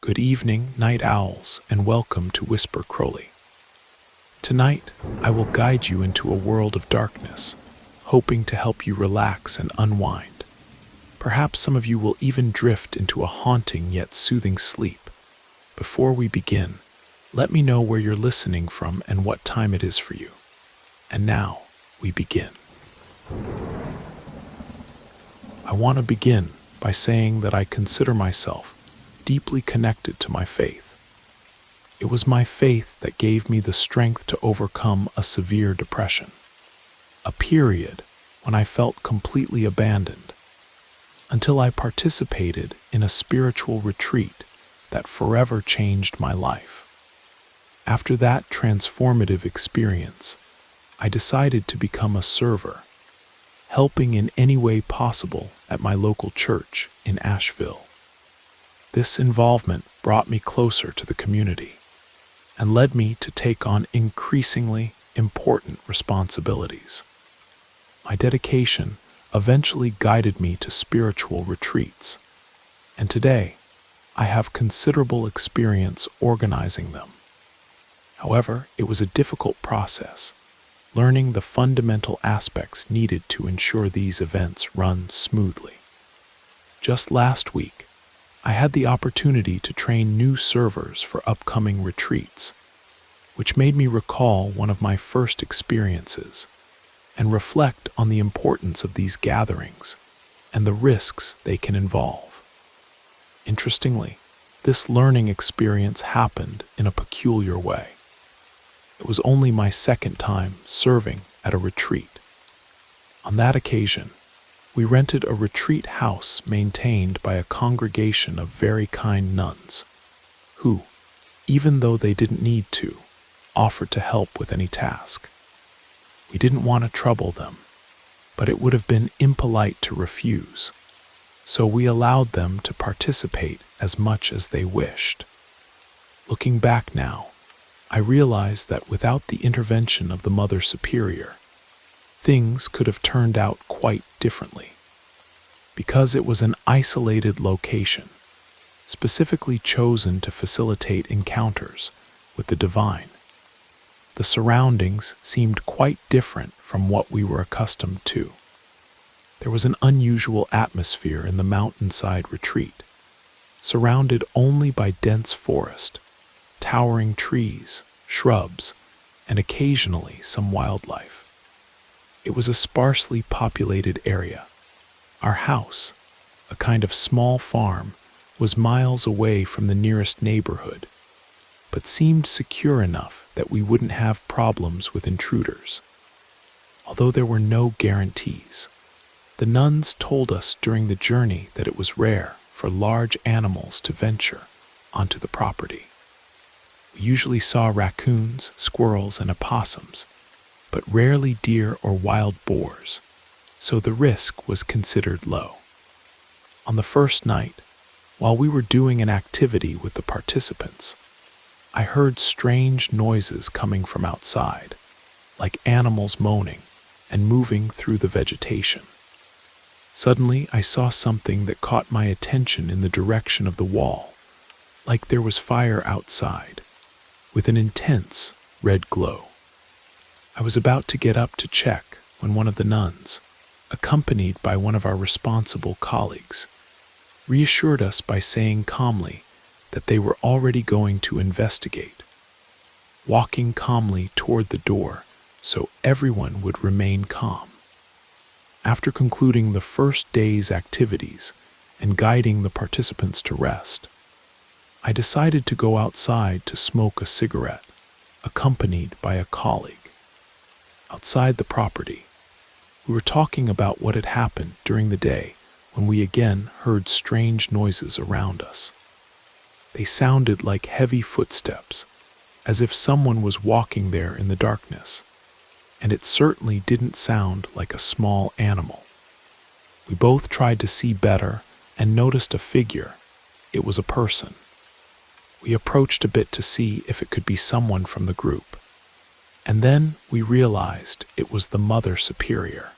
Good evening, night owls, and welcome to Whisper Crowley. Tonight, I will guide you into a world of darkness, hoping to help you relax and unwind. Perhaps some of you will even drift into a haunting yet soothing sleep. Before we begin, let me know where you're listening from and what time it is for you. And now, we begin. I want to begin by saying that I consider myself deeply connected to my faith. It was my faith that gave me the strength to overcome a severe depression, a period when I felt completely abandoned, until I participated in a spiritual retreat that forever changed my life. After that transformative experience, I decided to become a server, helping in any way possible at my local church in Asheville. This involvement brought me closer to the community and led me to take on increasingly important responsibilities. My dedication eventually guided me to spiritual retreats, and today I have considerable experience organizing them. However, it was a difficult process, learning the fundamental aspects needed to ensure these events run smoothly. Just last week, I had the opportunity to train new servers for upcoming retreats, which made me recall one of my first experiences and reflect on the importance of these gatherings and the risks they can involve. Interestingly, this learning experience happened in a peculiar way. It was only my second time serving at a retreat. On that occasion, we rented a retreat house maintained by a congregation of very kind nuns who, even though they didn't need to, offered to help with any task. We didn't want to trouble them, but it would have been impolite to refuse, so we allowed them to participate as much as they wished. Looking back now, I realized that without the intervention of the Mother Superior, things could have turned out quite differently. Because it was an isolated location, specifically chosen to facilitate encounters with the divine, the surroundings seemed quite different from what we were accustomed to. There was an unusual atmosphere in the mountainside retreat, surrounded only by dense forest, towering trees, shrubs, and occasionally some wildlife. It was a sparsely populated area. Our house, a kind of small farm, was miles away from the nearest neighborhood, but seemed secure enough that we wouldn't have problems with intruders. Although there were no guarantees, the nuns told us during the journey that it was rare for large animals to venture onto the property. We usually saw raccoons, squirrels, and opossums, but rarely deer or wild boars, so the risk was considered low. On the first night, while we were doing an activity with the participants, I heard strange noises coming from outside, like animals moaning and moving through the vegetation. Suddenly, I saw something that caught my attention in the direction of the wall, like there was fire outside, with an intense red glow. I was about to get up to check when one of the nuns, accompanied by one of our responsible colleagues, reassured us by saying calmly that they were already going to investigate, walking calmly toward the door so everyone would remain calm. After concluding the first day's activities and guiding the participants to rest, I decided to go outside to smoke a cigarette, accompanied by a colleague. Outside the property, we were talking about what had happened during the day when we again heard strange noises around us. They sounded like heavy footsteps, as if someone was walking there in the darkness, and it certainly didn't sound like a small animal. We both tried to see better and noticed a figure. It was a person. We approached a bit to see if it could be someone from the group, and then we realized it was the Mother Superior,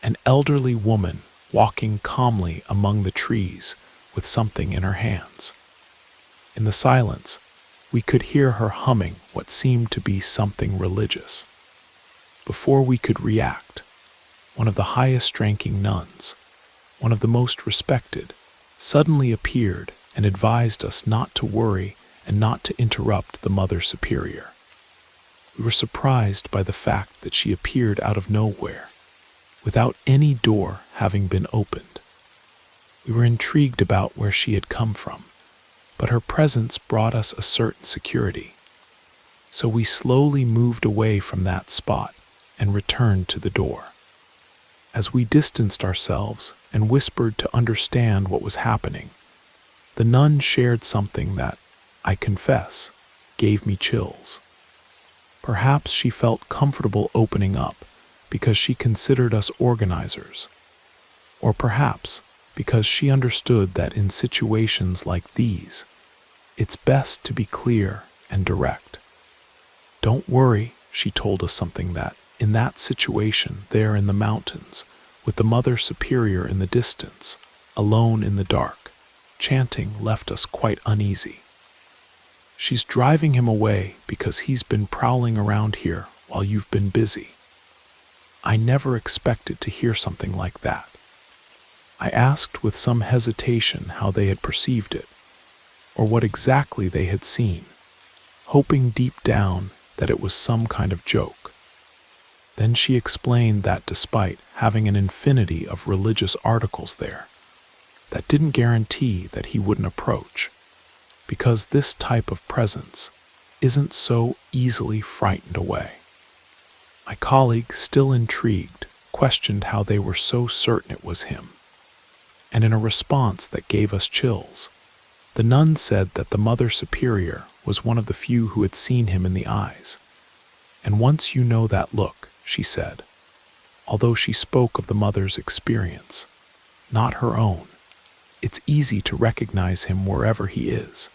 an elderly woman walking calmly among the trees with something in her hands. In the silence, we could hear her humming what seemed to be something religious. Before we could react, one of the highest-ranking nuns, one of the most respected, suddenly appeared and advised us not to worry and not to interrupt the Mother Superior. We were surprised by the fact that she appeared out of nowhere, without any door having been opened. We were intrigued about where she had come from, but her presence brought us a certain security. So we slowly moved away from that spot and returned to the door. As we distanced ourselves and whispered to understand what was happening, the nun shared something that, I confess, gave me chills. Perhaps she felt comfortable opening up because she considered us organizers, or perhaps because she understood that in situations like these, it's best to be clear and direct. Don't worry, she told us something that, in that situation there in the mountains, with the Mother Superior in the distance, alone in the dark, chanting left us quite uneasy. She's driving him away because he's been prowling around here while you've been busy. I never expected to hear something like that. I asked with some hesitation how they had perceived it, or what exactly they had seen, hoping deep down that it was some kind of joke. Then she explained that despite having an infinity of religious articles there, that didn't guarantee that he wouldn't approach, because this type of presence isn't so easily frightened away. My colleague, still intrigued, questioned how they were so certain it was him. And in a response that gave us chills, the nun said that the Mother Superior was one of the few who had seen him in the eyes. And once you know that look, she said, although she spoke of the mother's experience, not her own, it's easy to recognize him wherever he is,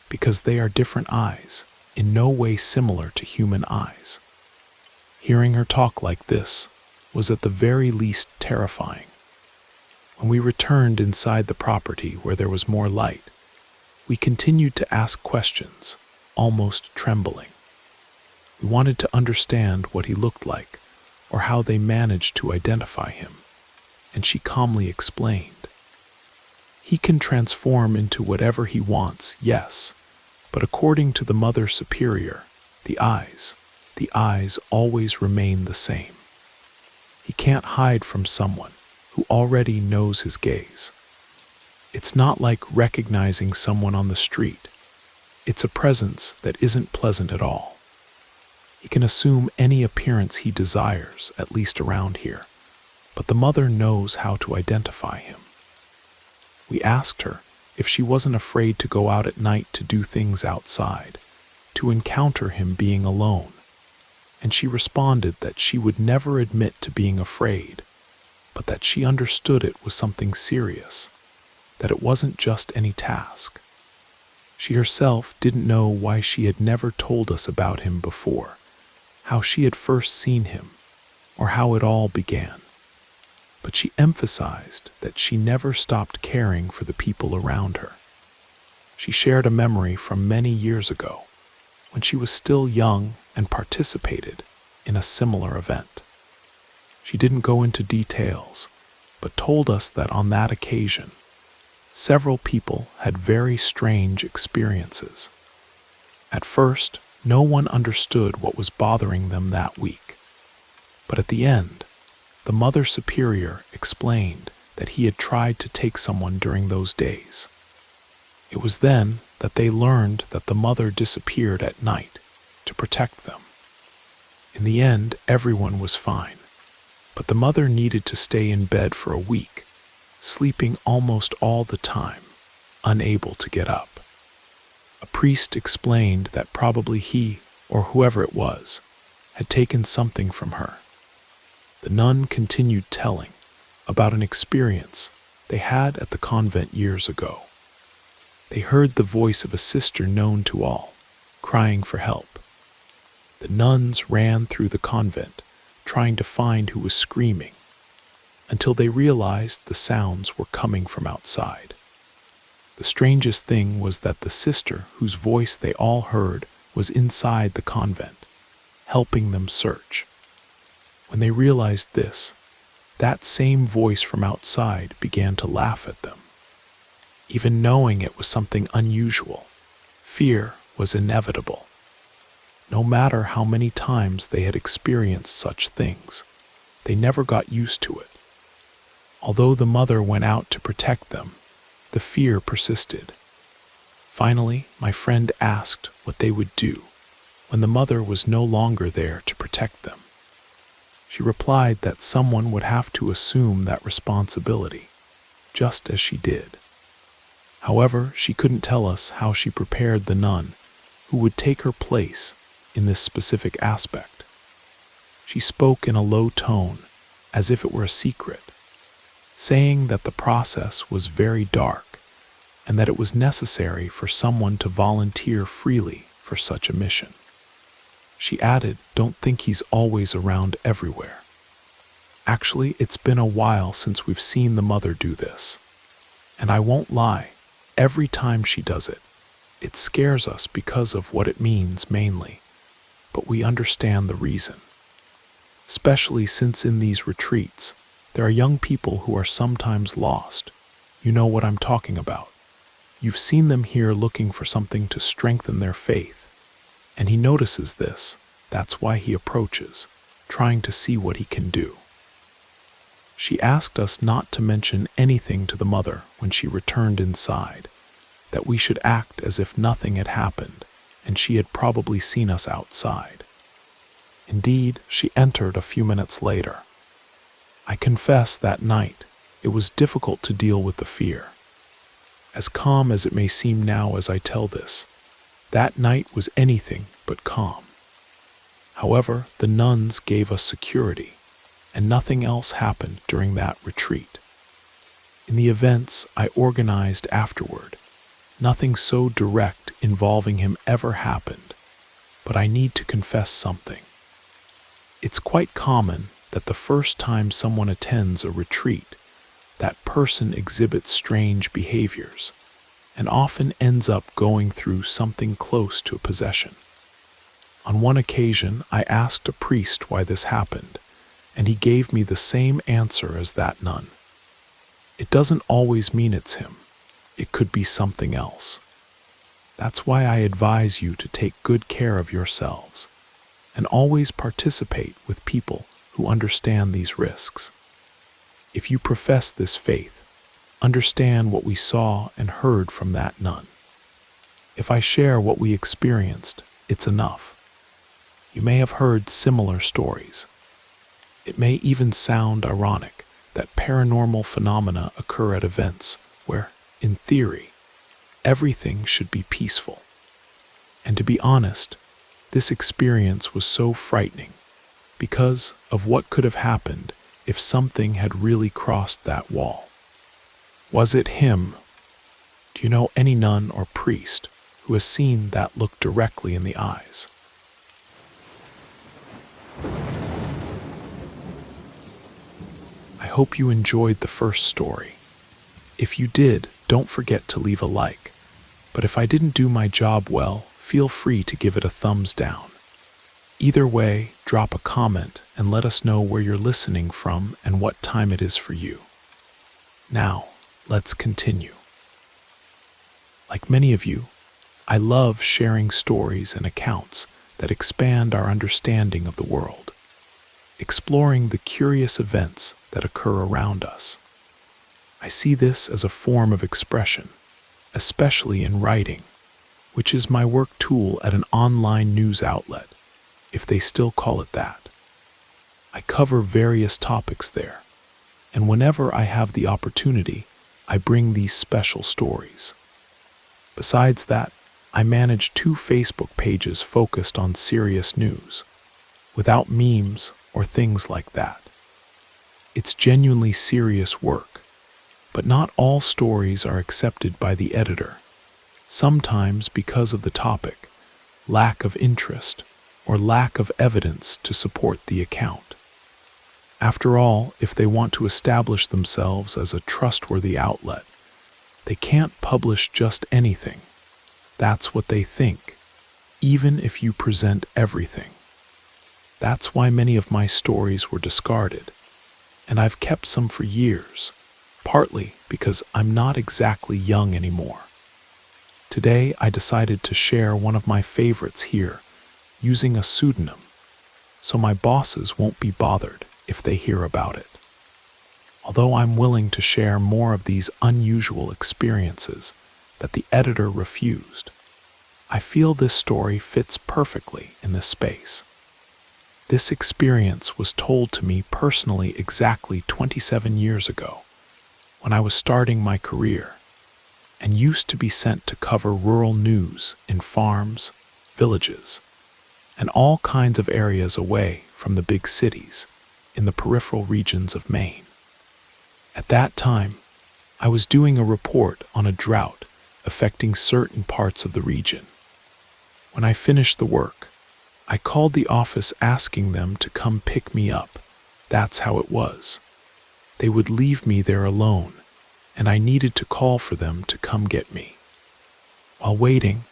because they are different eyes, in no way similar to human eyes. Hearing her talk like this was at the very least terrifying. When we returned inside the property where there was more light, we continued to ask questions, almost trembling. We wanted to understand what he looked like, or how they managed to identify him, and she calmly explained. He can transform into whatever he wants, yes, but according to the Mother Superior, the eyes always remain the same. He can't hide from someone who already knows his gaze. It's not like recognizing someone on the street. It's a presence that isn't pleasant at all. He can assume any appearance he desires, at least around here, but the mother knows how to identify him. We asked her if she wasn't afraid to go out at night to do things outside, to encounter him being alone, and she responded that she would never admit to being afraid, but that she understood it was something serious, that it wasn't just any task. She herself didn't know why she had never told us about him before, how she had first seen him, or how it all began. But she emphasized that she never stopped caring for the people around her. She shared a memory from many years ago, when she was still young and participated in a similar event. She didn't go into details, but told us that on that occasion, several people had very strange experiences. At first, no one understood what was bothering them that week. But at the end, the Mother Superior explained that he had tried to take someone during those days. It was then that they learned that the mother disappeared at night to protect them. In the end, everyone was fine, but the mother needed to stay in bed for a week, sleeping almost all the time, unable to get up. A priest explained that probably he, or whoever it was, had taken something from her. The nun continued telling about an experience they had at the convent years ago. They heard the voice of a sister known to all, crying for help. The nuns ran through the convent, trying to find who was screaming, until they realized the sounds were coming from outside. The strangest thing was that the sister, whose voice they all heard, was inside the convent, helping them search. When they realized this, that same voice from outside began to laugh at them. Even knowing it was something unusual, fear was inevitable. No matter how many times they had experienced such things, they never got used to it. Although the mother went out to protect them, the fear persisted. Finally, my friend asked what they would do when the mother was no longer there to protect them. She replied that someone would have to assume that responsibility, just as she did. However, she couldn't tell us how she prepared the nun who would take her place in this specific aspect. She spoke in a low tone, as if it were a secret, saying that the process was very dark and that it was necessary for someone to volunteer freely for such a mission. She added, "Don't think he's always around everywhere. Actually, it's been a while since we've seen the mother do this. And I won't lie, every time she does it, it scares us because of what it means mainly, but we understand the reason. Especially since in these retreats, there are young people who are sometimes lost. You know what I'm talking about. You've seen them here looking for something to strengthen their faith. And he notices this. That's why he approaches, trying to see what he can do." She asked us not to mention anything to the mother when she returned inside, that we should act as if nothing had happened and she had probably seen us outside. Indeed, she entered a few minutes later. I confess that night it was difficult to deal with the fear. As calm as it may seem now as I tell this, that night was anything but calm. However, the nuns gave us security, and nothing else happened during that retreat. In the events I organized afterward, nothing so direct involving him ever happened, but I need to confess something. It's quite common that the first time someone attends a retreat, that person exhibits strange behaviors, and often ends up going through something close to a possession. On one occasion, I asked a priest why this happened, and he gave me the same answer as that nun. It doesn't always mean it's him. It could be something else. That's why I advise you to take good care of yourselves, and always participate with people who understand these risks. If you profess this faith, understand what we saw and heard from that nun. If I share what we experienced, it's enough. You may have heard similar stories. It may even sound ironic that paranormal phenomena occur at events where, in theory, everything should be peaceful. And to be honest, this experience was so frightening because of what could have happened if something had really crossed that wall. Was it him? Do you know any nun or priest who has seen that look directly in the eyes? I hope you enjoyed the first story. If you did, don't forget to leave a like. But if I didn't do my job well, feel free to give it a thumbs down. Either way, drop a comment and let us know where you're listening from and what time it is for you. Now, let's continue. Like many of you, I love sharing stories and accounts that expand our understanding of the world, exploring the curious events that occur around us. I see this as a form of expression, especially in writing, which is my work tool at an online news outlet, if they still call it that. I cover various topics there, and whenever I have the opportunity, I bring these special stories. Besides that, I manage 2 Facebook pages focused on serious news, without memes or things like that. It's genuinely serious work, but not all stories are accepted by the editor, sometimes because of the topic, lack of interest, or lack of evidence to support the account. After all, if they want to establish themselves as a trustworthy outlet, They can't publish just anything. That's what they think, even if you present everything. That's why many of my stories were discarded, and I've kept some for years, partly because I'm not exactly young anymore. Today, I decided to share one of my favorites here, using a pseudonym, so my bosses won't be bothered if they hear about it. Although I'm willing to share more of these unusual experiences that the editor refused, I feel this story fits perfectly in this space. This experience was told to me personally exactly 27 years ago, when I was starting my career, and used to be sent to cover rural news in farms, villages, and all kinds of areas away from the big cities in the peripheral regions of Maine. At that time, I was doing a report on a drought affecting certain parts of the region. When I finished the work, I called the office asking them to come pick me up. That's how it was. They would leave me there alone, and I needed to call for them to come get me. While waiting,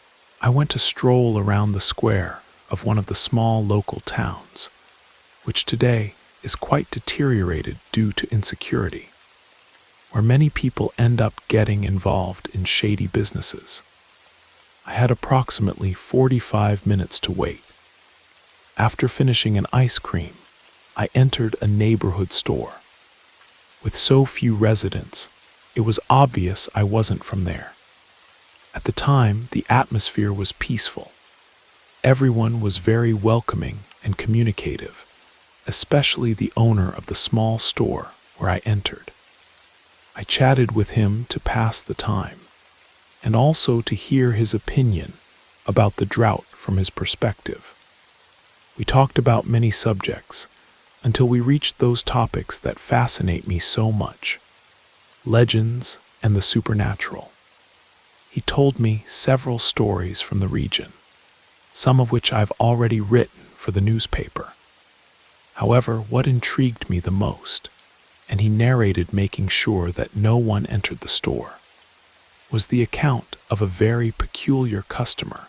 I went to stroll around the square of one of the small local towns, which today is quite deteriorated due to insecurity, where many people end up getting involved in shady businesses. I had approximately 45 minutes to wait. After finishing an ice cream, I entered a neighborhood store. With so few residents, it was obvious I wasn't from there. At the time, the atmosphere was peaceful. Everyone was very welcoming and communicative, especially the owner of the small store where I entered. I chatted with him to pass the time, and also to hear his opinion about the drought from his perspective. We talked about many subjects until we reached those topics that fascinate me so much: legends and the supernatural. He told me several stories from the region, some of which I've already written for the newspaper. However, what intrigued me the most, and he narrated making sure that no one entered the store, was the account of a very peculiar customer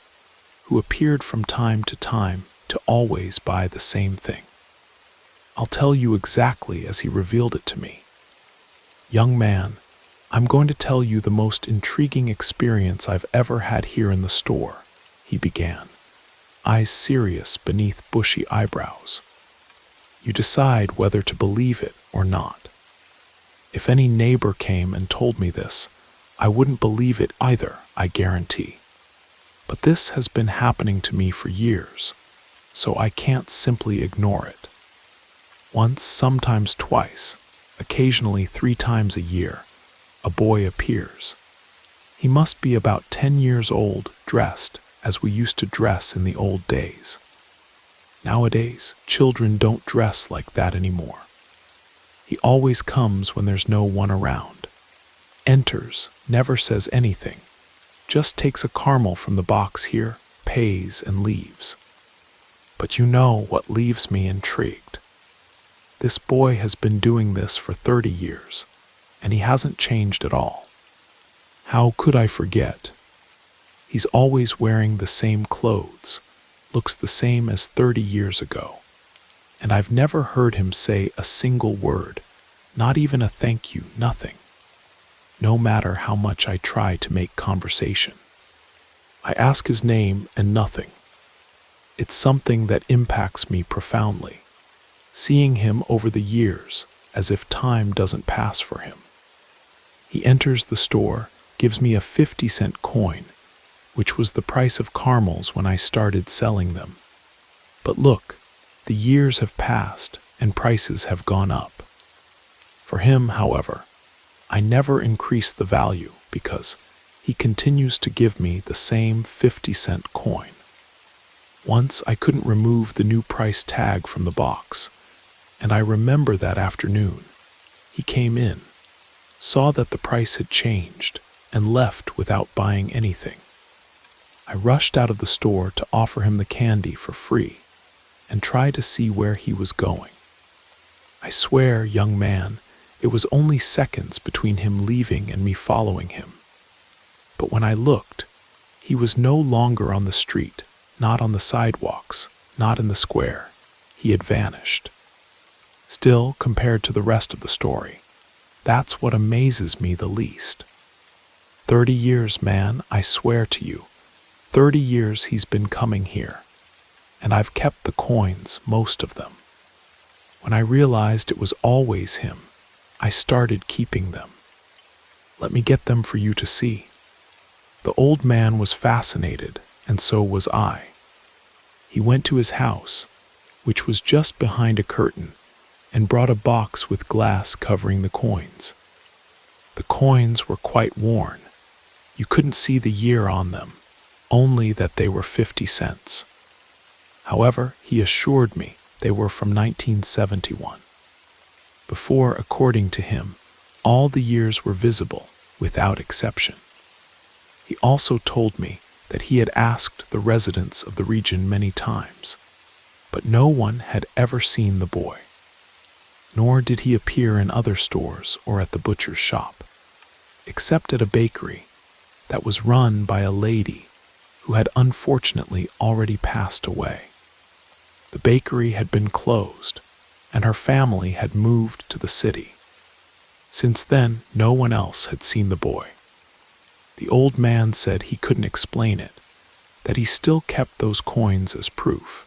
who appeared from time to always buy the same thing. I'll tell you exactly as he revealed it to me. "Young man, I'm going to tell you the most intriguing experience I've ever had here in the store," he began, eyes serious beneath bushy eyebrows. "You decide whether to believe it or not. If any neighbor came and told me this, I wouldn't believe it either, I guarantee. But this has been happening to me for years, so I can't simply ignore it. Once, sometimes twice, occasionally 3 times a year, a boy appears. He must be about 10 years old, dressed as we used to dress in the old days. Nowadays, children don't dress like that anymore. He always comes when there's no one around. Enters, never says anything, just takes a caramel from the box here, pays, and leaves. But you know what leaves me intrigued. This boy has been doing this for 30 years, and he hasn't changed at all. How could I forget? He's always wearing the same clothes, looks the same as 30 years ago, and I've never heard him say a single word, not even a thank you, nothing. No matter how much I try to make conversation. I ask his name and nothing. It's something that impacts me profoundly, seeing him over the years as if time doesn't pass for him. He enters the store, gives me a 50-cent coin, which was the price of caramels when I started selling them. But look, the years have passed and prices have gone up. For him, however, I never increase the value because he continues to give me the same 50-cent coin. Once I couldn't remove the new price tag from the box, and I remember that afternoon. He came in, saw that the price had changed, and left without buying anything. I rushed out of the store to offer him the candy for free and try to see where he was going. I swear, young man, it was only seconds between him leaving and me following him. But when I looked, he was no longer on the street, not on the sidewalks, not in the square. He had vanished. Still, compared to the rest of the story, that's what amazes me the least. 30 years, man, I swear to you. 30 years he's been coming here. And I've kept the coins, most of them. When I realized it was always him, I started keeping them. Let me get them for you to see. The old man was fascinated, and so was I. He went to his house, which was just behind a curtain, and brought a box with glass covering the coins. The coins were quite worn. You couldn't see the year on them, only that they were 50 cents. However, he assured me they were from 1971. Before, according to him, all the years were visible, without exception. He also told me that he had asked the residents of the region many times, but no one had ever seen the boy. Nor did he appear in other stores or at the butcher's shop, except at a bakery that was run by a lady who had unfortunately already passed away. The bakery had been closed, and her family had moved to the city. Since then, no one else had seen the boy. The old man said he couldn't explain it, that he still kept those coins as proof,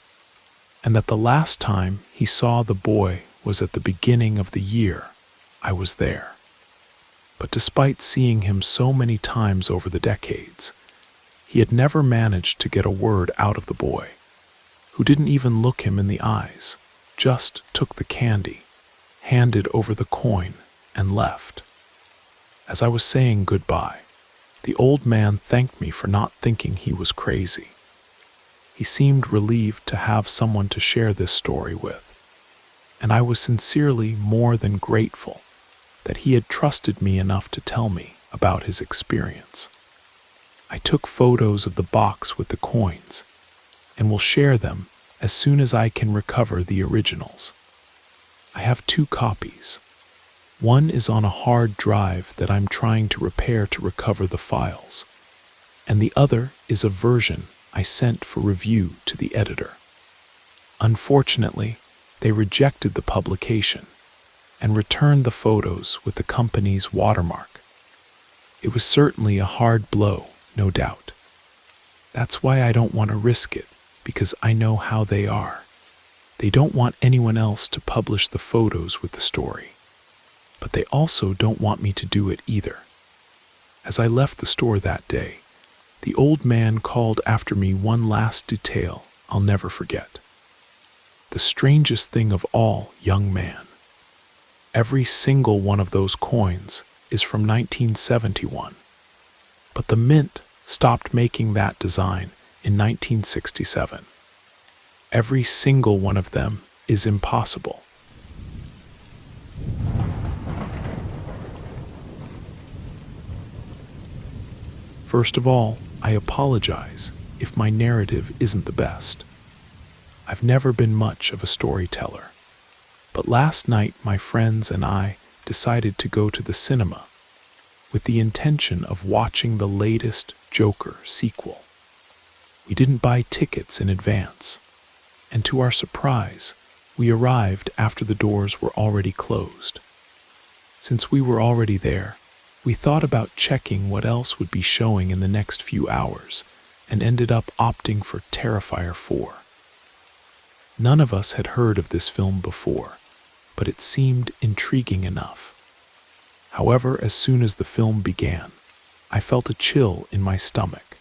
and that the last time he saw the boy was at the beginning of the year I was there. But despite seeing him so many times over the decades, he had never managed to get a word out of the boy, who didn't even look him in the eyes, just took the candy, handed over the coin, and left. As I was saying goodbye, the old man thanked me for not thinking he was crazy. He seemed relieved to have someone to share this story with, and I was sincerely more than grateful that he had trusted me enough to tell me about his experience. I took photos of the box with the coins and will share them as soon as I can recover the originals. I have 2 copies. One is on a hard drive that I'm trying to repair to recover the files, and the other is a version I sent for review to the editor. Unfortunately, they rejected the publication and returned the photos with the company's watermark. It was certainly a hard blow, no doubt. That's why I don't want to risk it, because I know how they are. They don't want anyone else to publish the photos with the story, but they also don't want me to do it either. As I left the store that day, the old man called after me one last detail I'll never forget. The strangest thing of all, young man, every single one of those coins is from 1971, but the mint stopped making that design in 1967. Every single one of them is impossible. First of all, I apologize if my narrative isn't the best. I've never been much of a storyteller, but last night my friends and I decided to go to the cinema with the intention of watching the latest Joker sequel. We didn't buy tickets in advance, and to our surprise, we arrived after the doors were already closed. Since we were already there, we thought about checking what else would be showing in the next few hours and ended up opting for Terrifier 4. None of us had heard of this film before, but it seemed intriguing enough. However, as soon as the film began, I felt a chill in my stomach.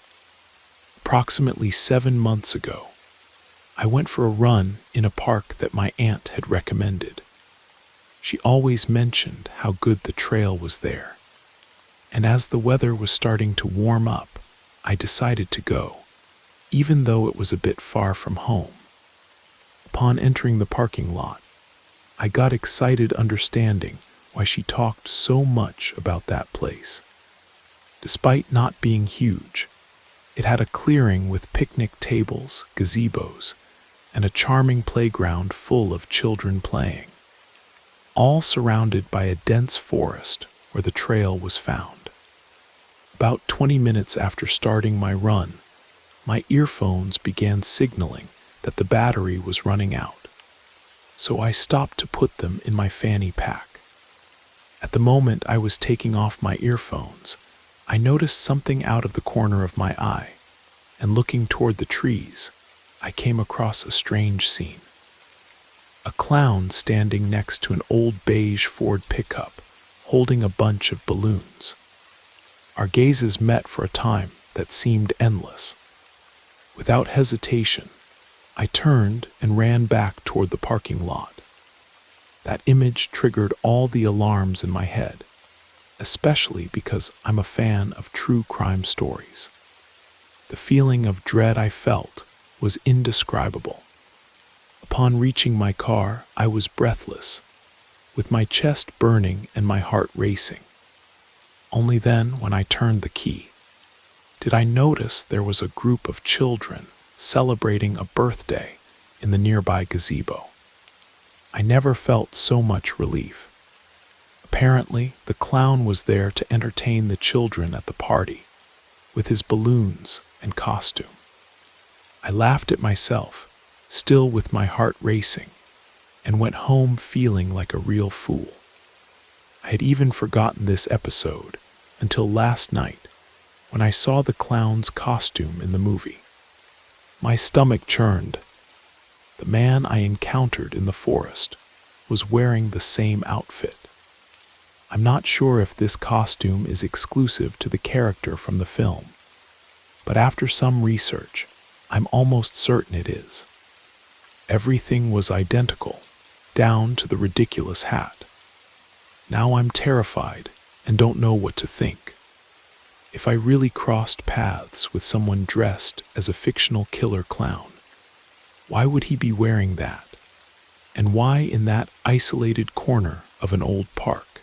Approximately 7 months ago, I went for a run in a park that my aunt had recommended. She always mentioned how good the trail was there, and as the weather was starting to warm up, I decided to go, even though it was a bit far from home. Upon entering the parking lot, I got excited understanding why she talked so much about that place. Despite not being huge, it had a clearing with picnic tables, gazebos, and a charming playground full of children playing, all surrounded by a dense forest where the trail was found. About 20 minutes after starting my run, my earphones began signaling that the battery was running out, so I stopped to put them in my fanny pack. At the moment I was taking off my earphones, I noticed something out of the corner of my eye, and looking toward the trees, I came across a strange scene. A clown standing next to an old beige Ford pickup, holding a bunch of balloons. Our gazes met for a time that seemed endless. Without hesitation, I turned and ran back toward the parking lot. That image triggered all the alarms in my head, especially because I'm a fan of true crime stories. The feeling of dread I felt was indescribable. Upon reaching my car, I was breathless, with my chest burning and my heart racing. Only then, when I turned the key, did I notice there was a group of children celebrating a birthday in the nearby gazebo. I never felt so much relief. Apparently, the clown was there to entertain the children at the party, with his balloons and costume. I laughed at myself, still with my heart racing, and went home feeling like a real fool. I had even forgotten this episode until last night, when I saw the clown's costume in the movie. My stomach churned. The man I encountered in the forest was wearing the same outfit. I'm not sure if this costume is exclusive to the character from the film, but after some research, I'm almost certain it is. Everything was identical, down to the ridiculous hat. Now I'm terrified and don't know what to think. If I really crossed paths with someone dressed as a fictional killer clown, why would he be wearing that? And why in that isolated corner of an old park?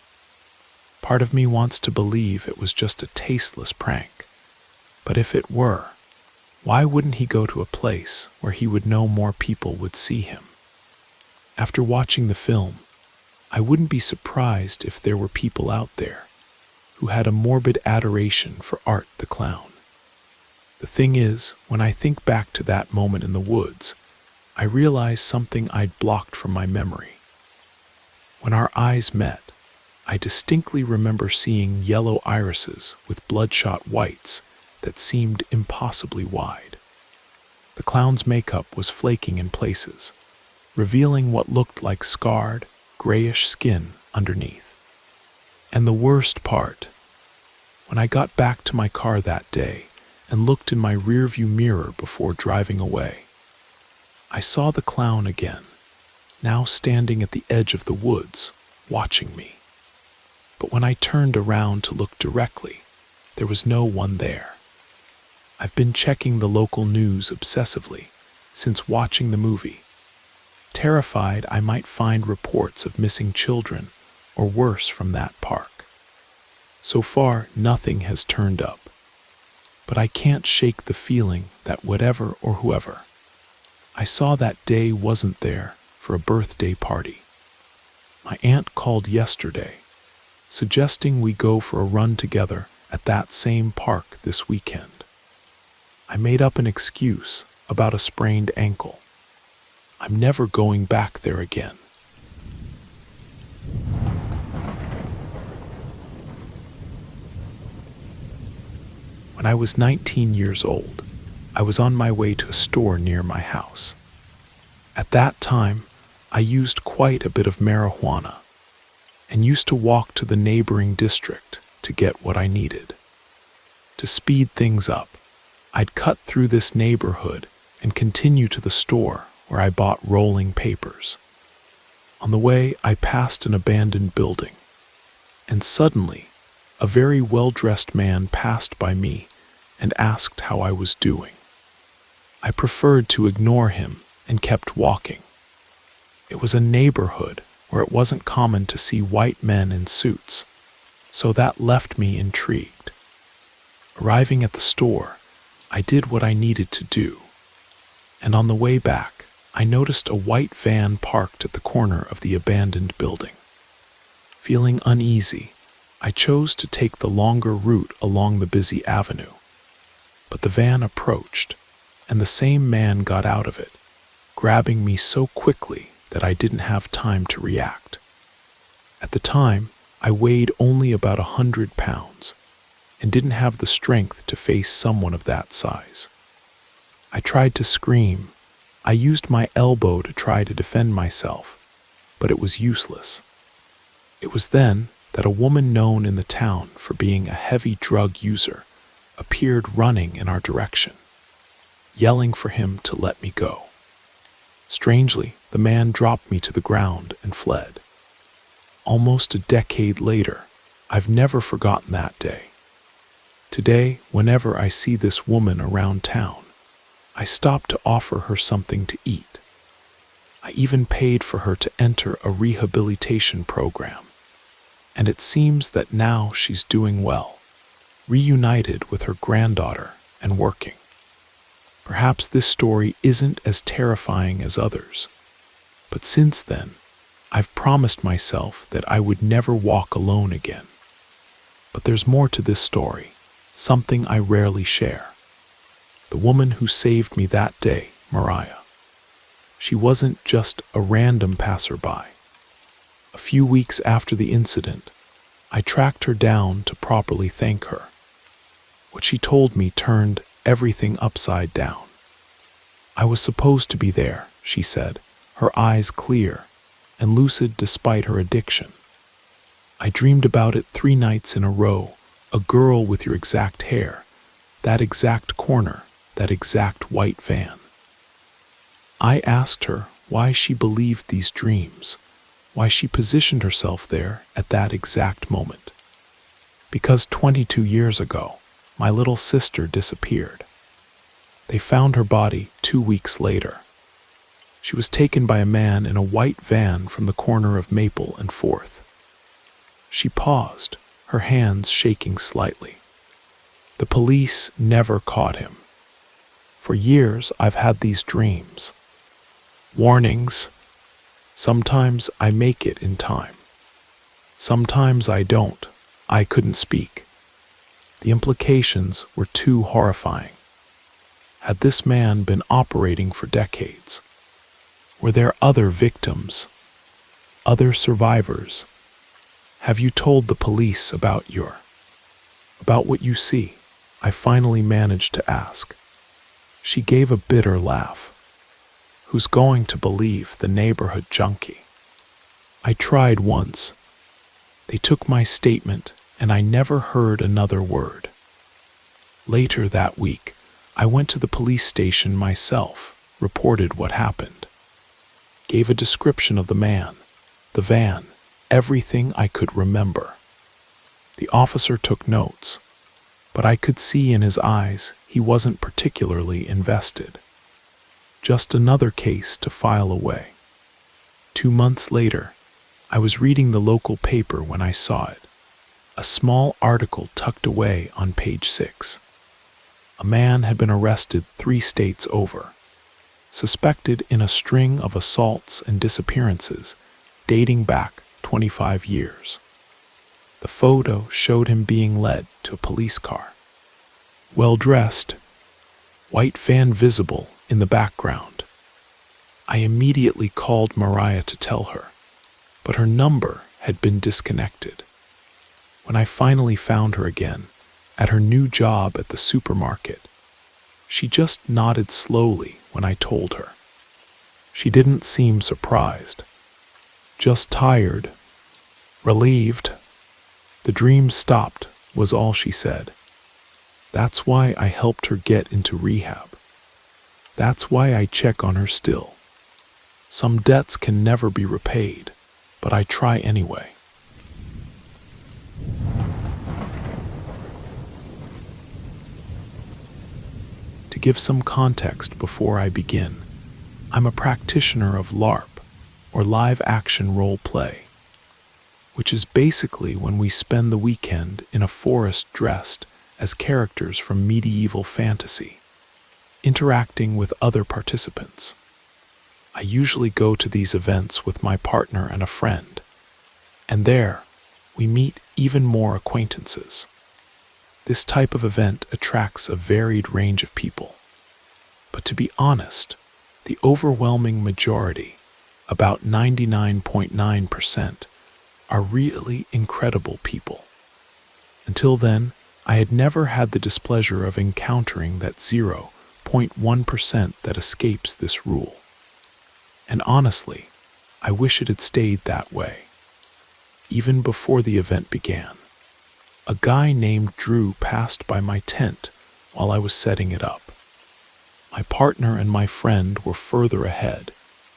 Part of me wants to believe it was just a tasteless prank. But if it were, why wouldn't he go to a place where he would know more people would see him? After watching the film, I wouldn't be surprised if there were people out there who had a morbid adoration for Art the Clown. The thing is, when I think back to that moment in the woods, I realize something I'd blocked from my memory. When our eyes met, I distinctly remember seeing yellow irises with bloodshot whites that seemed impossibly wide. The clown's makeup was flaking in places, revealing what looked like scarred, grayish skin underneath. And the worst part, when I got back to my car that day and looked in my rearview mirror before driving away, I saw the clown again, now standing at the edge of the woods, watching me. But when I turned around to look directly, there was no one there. I've been checking the local news obsessively since watching the movie, terrified I might find reports of missing children or worse from that park. So far, nothing has turned up, but I can't shake the feeling that whatever or whoever I saw that day wasn't there for a birthday party. My aunt called yesterday, suggesting we go for a run together at that same park this weekend. I made up an excuse about a sprained ankle. I'm never going back there again. When I was 19 years old, I was on my way to a store near my house. At that time, I used quite a bit of marijuana and used to walk to the neighboring district to get what I needed. To speed things up, I'd cut through this neighborhood and continue to the store where I bought rolling papers. On the way, I passed an abandoned building, and suddenly, a very well-dressed man passed by me and asked how I was doing. I preferred to ignore him and kept walking. It was a neighborhood where it wasn't common to see white men in suits, so that left me intrigued. Arriving at the store, I did what I needed to do, and on the way back, I noticed a white van parked at the corner of the abandoned building. Feeling uneasy, I chose to take the longer route along the busy avenue. But the van approached, and the same man got out of it, grabbing me so quickly that I didn't have time to react. At the time, I weighed only about 100 pounds and didn't have the strength to face someone of that size. I tried to scream. I used my elbow to try to defend myself, but it was useless. It was then that a woman known in the town for being a heavy drug user appeared running in our direction, yelling for him to let me go. Strangely, the man dropped me to the ground and fled. Almost a decade later, I've never forgotten that day. Today, whenever I see this woman around town, I stop to offer her something to eat. I even paid for her to enter a rehabilitation program. And it seems that now she's doing well, reunited with her granddaughter and working. Perhaps this story isn't as terrifying as others, but since then, I've promised myself that I would never walk alone again. But there's more to this story, something I rarely share. The woman who saved me that day, Mariah. She wasn't just a random passerby. A few weeks after the incident, I tracked her down to properly thank her. What she told me turned everything upside down. I was supposed to be there, she said, her eyes clear and lucid despite her addiction. I dreamed about it 3 nights in a row, a girl with your exact hair, that exact corner, that exact white van. I asked her why she believed these dreams, why she positioned herself there at that exact moment. Because 22 years ago, my little sister disappeared. They found her body 2 weeks later. She was taken by a man in a white van from the corner of Maple and 4th. She paused, her hands shaking slightly. The police never caught him. For years, I've had these dreams. Warnings. Sometimes I make it in time. Sometimes I don't. I couldn't speak. The implications were too horrifying. Had this man been operating for decades? Were there other victims? Other survivors? Have you told the police about what you see? I finally managed to ask. She gave a bitter laugh. Who's going to believe the neighborhood junkie? I tried once. They took my statement, and I never heard another word. Later that week, I went to the police station myself, reported what happened. Gave a description of the man, the van, everything I could remember. The officer took notes, but I could see in his eyes he wasn't particularly invested. Just another case to file away. 2 months later, I was reading the local paper when I saw it. A small article tucked away on page 6. A man had been arrested 3 states over, suspected in a string of assaults and disappearances dating back 25 years. The photo showed him being led to a police car. Well-dressed, white van visible in the background. I immediately called Mariah to tell her, but her number had been disconnected. When I finally found her again, at her new job at the supermarket, she just nodded slowly when I told her. She didn't seem surprised, just tired, relieved. The dream stopped, was all she said. That's why I helped her get into rehab. That's why I check on her still. Some debts can never be repaid, but I try anyway. To give some context before I begin, I'm a practitioner of LARP, or live action role play, which is basically when we spend the weekend in a forest dressed as characters from medieval fantasy, interacting with other participants. I usually go to these events with my partner and a friend, and there, we meet even more acquaintances. This type of event attracts a varied range of people. But to be honest, the overwhelming majority, about 99.9%, are really incredible people. Until then, I had never had the displeasure of encountering that 0.1% that escapes this rule. And honestly, I wish it had stayed that way. Even before the event began, a guy named Drew passed by my tent while I was setting it up. My partner and my friend were further ahead,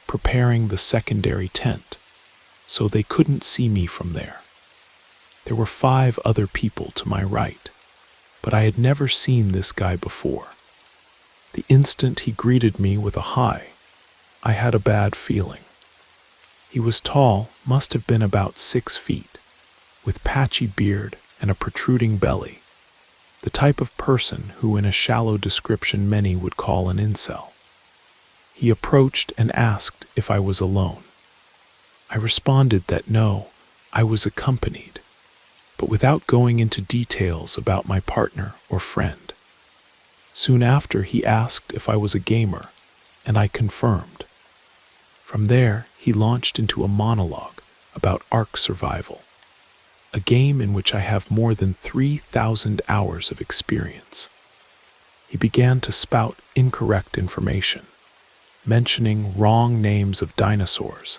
preparing the secondary tent, so they couldn't see me from there. There were 5 other people to my right, but I had never seen this guy before. The instant he greeted me with a hi, I had a bad feeling. He was tall, must have been about 6 feet, with patchy beard and a protruding belly, the type of person who in a shallow description many would call an incel. He approached and asked if I was alone. I responded that no, I was accompanied, but without going into details about my partner or friend. Soon after, he asked if I was a gamer, and I confirmed. From there, he launched into a monologue about Ark Survival, a game in which I have more than 3,000 hours of experience. He began to spout incorrect information, mentioning wrong names of dinosaurs,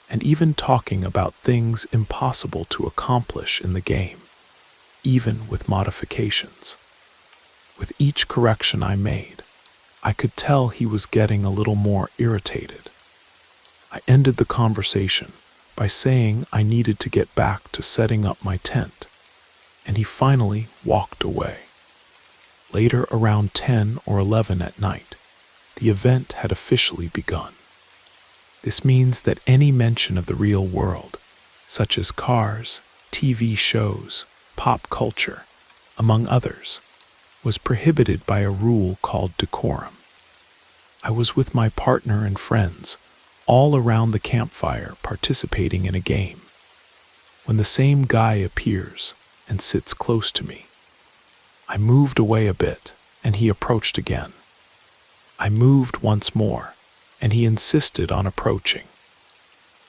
and even talking about things impossible to accomplish in the game, even with modifications. With each correction I made, I could tell he was getting a little more irritated. I ended the conversation by saying I needed to get back to setting up my tent, and he finally walked away. Later, around 10 or 11 at night, the event had officially begun. This means that any mention of the real world, such as cars, TV shows, pop culture, among others, was prohibited by a rule called decorum. I was with my partner and friends, all around the campfire participating in a game, when the same guy appears and sits close to me. I moved away a bit, and he approached again. I moved once more, and he insisted on approaching.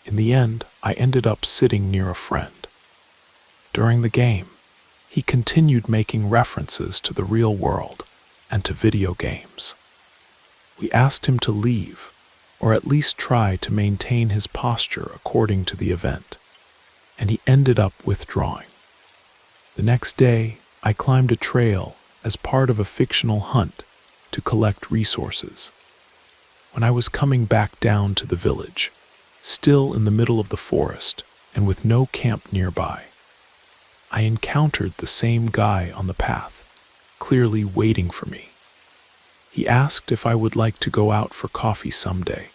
In the end, I ended up sitting near a friend. During the game, he continued making references to the real world and to video games. We asked him to leave, or at least try to maintain his posture according to the event, and he ended up withdrawing. The next day, I climbed a trail as part of a fictional hunt to collect resources. When I was coming back down to the village, still in the middle of the forest and with no camp nearby, I encountered the same guy on the path, clearly waiting for me. He asked if I would like to go out for coffee someday,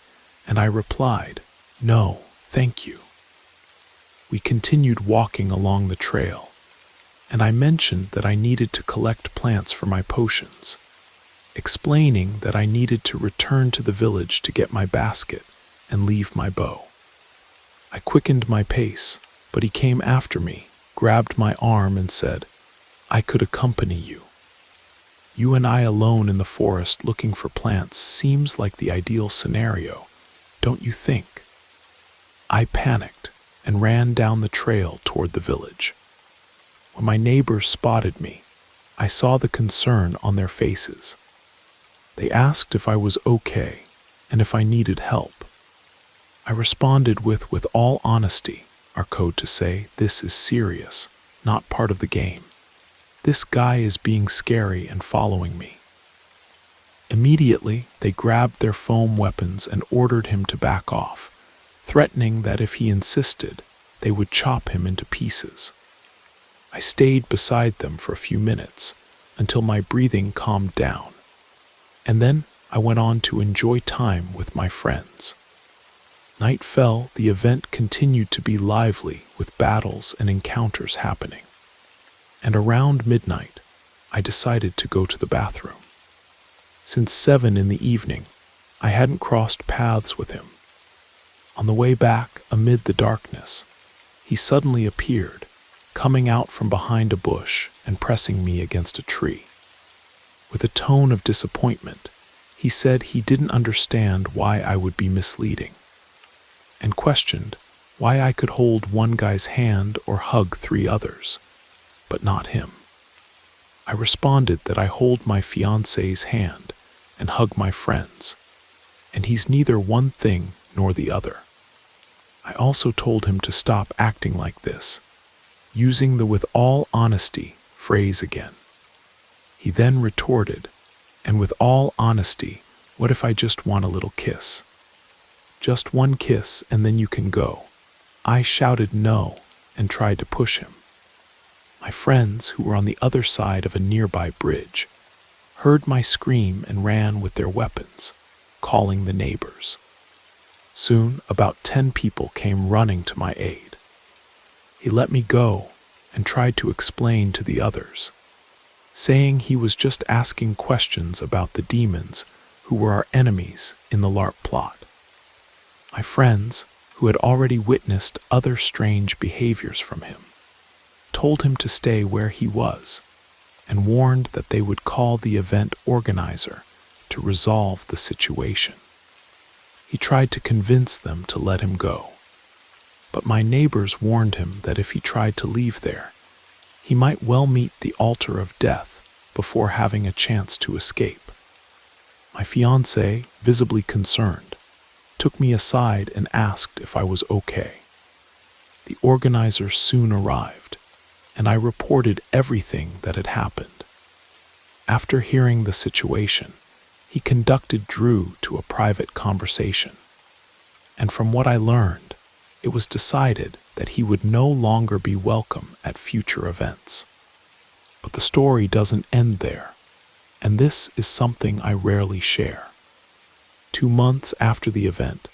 and I replied, "No, thank you." We continued walking along the trail, and I mentioned that I needed to collect plants for my potions, explaining that I needed to return to the village to get my basket and leave my bow. I quickened my pace, but he came after me, grabbed my arm and said, "I could accompany you. You and I alone in the forest looking for plants seems like the ideal scenario, don't you think?" I panicked and ran down the trail toward the village. When my neighbors spotted me, I saw the concern on their faces. They asked if I was okay and if I needed help. I responded with all honesty, our code to say, "This is serious, not part of the game. This guy is being scary and following me." Immediately, they grabbed their foam weapons and ordered him to back off, threatening that if he insisted, they would chop him into pieces. I stayed beside them for a few minutes until my breathing calmed down, and then I went on to enjoy time with my friends. Night fell, the event continued to be lively with battles and encounters happening. And around midnight, I decided to go to the bathroom. Since 7 in the evening, I hadn't crossed paths with him. On the way back, amid the darkness, he suddenly appeared coming out from behind a bush and pressing me against a tree. With a tone of disappointment, he said he didn't understand why I would be misleading, and questioned why I could hold one guy's hand or hug three others, but not him. I responded that I hold my fiancé's hand and hug my friends, and he's neither one thing nor the other. I also told him to stop acting like this, using the "with all honesty" phrase again. He then retorted, "And with all honesty, what if I just want a little kiss? Just one kiss and then you can go." I shouted no and tried to push him. My friends, who were on the other side of a nearby bridge, heard my scream and ran with their weapons, calling the neighbors. Soon, about 10 people came running to my aid. He let me go and tried to explain to the others, saying he was just asking questions about the demons who were our enemies in the LARP plot. My friends, who had already witnessed other strange behaviors from him, told him to stay where he was and warned that they would call the event organizer to resolve the situation. He tried to convince them to let him go, but my neighbors warned him that if he tried to leave there, he might well meet the altar of death before having a chance to escape. My fiancée, visibly concerned, took me aside and asked if I was okay. The organizer soon arrived, and I reported everything that had happened. After hearing the situation, he conducted Drew to a private conversation, and from what I learned, it was decided that he would no longer be welcome at future events. But the story doesn't end there, and this is something I rarely share. 2 months after the event,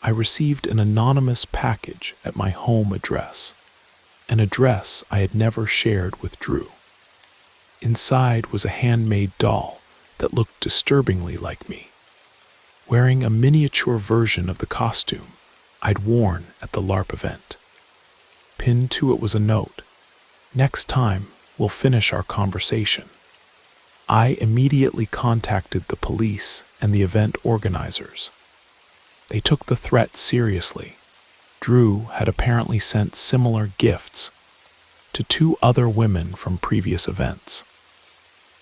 I received an anonymous package at my home address, an address I had never shared with Drew. Inside was a handmade doll that looked disturbingly like me, wearing a miniature version of the costume I'd worn at the LARP event. Pinned to it was a note, "Next time, we'll finish our conversation." I immediately contacted the police and the event organizers. They took the threat seriously. Drew had apparently sent similar gifts to 2 other women from previous events.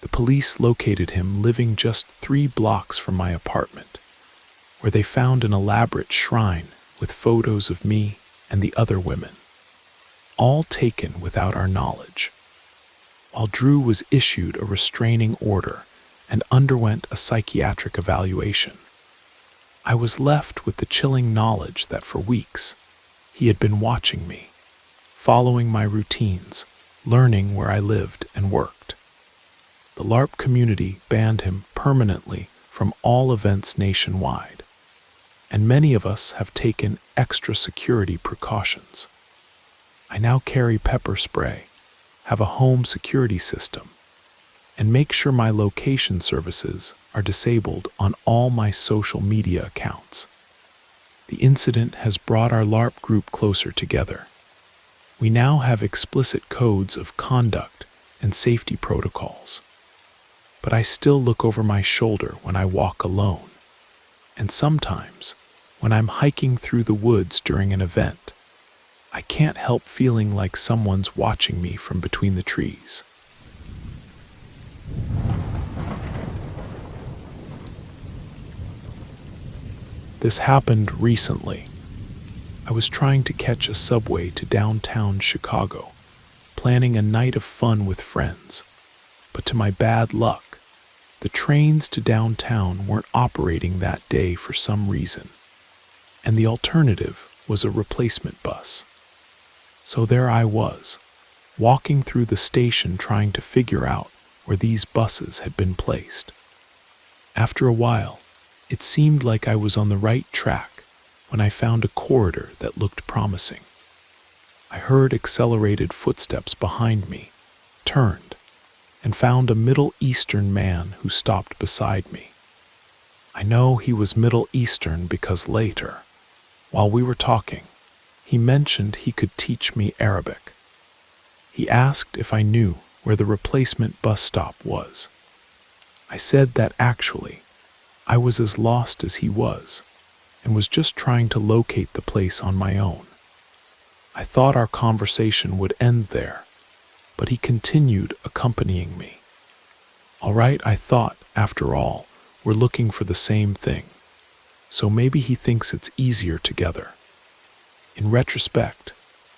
The police located him living just 3 blocks from my apartment, where they found an elaborate shrine with photos of me and the other women, all taken without our knowledge. While Drew was issued a restraining order and underwent a psychiatric evaluation, I was left with the chilling knowledge that for weeks he had been watching me, following my routines, learning where I lived and worked. The LARP community banned him permanently from all events nationwide, and many of us have taken extra security precautions. I now carry pepper spray, have a home security system, and make sure my location services are disabled on all my social media accounts. The incident has brought our LARP group closer together. We now have explicit codes of conduct and safety protocols, but I still look over my shoulder when I walk alone, and sometimes, when I'm hiking through the woods during an event, I can't help feeling like someone's watching me from between the trees. This happened recently. I was trying to catch a subway to downtown Chicago, planning a night of fun with friends, but to my bad luck, the trains to downtown weren't operating that day for some reason, and the alternative was a replacement bus. So there I was, walking through the station trying to figure out where these buses had been placed. After a while, it seemed like I was on the right track when I found a corridor that looked promising. I heard accelerated footsteps behind me, turned, and found a Middle Eastern man who stopped beside me. I know he was Middle Eastern because later, while we were talking, he mentioned he could teach me Arabic. He asked if I knew where the replacement bus stop was. I said that actually, I was as lost as he was, and was just trying to locate the place on my own. I thought our conversation would end there, but he continued accompanying me. All right, I thought, after all, we're looking for the same thing, so maybe he thinks it's easier together. In retrospect,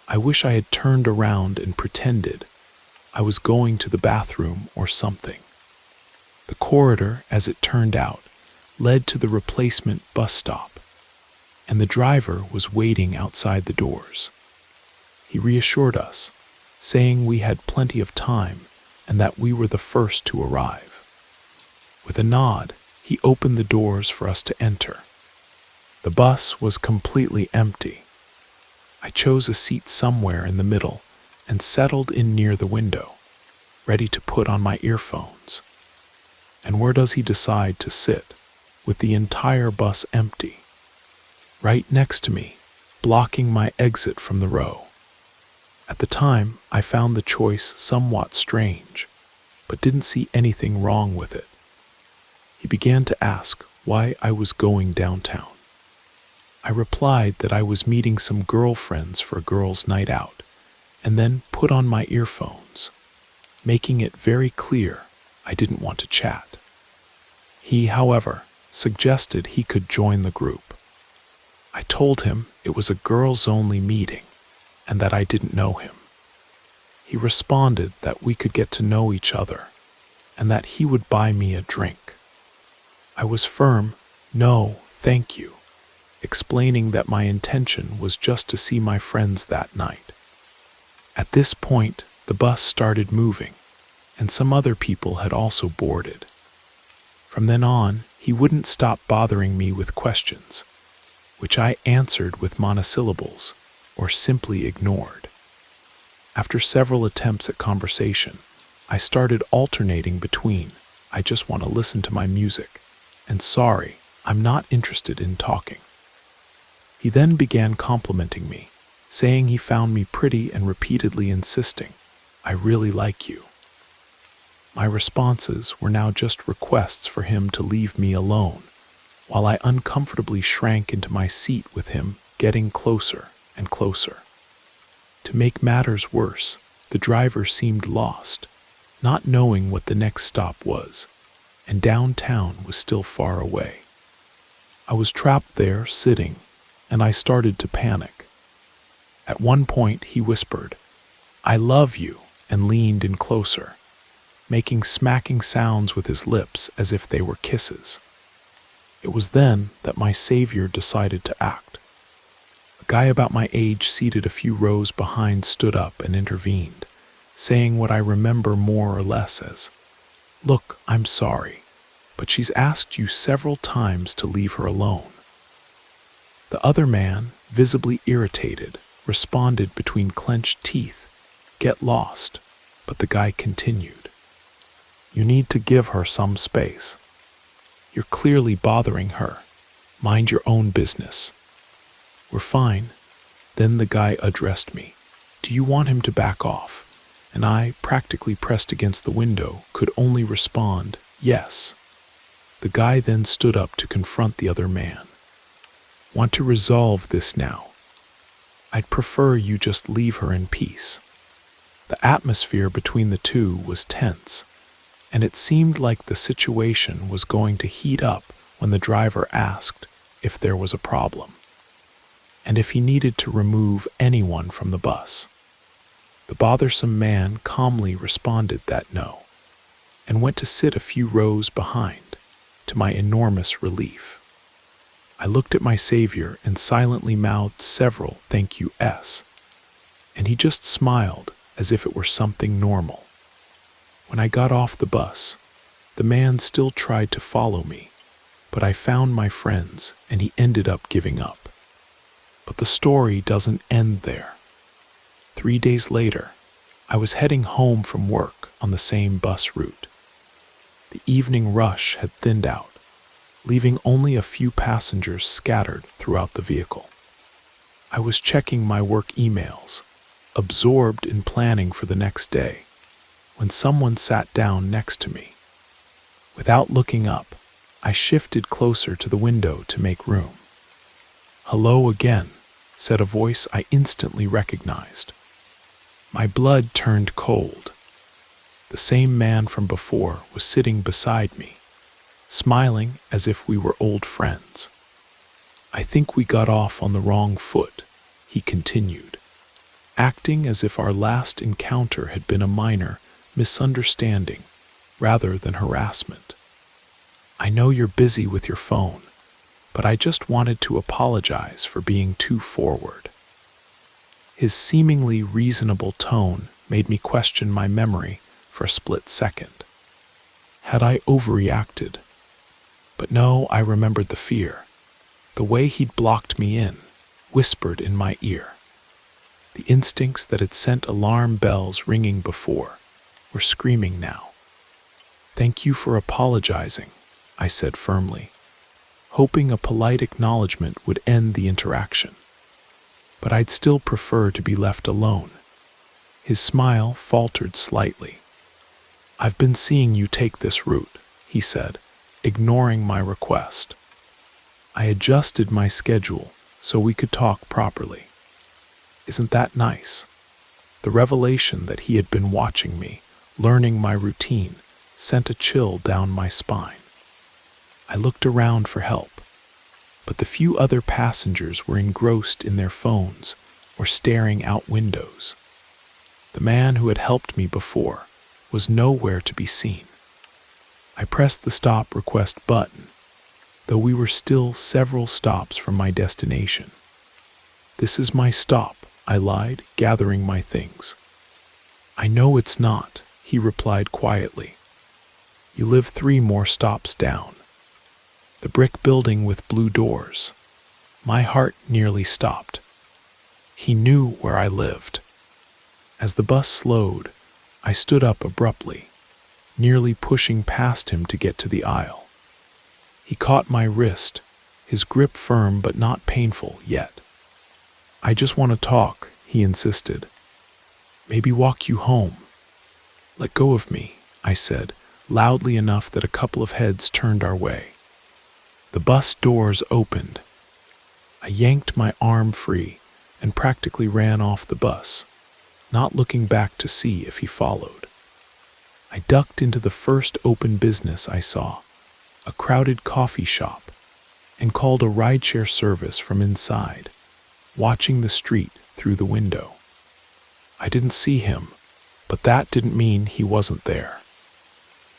I wish I had turned around and pretended I was going to the bathroom or something. The corridor, as it turned out, led to the replacement bus stop, and the driver was waiting outside the doors. He reassured us, saying we had plenty of time and that we were the first to arrive. With a nod, he opened the doors for us to enter. The bus was completely empty. I chose a seat somewhere in the middle and settled in near the window, ready to put on my earphones. And where does he decide to sit, with the entire bus empty? Right next to me, blocking my exit from the row. At the time, I found the choice somewhat strange, but didn't see anything wrong with it. He began to ask why I was going downtown. I replied that I was meeting some girlfriends for a girls' night out, and then put on my earphones, making it very clear I didn't want to chat. He, however, suggested he could join the group. I told him it was a girls-only meeting and that I didn't know him. He responded that we could get to know each other and that he would buy me a drink. I was firm, no, thank you, explaining that my intention was just to see my friends that night. At this point, the bus started moving, and some other people had also boarded. From then on, he wouldn't stop bothering me with questions, which I answered with monosyllables or simply ignored. After several attempts at conversation, I started alternating between, I just want to listen to my music, and sorry, I'm not interested in talking. He then began complimenting me, saying he found me pretty and repeatedly insisting, I really like you. My responses were now just requests for him to leave me alone, while I uncomfortably shrank into my seat with him getting closer and closer. To make matters worse, the driver seemed lost, not knowing what the next stop was, and downtown was still far away. I was trapped there, sitting, and I started to panic. At one point, he whispered, I love you, and leaned in closer, making smacking sounds with his lips as if they were kisses. It was then that my savior decided to act. A guy about my age seated a few rows behind stood up and intervened, saying what I remember more or less as, Look, I'm sorry, but she's asked you several times to leave her alone. The other man, visibly irritated, responded between clenched teeth, Get lost, but the guy continued. You need to give her some space. You're clearly bothering her. Mind your own business. We're fine. Then the guy addressed me. Do you want him to back off? And I, practically pressed against the window, could only respond, yes. The guy then stood up to confront the other man. Want to resolve this now? I'd prefer you just leave her in peace. The atmosphere between the two was tense, and it seemed like the situation was going to heat up when the driver asked if there was a problem, and if he needed to remove anyone from the bus. The bothersome man calmly responded that no, and went to sit a few rows behind, to my enormous relief. I looked at my savior and silently mouthed several thank yous, and he just smiled as if it were something normal. When I got off the bus, the man still tried to follow me, but I found my friends and he ended up giving up. But the story doesn't end there. 3 days later, I was heading home from work on the same bus route. The evening rush had thinned out, leaving only a few passengers scattered throughout the vehicle. I was checking my work emails absorbed in planning for the next day, when someone sat down next to me. Without looking up, I shifted closer to the window to make room. "Hello again," said a voice I instantly recognized. My blood turned cold. The same man from before was sitting beside me, smiling as if we were old friends. "I think we got off on the wrong foot," he continued, acting as if our last encounter had been a minor misunderstanding rather than harassment. "I know you're busy with your phone, but I just wanted to apologize for being too forward." His seemingly reasonable tone made me question my memory for a split second. Had I overreacted? But no, I remembered the fear. The way he'd blocked me in, whispered in my ear. The instincts that had sent alarm bells ringing before were screaming now. "Thank you for apologizing," I said firmly, hoping a polite acknowledgement would end the interaction. But I'd still prefer to be left alone. His smile faltered slightly. "I've been seeing you take this route," he said, ignoring my request. I adjusted my schedule so we could talk properly. Isn't that nice? The revelation that he had been watching me, learning my routine, sent a chill down my spine. I looked around for help, but the few other passengers were engrossed in their phones or staring out windows. The man who had helped me before was nowhere to be seen. I pressed the stop request button, though we were still several stops from my destination. "This is my stop," I lied, gathering my things. "I know it's not," he replied quietly. "You live 3 more stops down. The brick building with blue doors." My heart nearly stopped. He knew where I lived. As the bus slowed, I stood up abruptly, nearly pushing past him to get to the aisle. He caught my wrist, his grip firm but not painful yet. "I just want to talk," he insisted. "Maybe walk you home." "Let go of me," I said, loudly enough that a couple of heads turned our way. The bus doors opened. I yanked my arm free and practically ran off the bus, not looking back to see if he followed. I ducked into the first open business I saw, a crowded coffee shop, and called a rideshare service from inside, watching the street through the window. I didn't see him, but that didn't mean he wasn't there.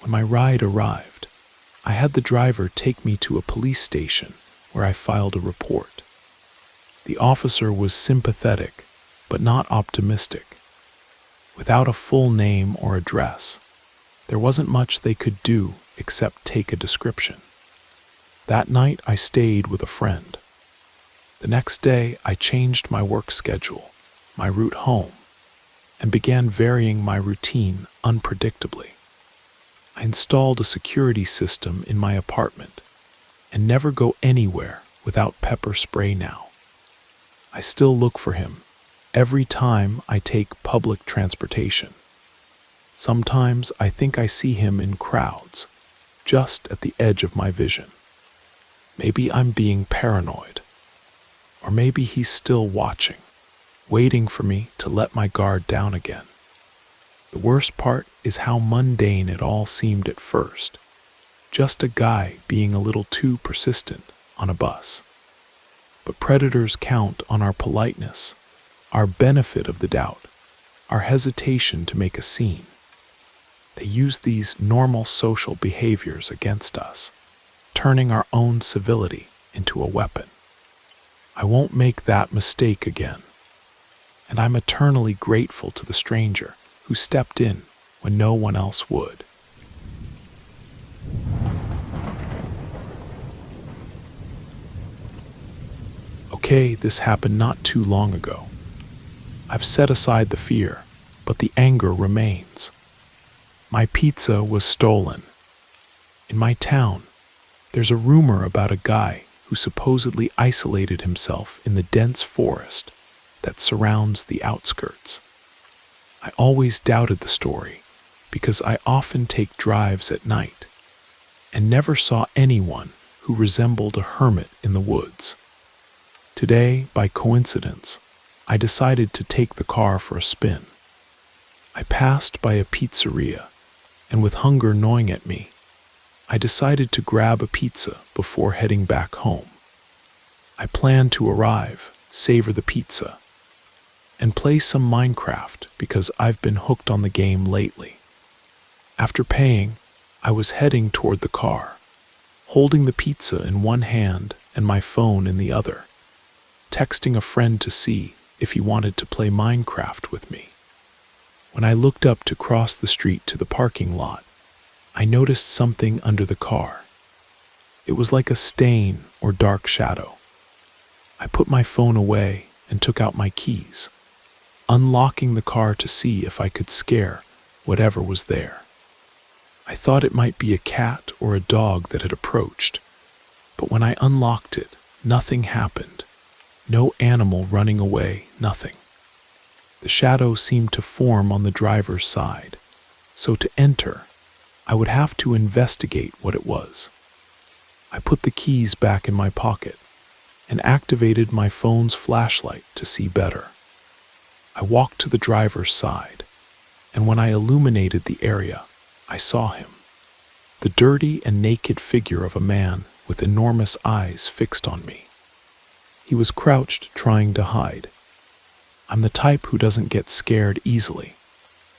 When my ride arrived, I had the driver take me to a police station where I filed a report. The officer was sympathetic, but not optimistic. Without a full name or address, there wasn't much they could do except take a description. That night I stayed with a friend. The next day I changed my work schedule, my route home, and began varying my routine unpredictably. I installed a security system in my apartment and never go anywhere without pepper spray now. I still look for him every time I take public transportation. Sometimes I think I see him in crowds, just at the edge of my vision. Maybe I'm being paranoid, or maybe he's still watching, waiting for me to let my guard down again. The worst part is how mundane it all seemed at first. Just a guy being a little too persistent on a bus. But predators count on our politeness, our benefit of the doubt, our hesitation to make a scene. They use these normal social behaviors against us, turning our own civility into a weapon. I won't make that mistake again. And I'm eternally grateful to the stranger who stepped in when no one else would. Okay, this happened not too long ago. I've set aside the fear, but the anger remains. My pizza was stolen. In my town, there's a rumor about a guy who supposedly isolated himself in the dense forest, that surrounds the outskirts. I always doubted the story because I often take drives at night and never saw anyone who resembled a hermit in the woods. Today, by coincidence, I decided to take the car for a spin. I passed by a pizzeria, and with hunger gnawing at me, I decided to grab a pizza before heading back home. I planned to arrive, savor the pizza, and play some Minecraft because I've been hooked on the game lately. After paying, I was heading toward the car, holding the pizza in one hand and my phone in the other, texting a friend to see if he wanted to play Minecraft with me. When I looked up to cross the street to the parking lot, I noticed something under the car. It was like a stain or dark shadow. I put my phone away and took out my keys, unlocking the car to see if I could scare whatever was there. I thought it might be a cat or a dog that had approached, but when I unlocked it, nothing happened. No animal running away, nothing. The shadow seemed to form on the driver's side, so to enter, I would have to investigate what it was. I put the keys back in my pocket and activated my phone's flashlight to see better. I walked to the driver's side, and when I illuminated the area, I saw him. The dirty and naked figure of a man with enormous eyes fixed on me. He was crouched, trying to hide. I'm the type who doesn't get scared easily,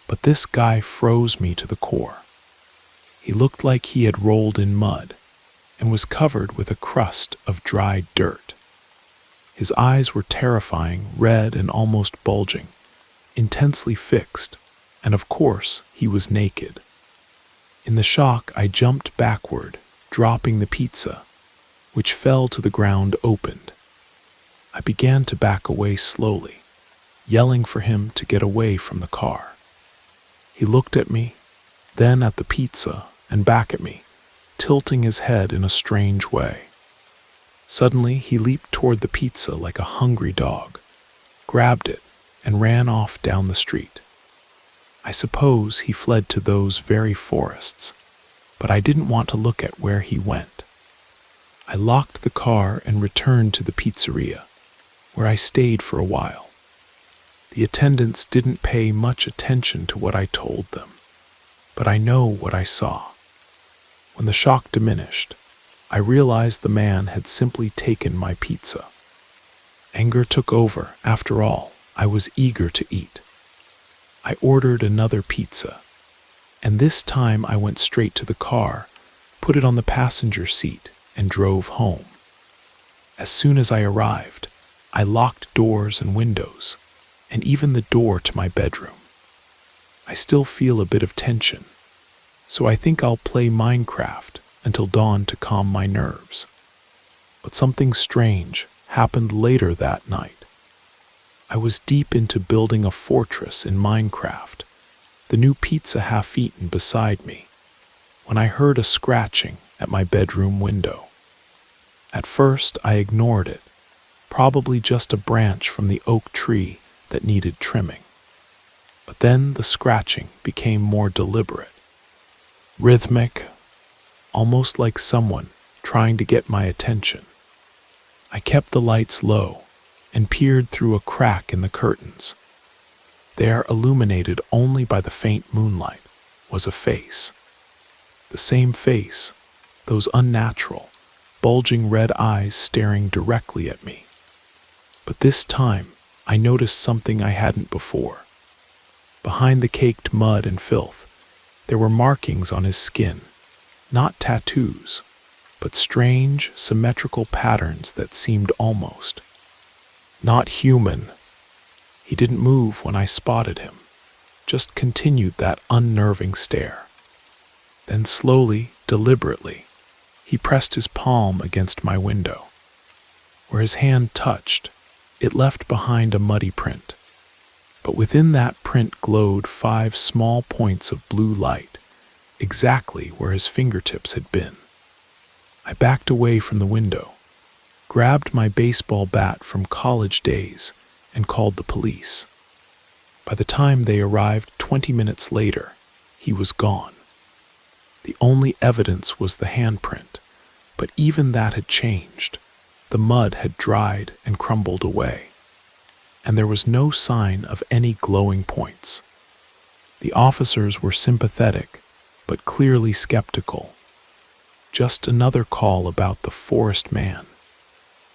but this guy froze me to the core. He looked like he had rolled in mud and was covered with a crust of dried dirt. His eyes were terrifying, red and almost bulging, intensely fixed, and of course, he was naked. In the shock, I jumped backward, dropping the pizza, which fell to the ground opened. I began to back away slowly, yelling for him to get away from the car. He looked at me, then at the pizza, and back at me, tilting his head in a strange way. Suddenly, he leaped toward the pizza like a hungry dog, grabbed it, and ran off down the street. I suppose he fled to those very forests, but I didn't want to look at where he went. I locked the car and returned to the pizzeria, where I stayed for a while. The attendants didn't pay much attention to what I told them, but I know what I saw. When the shock diminished, I realized the man had simply taken my pizza. Anger took over. After all, I was eager to eat. I ordered another pizza, and this time I went straight to the car, put it on the passenger seat, and drove home. As soon as I arrived, I locked doors and windows, and even the door to my bedroom. I still feel a bit of tension, so I think I'll play Minecraft until dawn to calm my nerves. But something strange happened later that night. I was deep into building a fortress in Minecraft, the new pizza half-eaten beside me, when I heard a scratching at my bedroom window. At first, I ignored it, probably just a branch from the oak tree that needed trimming. But then the scratching became more deliberate, rhythmic, almost like someone trying to get my attention. I kept the lights low and peered through a crack in the curtains. There, illuminated only by the faint moonlight, was a face. The same face, those unnatural, bulging red eyes staring directly at me. But this time, I noticed something I hadn't before. Behind the caked mud and filth, there were markings on his skin, not tattoos, but strange, symmetrical patterns that seemed almost not human. He didn't move when I spotted him, just continued that unnerving stare. Then slowly, deliberately, he pressed his palm against my window. Where his hand touched, it left behind a muddy print. But within that print glowed 5 small points of blue light, exactly where his fingertips had been. I backed away from the window, grabbed my baseball bat from college days, and called the police. By the time they arrived 20 minutes later, he was gone. The only evidence was the handprint, but even that had changed. The mud had dried and crumbled away, and there was no sign of any glowing points. The officers were sympathetic, but clearly skeptical. Just another call about the forest man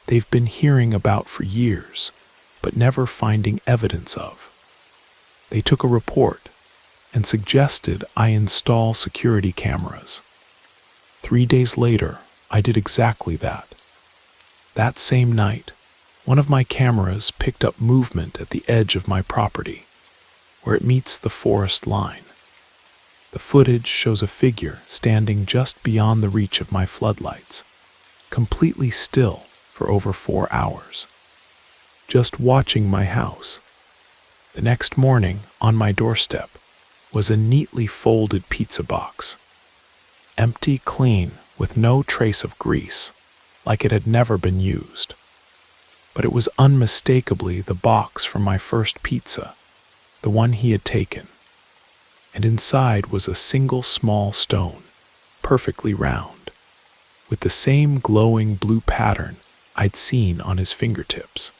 they've been hearing about for years, but never finding evidence of. They took a report and suggested I install security cameras. 3 days later, I did exactly that. That same night, one of my cameras picked up movement at the edge of my property, where it meets the forest line. The footage shows a figure standing just beyond the reach of my floodlights, completely still for over 4 hours, just watching my house. The next morning, on my doorstep, was a neatly folded pizza box, empty, clean, with no trace of grease, like it had never been used. But it was unmistakably the box from my first pizza, the one he had taken. And inside was a single small stone, perfectly round, with the same glowing blue pattern I'd seen on his fingertips.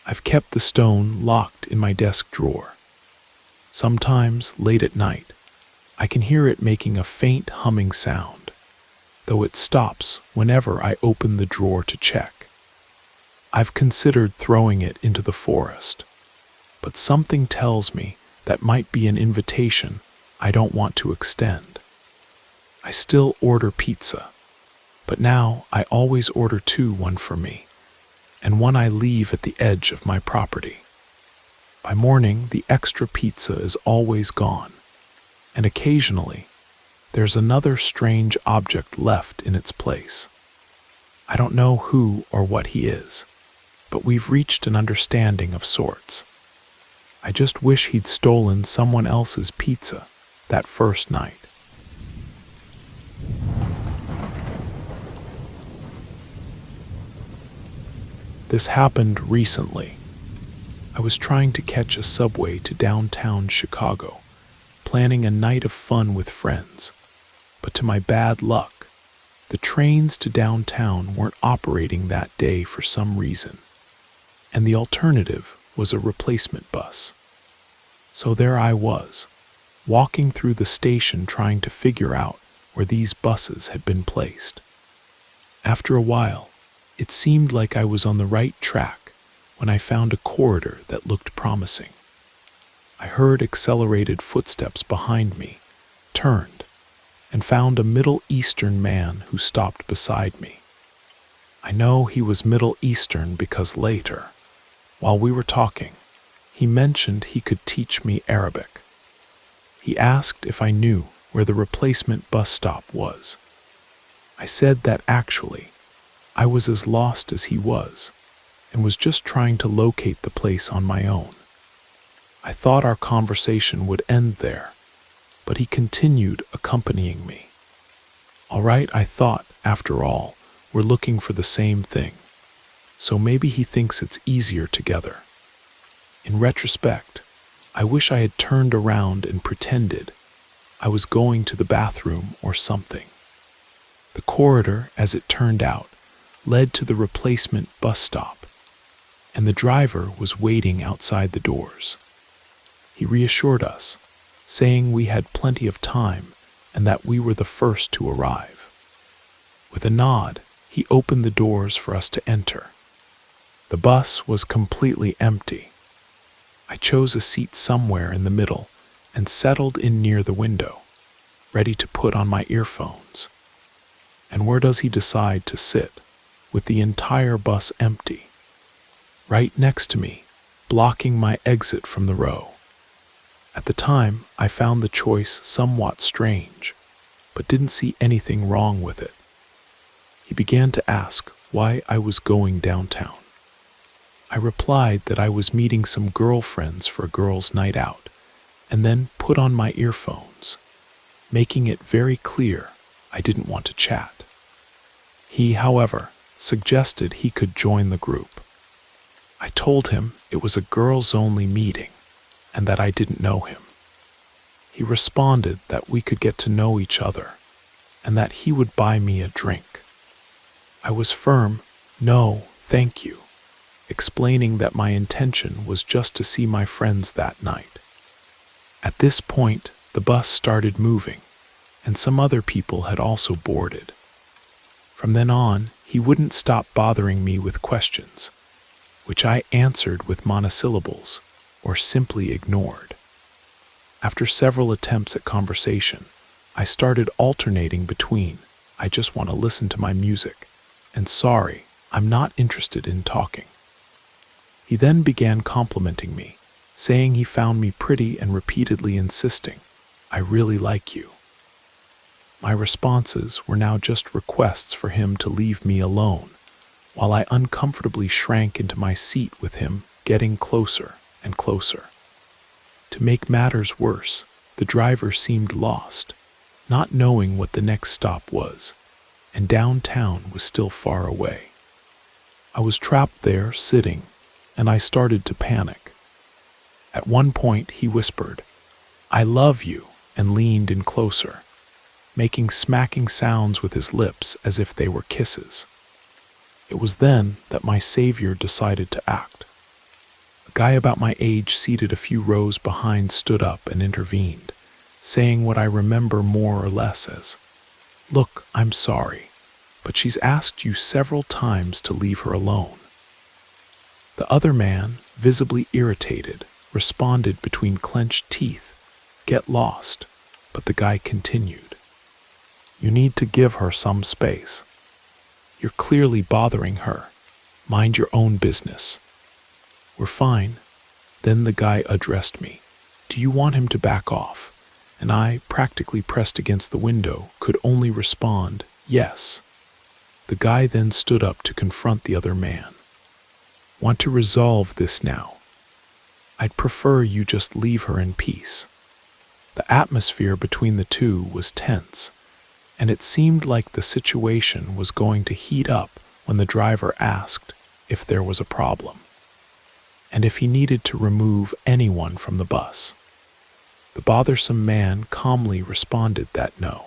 I've kept the stone locked in my desk drawer. Sometimes, late at night, I can hear it making a faint humming sound, though it stops whenever I open the drawer to check. I've considered throwing it into the forest, but something tells me that might be an invitation I don't want to extend. I still order pizza, but now I always order one for me, and one I leave at the edge of my property. By morning, the extra pizza is always gone, and occasionally, there's another strange object left in its place. I don't know who or what he is, but we've reached an understanding of sorts. I just wish he'd stolen someone else's pizza that first night. This happened recently. I was trying to catch a subway to downtown Chicago, planning a night of fun with friends. But to my bad luck, the trains to downtown weren't operating that day for some reason, and the alternative was a replacement bus. So there I was, walking through the station trying to figure out where these buses had been placed. After a while, it seemed like I was on the right track when I found a corridor that looked promising. I heard accelerated footsteps behind me, turned, and found a Middle Eastern man who stopped beside me. I know he was Middle Eastern because later, while we were talking, he mentioned he could teach me Arabic. He asked if I knew where the replacement bus stop was. I said that actually, I was as lost as he was, and was just trying to locate the place on my own. I thought our conversation would end there, but he continued accompanying me. All right, I thought, after all, we're looking for the same thing, so maybe he thinks it's easier together. In retrospect, I wish I had turned around and pretended I was going to the bathroom or something. The corridor, as it turned out, led to the replacement bus stop, and the driver was waiting outside the doors. He reassured us, saying we had plenty of time and that we were the first to arrive. With a nod, he opened the doors for us to enter. The bus was completely empty. I chose a seat somewhere in the middle and settled in near the window, ready to put on my earphones. And where does he decide to sit, with the entire bus empty? Right next to me, blocking my exit from the row. At the time, I found the choice somewhat strange, but didn't see anything wrong with it. He began to ask why I was going downtown. I replied that I was meeting some girlfriends for a girls' night out, and then put on my earphones, making it very clear I didn't want to chat. He, however, suggested he could join the group. I told him it was a girls-only meeting and that I didn't know him. He responded that we could get to know each other and that he would buy me a drink. I was firm, no, thank you, explaining that my intention was just to see my friends that night. At this point, the bus started moving, and some other people had also boarded. From then on, he wouldn't stop bothering me with questions, which I answered with monosyllables or simply ignored. After several attempts at conversation, I started alternating between, I just want to listen to my music, and sorry, I'm not interested in talking. He then began complimenting me, saying he found me pretty and repeatedly insisting, I really like you. My responses were now just requests for him to leave me alone, while I uncomfortably shrank into my seat with him getting closer and closer. To make matters worse, the driver seemed lost, not knowing what the next stop was, and downtown was still far away. I was trapped there, sitting, and I started to panic. At one point, he whispered, I love you, and leaned in closer, making smacking sounds with his lips as if they were kisses. It was then that my savior decided to act. A guy about my age seated a few rows behind stood up and intervened, saying what I remember more or less as, Look, I'm sorry, but she's asked you several times to leave her alone. The other man, visibly irritated, responded between clenched teeth, Get lost, but the guy continued. You need to give her some space. You're clearly bothering her. Mind your own business. We're fine. Then the guy addressed me. Do you want him to back off? And I, practically pressed against the window, could only respond, yes. The guy then stood up to confront the other man. Want to resolve this now? I'd prefer you just leave her in peace. The atmosphere between the two was tense, and it seemed like the situation was going to heat up when the driver asked if there was a problem, and if he needed to remove anyone from the bus. The bothersome man calmly responded that no,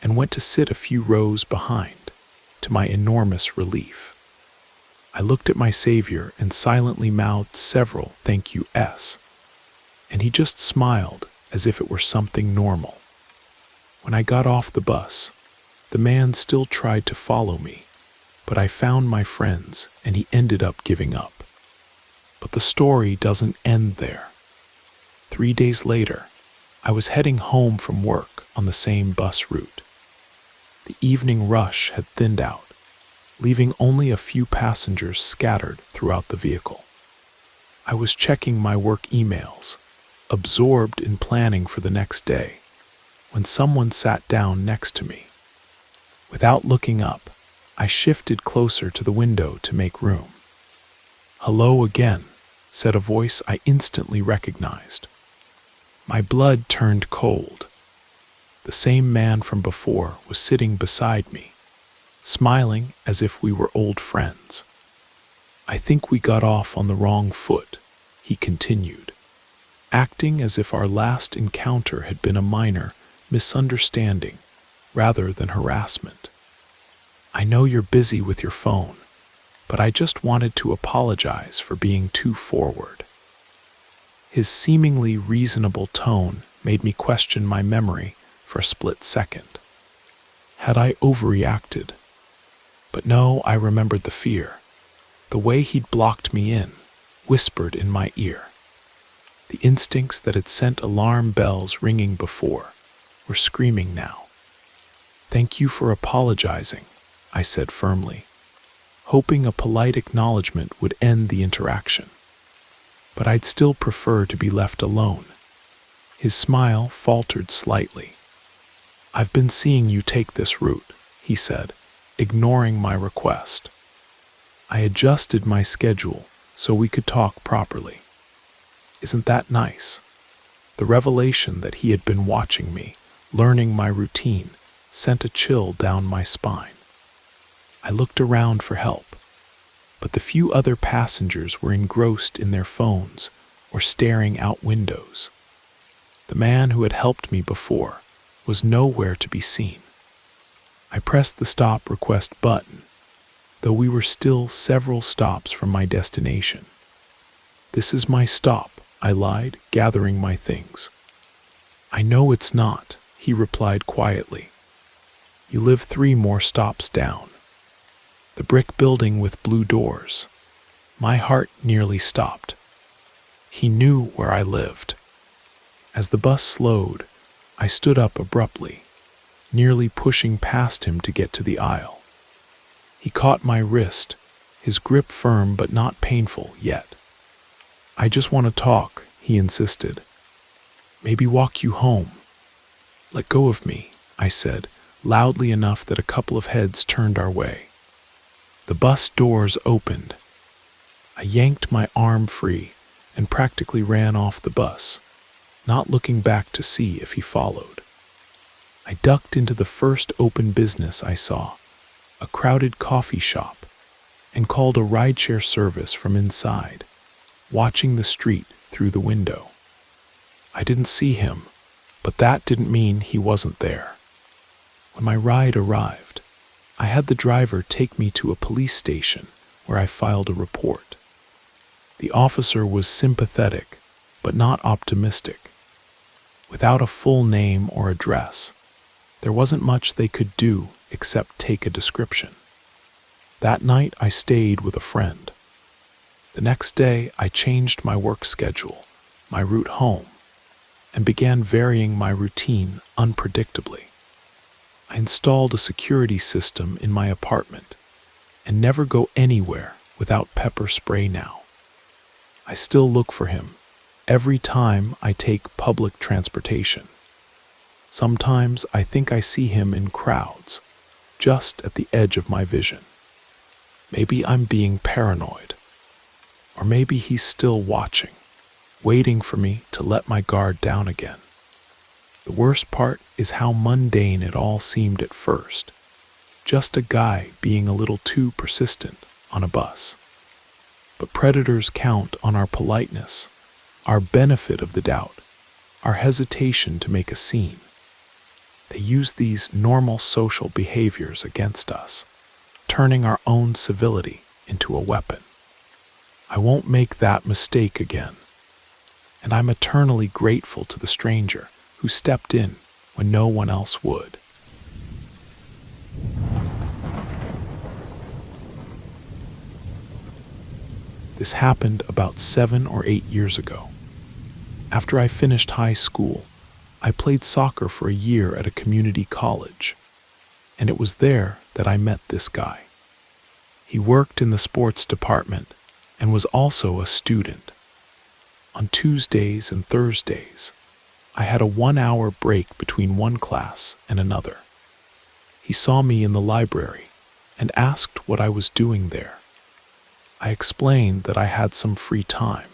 and went to sit a few rows behind, to my enormous relief. I looked at my savior and silently mouthed several thank yous, and he just smiled as if it were something normal. When I got off the bus, the man still tried to follow me, but I found my friends and he ended up giving up. But the story doesn't end there. 3 days later, I was heading home from work on the same bus route. The evening rush had thinned out, leaving only a few passengers scattered throughout the vehicle. I was checking my work emails, absorbed in planning for the next day, when someone sat down next to me. Without looking up, I shifted closer to the window to make room. Hello again, said a voice I instantly recognized. My blood turned cold. The same man from before was sitting beside me, smiling as if we were old friends. I think we got off on the wrong foot, he continued, acting as if our last encounter had been a minor misunderstanding rather than harassment. I know you're busy with your phone, but I just wanted to apologize for being too forward. His seemingly reasonable tone made me question my memory for a split second. Had I overreacted? But no, I remembered the fear. The way he'd blocked me in, whispered in my ear. The instincts that had sent alarm bells ringing before were screaming now. Thank you for apologizing, I said firmly, hoping a polite acknowledgement would end the interaction. But I'd still prefer to be left alone. His smile faltered slightly. I've been seeing you take this route, he said, ignoring my request. I adjusted my schedule so we could talk properly. Isn't that nice? The revelation that he had been watching me, learning my routine, sent a chill down my spine. I looked around for help, but the few other passengers were engrossed in their phones or staring out windows. The man who had helped me before was nowhere to be seen. I pressed the stop request button, though we were still several stops from my destination. "This is my stop," I lied, gathering my things. "I know it's not," he replied quietly. "You live 3 more stops down. The brick building with blue doors." My heart nearly stopped. He knew where I lived. As the bus slowed, I stood up abruptly, nearly pushing past him to get to the aisle. He caught my wrist, his grip firm but not painful yet. "I just want to talk," he insisted. "Maybe walk you home." "Let go of me," I said, loudly enough that a couple of heads turned our way. The bus doors opened. I yanked my arm free and practically ran off the bus, not looking back to see if he followed. I ducked into the first open business I saw, a crowded coffee shop, and called a rideshare service from inside, watching the street through the window. I didn't see him, but that didn't mean he wasn't there. When my ride arrived, I had the driver take me to a police station where I filed a report. The officer was sympathetic, but not optimistic. Without a full name or address, there wasn't much they could do except take a description. That night I stayed with a friend. The next day I changed my work schedule, my route home, and began varying my routine unpredictably. I installed a security system in my apartment and never go anywhere without pepper spray now. I still look for him every time I take public transportation. Sometimes I think I see him in crowds, just at the edge of my vision. Maybe I'm being paranoid, or maybe he's still watching, waiting for me to let my guard down again. The worst part is how mundane it all seemed at first. Just a guy being a little too persistent on a bus. But predators count on our politeness, our benefit of the doubt, our hesitation to make a scene. They use these normal social behaviors against us, turning our own civility into a weapon. I won't make that mistake again. And I'm eternally grateful to the stranger who stepped in when no one else would. This happened about 7 or 8 years ago. After I finished high school, I played soccer for a year at a community college, and it was there that I met this guy. He worked in the sports department and was also a student. On Tuesdays and Thursdays, I had a 1-hour break between one class and another. He saw me in the library and asked what I was doing there. I explained that I had some free time,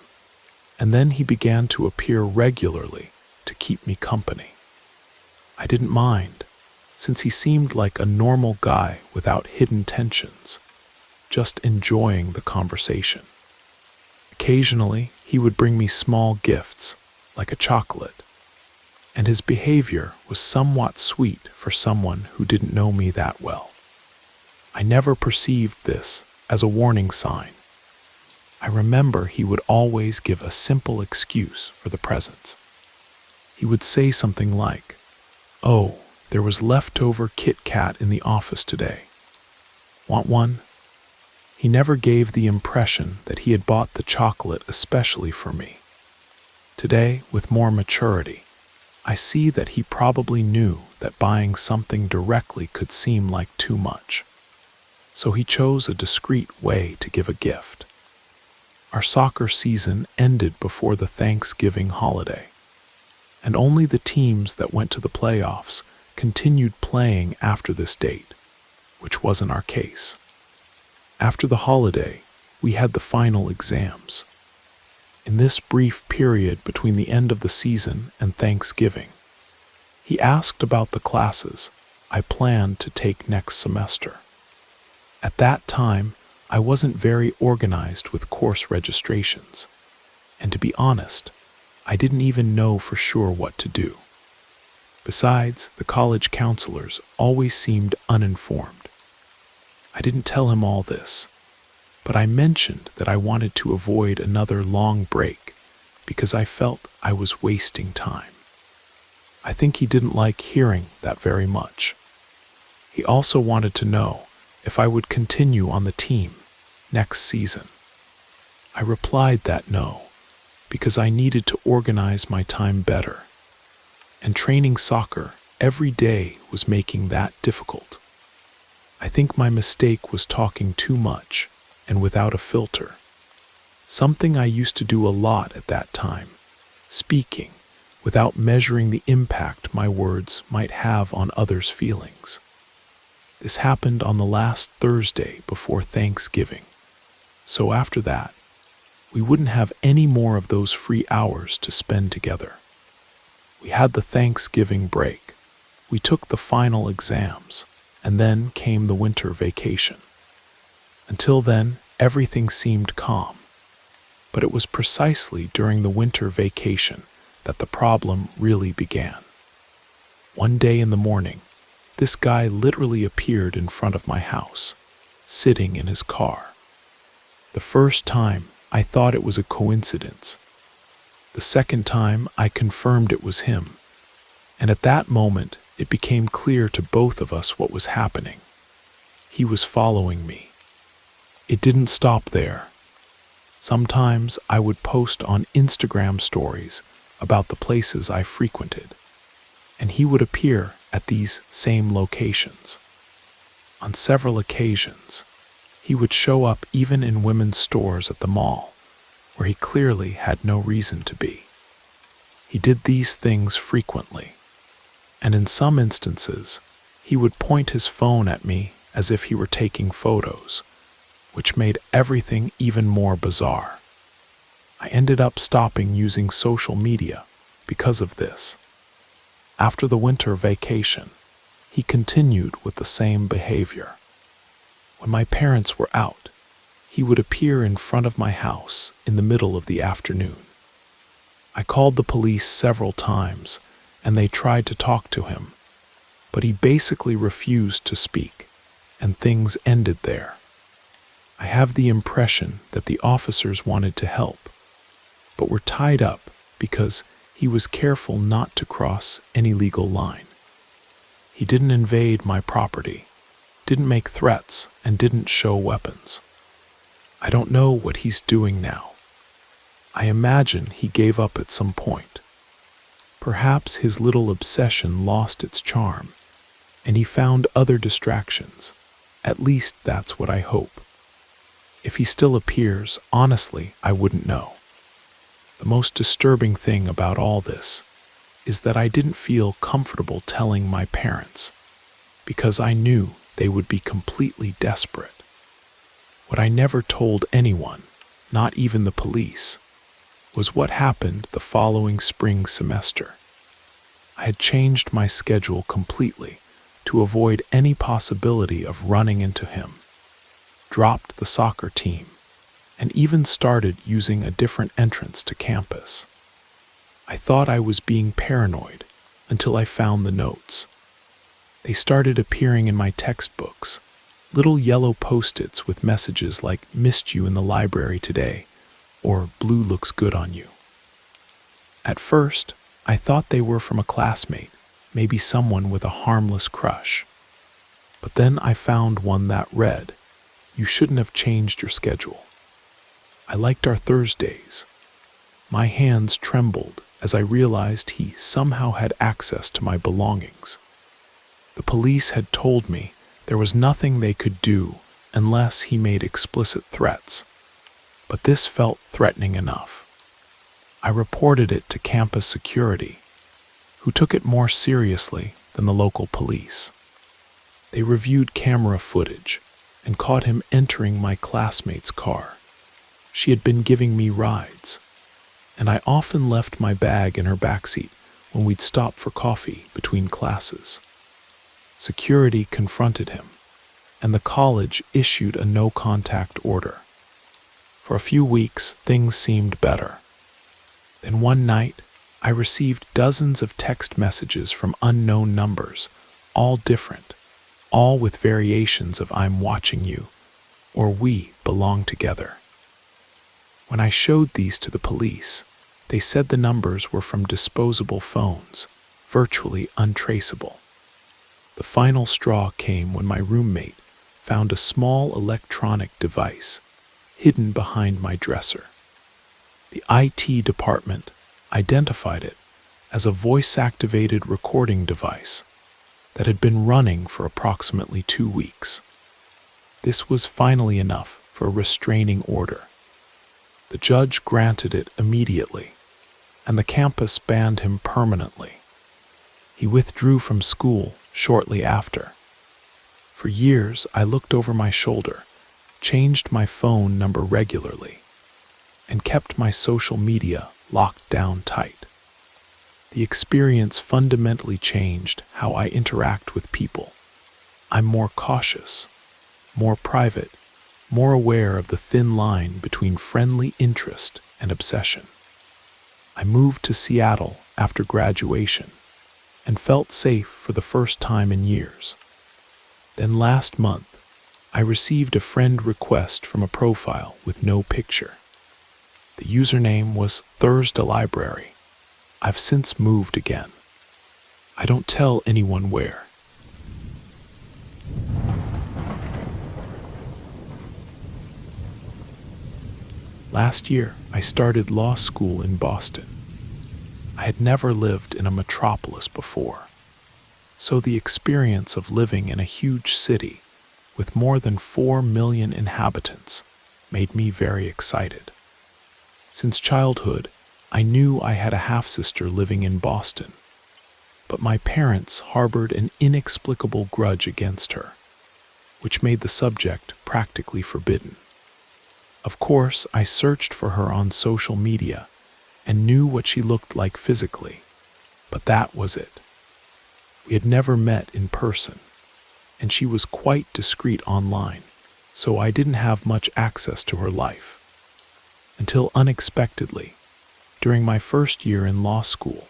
and then he began to appear regularly to keep me company. I didn't mind, since he seemed like a normal guy without hidden tensions, just enjoying the conversation. Occasionally, he would bring me small gifts, like a chocolate, and his behavior was somewhat sweet for someone who didn't know me that well. I never perceived this as a warning sign. I remember he would always give a simple excuse for the presents. He would say something like, "Oh, there was leftover Kit Kat in the office today. Want one?" He never gave the impression that he had bought the chocolate especially for me. Today, with more maturity, I see that he probably knew that buying something directly could seem like too much. So he chose a discreet way to give a gift. Our soccer season ended before the Thanksgiving holiday, and only the teams that went to the playoffs continued playing after this date, which wasn't our case. After the holiday, we had the final exams. In this brief period between the end of the season and Thanksgiving, he asked about the classes I planned to take next semester. At that time, I wasn't very organized with course registrations, and to be honest, I didn't even know for sure what to do. Besides, the college counselors always seemed uninformed. I didn't tell him all this, but I mentioned that I wanted to avoid another long break because I felt I was wasting time. I think he didn't like hearing that very much. He also wanted to know if I would continue on the team next season. I replied that no, because I needed to organize my time better, and training soccer every day was making that difficult. I think my mistake was talking too much and without a filter, something I used to do a lot at that time, speaking without measuring the impact my words might have on others' feelings. This happened on the last Thursday before Thanksgiving, so after that, we wouldn't have any more of those free hours to spend together. We had the Thanksgiving break, we took the final exams, and then came the winter vacation. Until then, everything seemed calm, but it was precisely during the winter vacation that the problem really began. One day in the morning, this guy literally appeared in front of my house, sitting in his car. The first time, I thought it was a coincidence. The second time, I confirmed it was him, and at that moment, it became clear to both of us what was happening. He was following me. It didn't stop there. Sometimes I would post on Instagram stories about the places I frequented, and he would appear at these same locations. On several occasions, he would show up even in women's stores at the mall, where he clearly had no reason to be. He did these things frequently, and in some instances, he would point his phone at me as if he were taking photos, which made everything even more bizarre. I ended up stopping using social media because of this. After the winter vacation, he continued with the same behavior. When my parents were out, he would appear in front of my house in the middle of the afternoon. I called the police several times, and they tried to talk to him, but he basically refused to speak, and things ended there. I have the impression that the officers wanted to help, but were tied up because he was careful not to cross any legal line. He didn't invade my property, didn't make threats, and didn't show weapons. I don't know what he's doing now. I imagine he gave up at some point. Perhaps his little obsession lost its charm, and he found other distractions. At least that's what I hope. If he still appears, honestly, I wouldn't know. The most disturbing thing about all this is that I didn't feel comfortable telling my parents, because I knew they would be completely desperate. What I never told anyone, not even the police, was what happened the following spring semester. I had changed my schedule completely to avoid any possibility of running into him, dropped the soccer team, and even started using a different entrance to campus. I thought I was being paranoid until I found the notes. They started appearing in my textbooks, little yellow post-its with messages like "missed you in the library today" or "blue looks good on you." At first, I thought they were from a classmate, maybe someone with a harmless crush. But then I found one that read, "You shouldn't have changed your schedule." I liked our Thursdays. My hands trembled as I realized he somehow had access to my belongings. The police had told me there was nothing they could do unless he made explicit threats, but this felt threatening enough. I reported it to campus security, who took it more seriously than the local police. They reviewed camera footage and caught him entering my classmate's car. She had been giving me rides, and I often left my bag in her backseat when we'd stop for coffee between classes. Security confronted him, and the college issued a no-contact order. For a few weeks, things seemed better. Then one night, I received dozens of text messages from unknown numbers, all different, all with variations of "I'm watching you" or "we belong together." When I showed these to the police, they said the numbers were from disposable phones, virtually untraceable. The final straw came when my roommate found a small electronic device hidden behind my dresser. The IT department identified it as a voice-activated recording device that had been running for approximately 2 weeks. This was finally enough for a restraining order. The judge granted it immediately, and the campus banned him permanently. He withdrew from school shortly after. For years, I looked over my shoulder, changed my phone number regularly, and kept my social media locked down tight. The experience fundamentally changed how I interact with people. I'm more cautious, more private, more aware of the thin line between friendly interest and obsession. I moved to Seattle after graduation and felt safe for the first time in years. Then last month, I received a friend request from a profile with no picture. The username was Thursday Library. I've since moved again. I don't tell anyone where. Last year, I started law school in Boston. I had never lived in a metropolis before, so the experience of living in a huge city with more than 4 million inhabitants made me very excited. Since childhood, I knew I had a half-sister living in Boston, but my parents harbored an inexplicable grudge against her, which made the subject practically forbidden. Of course, I searched for her on social media and knew what she looked like physically, but that was it. We had never met in person, and she was quite discreet online, so I didn't have much access to her life. Until unexpectedly, during my first year in law school,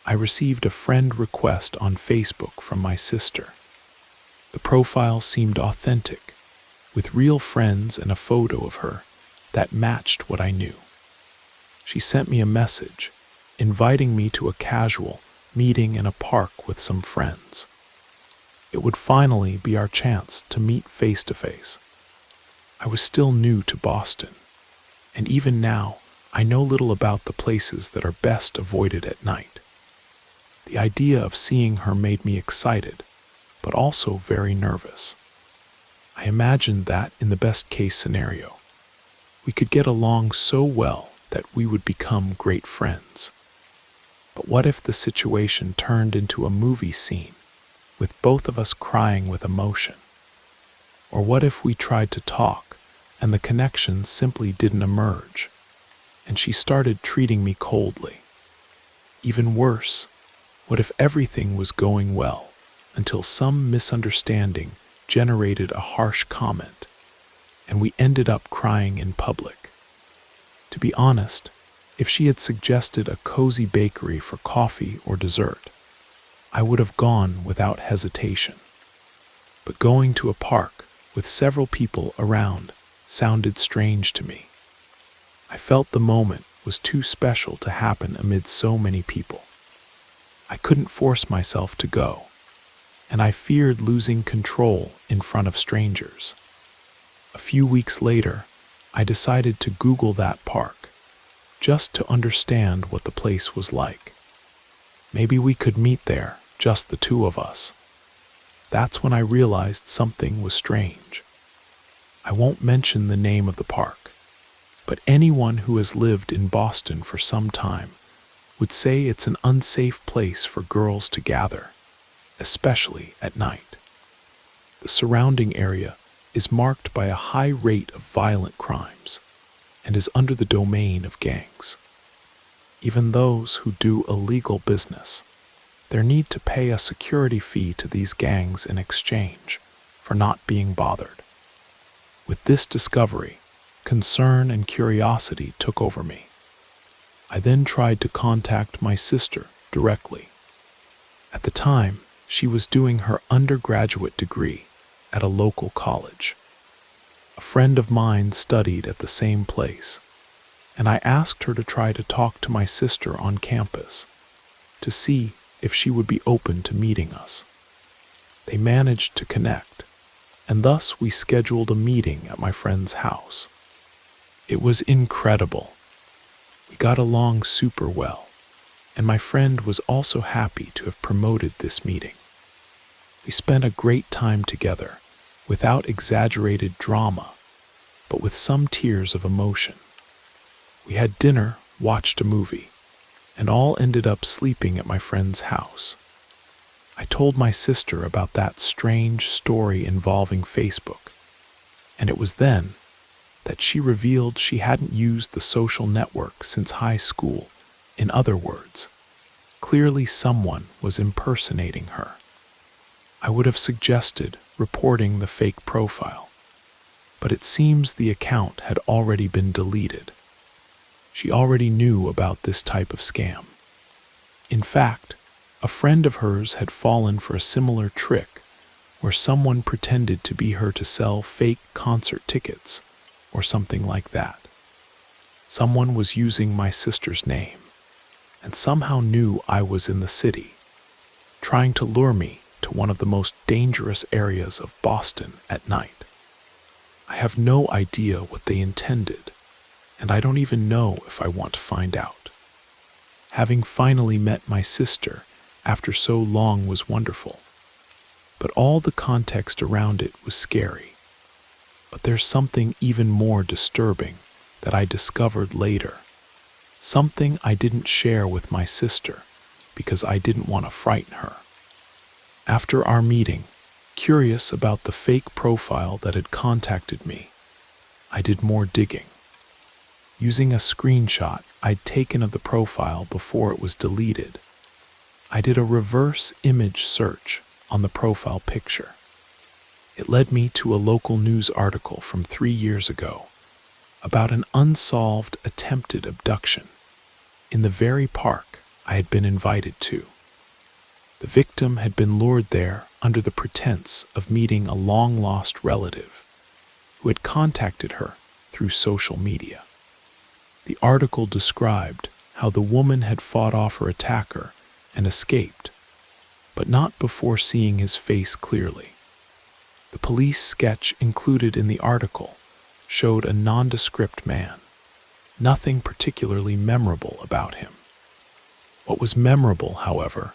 I received a friend request on Facebook from my sister. The profile seemed authentic, with real friends and a photo of her that matched what I knew. She sent me a message, inviting me to a casual meeting in a park with some friends. It would finally be our chance to meet face to face. I was still new to Boston, and even now, I know little about the places that are best avoided at night. The idea of seeing her made me excited, but also very nervous. I imagined that, in the best-case scenario, we could get along so well that we would become great friends. But what if the situation turned into a movie scene, with both of us crying with emotion? Or what if we tried to talk, and the connection simply didn't emerge, and she started treating me coldly? Even worse, what if everything was going well, until some misunderstanding generated a harsh comment, and we ended up crying in public? To be honest, if she had suggested a cozy bakery for coffee or dessert, I would have gone without hesitation. But going to a park with several people around sounded strange to me. I felt the moment was too special to happen amid so many people. I couldn't force myself to go, and I feared losing control in front of strangers. A few weeks later, I decided to Google that park, just to understand what the place was like. Maybe we could meet there, just the two of us. That's when I realized something was strange. I won't mention the name of the park, but anyone who has lived in Boston for some time would say it's an unsafe place for girls to gather, especially at night. The surrounding area is marked by a high rate of violent crimes and is under the domain of gangs. Even those who do illegal business, they need to pay a security fee to these gangs in exchange, for not being bothered. With this discovery, concern and curiosity took over me. I then tried to contact my sister directly. At the time, she was doing her undergraduate degree at a local college. A friend of mine studied at the same place, and I asked her to try to talk to my sister on campus to see if she would be open to meeting us. They managed to connect, and thus we scheduled a meeting at my friend's house. It was incredible. We got along super well, and my friend was also happy to have promoted this meeting. We spent a great time together, without exaggerated drama, but with some tears of emotion. We had dinner, watched a movie, and all ended up sleeping at my friend's house. I told my sister about that strange story involving Facebook, and it was then that she revealed she hadn't used the social network since high school. In other words, clearly someone was impersonating her. I would have suggested reporting the fake profile, but it seems the account had already been deleted. She already knew about this type of scam. In fact, a friend of hers had fallen for a similar trick where someone pretended to be her to sell fake concert tickets or something like that. Someone was using my sister's name and somehow knew I was in the city, trying to lure me to one of the most dangerous areas of Boston at night. I have no idea what they intended, and I don't even know if I want to find out. Having finally met my sister after so long was wonderful, but all the context around it was scary. But there's something even more disturbing that I discovered later, something I didn't share with my sister because I didn't want to frighten her. After our meeting, curious about the fake profile that had contacted me, I did more digging. Using a screenshot I'd taken of the profile before it was deleted, I did a reverse image search on the profile picture. It led me to a local news article from 3 years ago about an unsolved attempted abduction in the very park I had been invited to. The victim had been lured there under the pretense of meeting a long-lost relative who had contacted her through social media. The article described how the woman had fought off her attacker and escaped, but not before seeing his face clearly. The police sketch included in the article showed a nondescript man, nothing particularly memorable about him. What was memorable, however,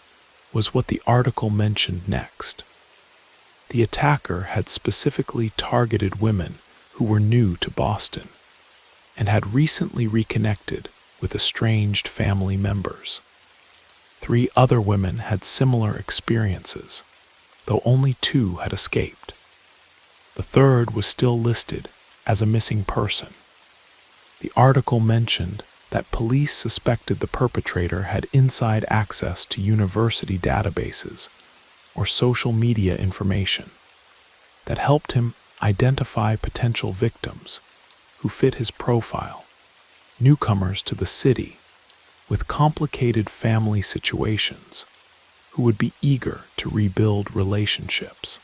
was what the article mentioned next. The attacker had specifically targeted women who were new to Boston and had recently reconnected with estranged family members. 3 other women had similar experiences, though only 2 had escaped. The third was still listed as a missing person. The article mentioned that police suspected the perpetrator had inside access to university databases or social media information that helped him identify potential victims who fit his profile, newcomers to the city with complicated family situations who would be eager to rebuild relationships.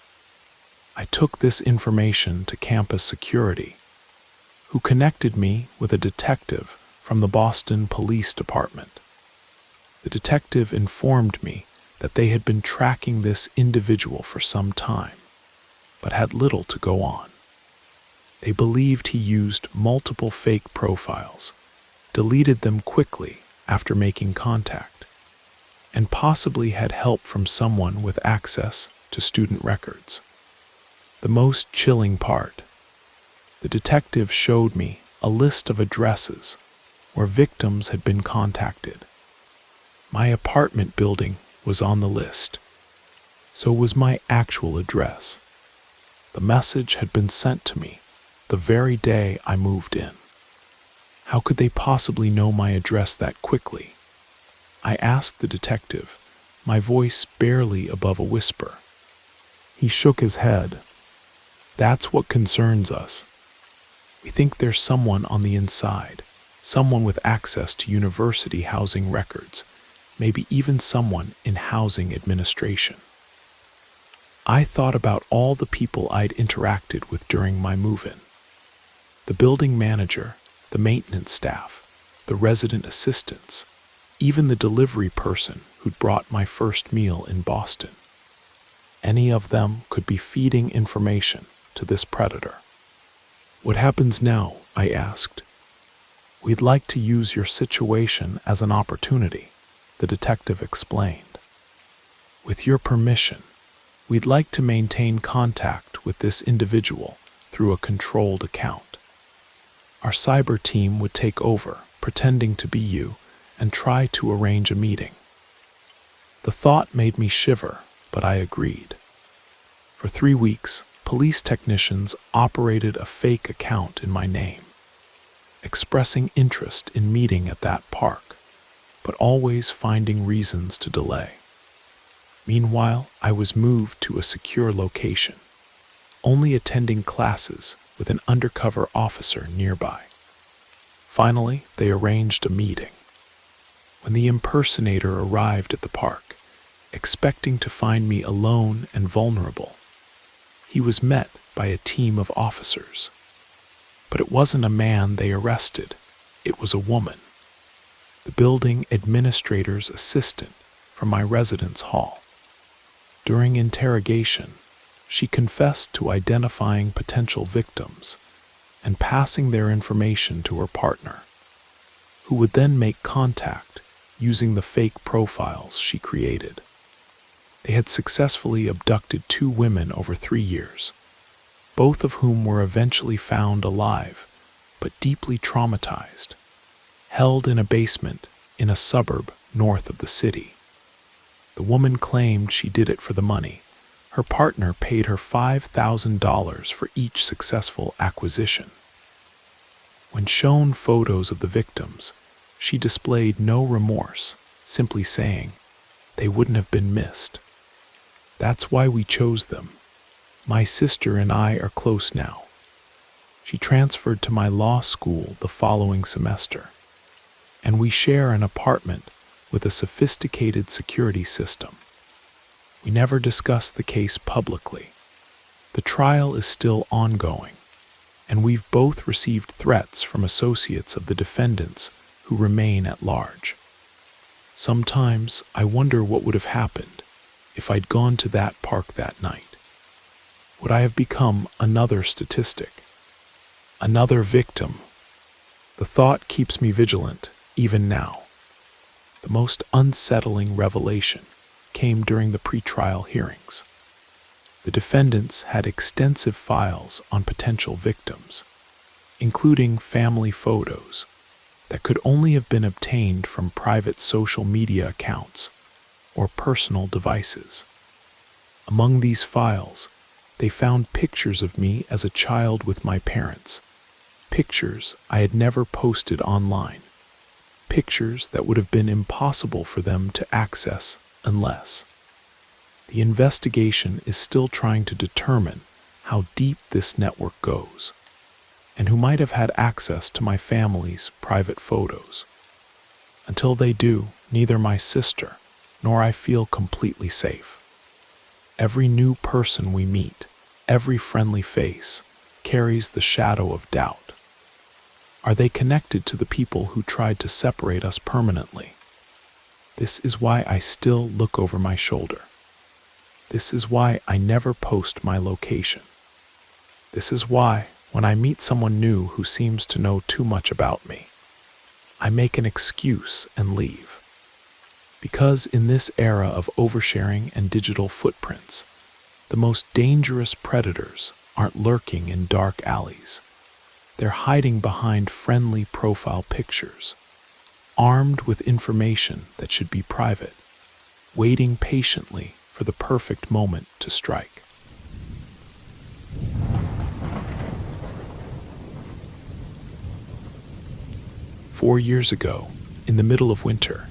I took this information to campus security, who connected me with a detective from the Boston Police Department. The detective informed me that they had been tracking this individual for some time, but had little to go on. They believed he used multiple fake profiles, deleted them quickly after making contact, and possibly had help from someone with access to student records. The most chilling part, the detective showed me a list of addresses where victims had been contacted. My apartment building was on the list. So was my actual address. The message had been sent to me the very day I moved in. How could they possibly know my address that quickly? I asked the detective, my voice barely above a whisper. He shook his head, That's what concerns us. We think there's someone on the inside, someone with access to university housing records, maybe even someone in housing administration. I thought about all the people I'd interacted with during my move-in. The building manager, the maintenance staff, the resident assistants, even the delivery person who'd brought my first meal in Boston. Any of them could be feeding information to this predator. "What happens now?" I asked. "We'd like to use your situation as an opportunity," the detective explained. "With your permission, we'd like to maintain contact with this individual through a controlled account. Our cyber team would take over, pretending to be you, and try to arrange a meeting." The thought made me shiver, but I agreed. For 3 weeks, police technicians operated a fake account in my name, expressing interest in meeting at that park, but always finding reasons to delay. Meanwhile, I was moved to a secure location, only attending classes with an undercover officer nearby. Finally, they arranged a meeting. When the impersonator arrived at the park, expecting to find me alone and vulnerable, he was met by a team of officers. But it wasn't a man they arrested, it was a woman, the building administrator's assistant from my residence hall. During interrogation, she confessed to identifying potential victims and passing their information to her partner, who would then make contact using the fake profiles she created. They had successfully abducted 2 women over 3 years, both of whom were eventually found alive, but deeply traumatized, held in a basement in a suburb north of the city. The woman claimed she did it for the money. Her partner paid her $5,000 for each successful acquisition. When shown photos of the victims, she displayed no remorse, simply saying, "They wouldn't have been missed. That's why we chose them. My sister and I are close now. She transferred to my law school the following semester, and we share an apartment with a sophisticated security system. We never discuss the case publicly. The trial is still ongoing, and we've both received threats from associates of the defendants who remain at large. Sometimes I wonder what would have happened if I'd gone to that park that night. Would I have become another statistic? Another victim?" The thought keeps me vigilant, even now. The most unsettling revelation came during the pretrial hearings. The defendants had extensive files on potential victims, including family photos that could only have been obtained from private social media accounts or personal devices. Among these files, they found pictures of me as a child with my parents, pictures I had never posted online, pictures that would have been impossible for them to access unless. The investigation is still trying to determine how deep this network goes, and who might have had access to my family's private photos. Until they do, neither my sister nor I feel completely safe. Every new person we meet, every friendly face, carries the shadow of doubt. Are they connected to the people who tried to separate us permanently? This is why I still look over my shoulder. This is why I never post my location. This is why, when I meet someone new who seems to know too much about me, I make an excuse and leave. Because in this era of oversharing and digital footprints, the most dangerous predators aren't lurking in dark alleys. They're hiding behind friendly profile pictures, armed with information that should be private, waiting patiently for the perfect moment to strike. "4 years ago, in the middle of winter,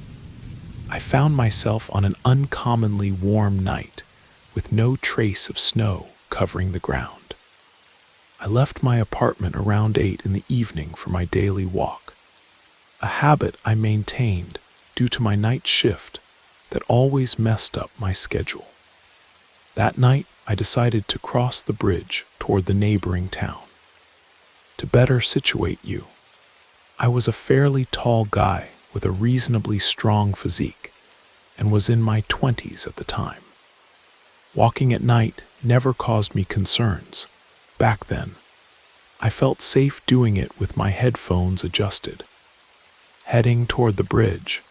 I found myself on an uncommonly warm night with no trace of snow covering the ground. I left my apartment around 8 in the evening for my daily walk, a habit I maintained due to my night shift that always messed up my schedule. That night, I decided to cross the bridge toward the neighboring town. To better situate you, I was a fairly tall guy with a reasonably strong physique and was in my 20s at the time. Walking at night never caused me concerns. Back then, I felt safe doing it with my headphones adjusted. Heading toward the bridge,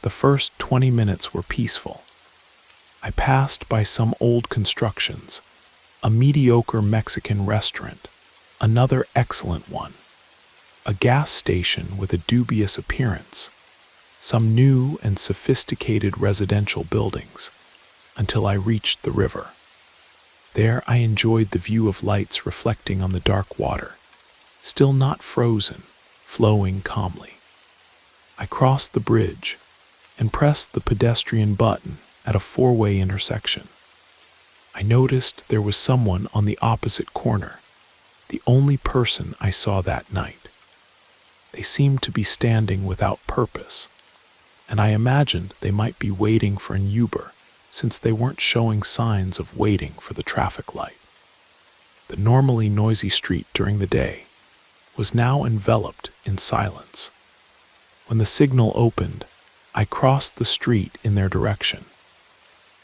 the first 20 minutes were peaceful. I passed by some old constructions, a mediocre Mexican restaurant, another excellent one, a gas station with a dubious appearance, some new and sophisticated residential buildings, until I reached the river. There I enjoyed the view of lights reflecting on the dark water, still not frozen, flowing calmly. I crossed the bridge and pressed the pedestrian button at a four-way intersection. I noticed there was someone on the opposite corner, the only person I saw that night. They seemed to be standing without purpose, and I imagined they might be waiting for an Uber, since they weren't showing signs of waiting for the traffic light. The normally noisy street during the day was now enveloped in silence. When the signal opened, I crossed the street in their direction.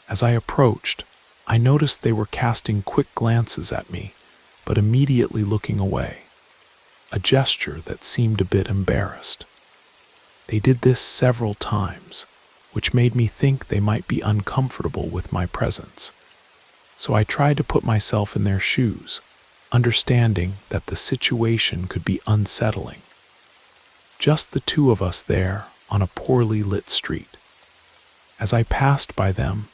As I approached, I noticed they were casting quick glances at me, but immediately looking away, a gesture that seemed a bit embarrassed. They did this several times, which made me think they might be uncomfortable with my presence. So I tried to put myself in their shoes, understanding that the situation could be unsettling. Just the two of us there on a poorly lit street. As I passed by them,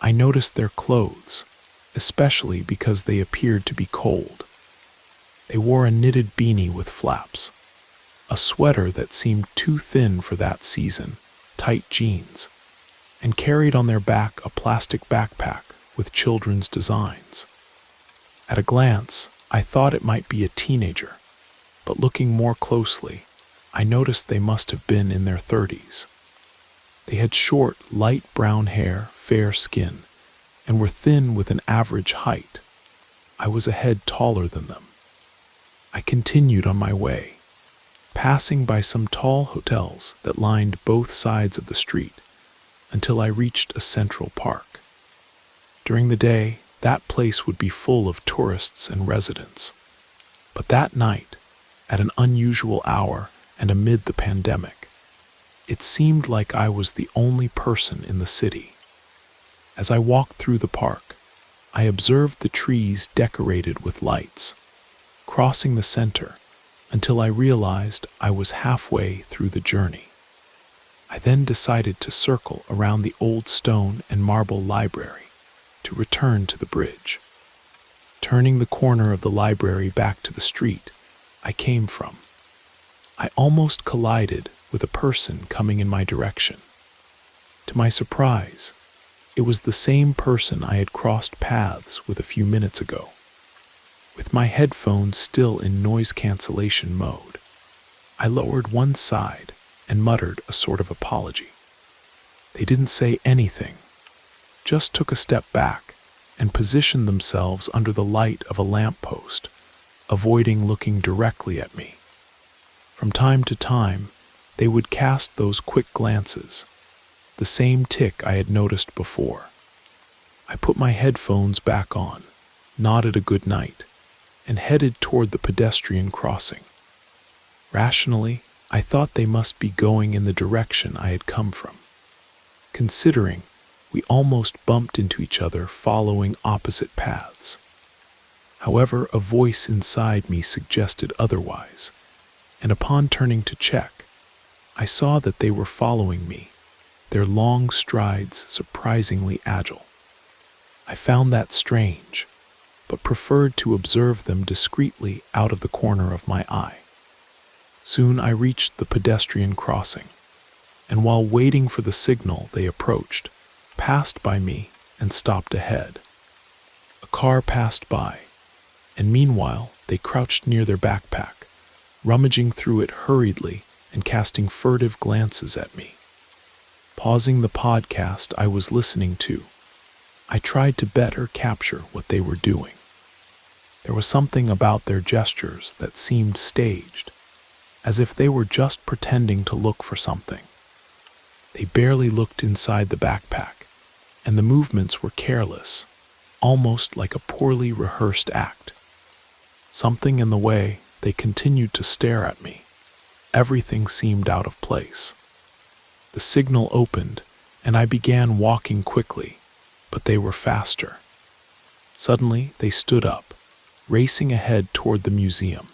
I noticed their clothes, especially because they appeared to be cold. They wore a knitted beanie with flaps, a sweater that seemed too thin for that season, tight jeans, and carried on their back a plastic backpack with children's designs. At a glance, I thought it might be a teenager, but looking more closely, I noticed they must have been in their 30s. They had short, light brown hair, fair skin, and were thin with an average height. I was a head taller than them. I continued on my way, passing by some tall hotels that lined both sides of the street, until I reached a central park. During the day, that place would be full of tourists and residents. But that night, at an unusual hour and amid the pandemic, it seemed like I was the only person in the city. As I walked through the park, I observed the trees decorated with lights, crossing the center until I realized I was halfway through the journey. I then decided to circle around the old stone and marble library to return to the bridge. Turning the corner of the library back to the street I came from, I almost collided with a person coming in my direction. To my surprise, it was the same person I had crossed paths with a few minutes ago. With my headphones still in noise cancellation mode, I lowered one side and muttered a sort of apology. They didn't say anything, just took a step back and positioned themselves under the light of a lamppost, avoiding looking directly at me. From time to time, they would cast those quick glances, the same tick I had noticed before. I put my headphones back on, nodded a good night, and headed toward the pedestrian crossing. Rationally, I thought they must be going in the direction I had come from, considering we almost bumped into each other following opposite paths. However, a voice inside me suggested otherwise, and upon turning to check, I saw that they were following me, their long strides surprisingly agile. I found that strange, but preferred to observe them discreetly out of the corner of my eye. Soon I reached the pedestrian crossing, and while waiting for the signal they approached, passed by me and stopped ahead. A car passed by, and meanwhile they crouched near their backpack, rummaging through it hurriedly and casting furtive glances at me. Pausing the podcast I was listening to, I tried to better capture what they were doing. There was something about their gestures that seemed staged, as if they were just pretending to look for something. They barely looked inside the backpack, and the movements were careless, almost like a poorly rehearsed act. Something in the way they continued to stare at me. Everything seemed out of place. The signal opened, and I began walking quickly, but they were faster. Suddenly, they stood up, racing ahead toward the museum,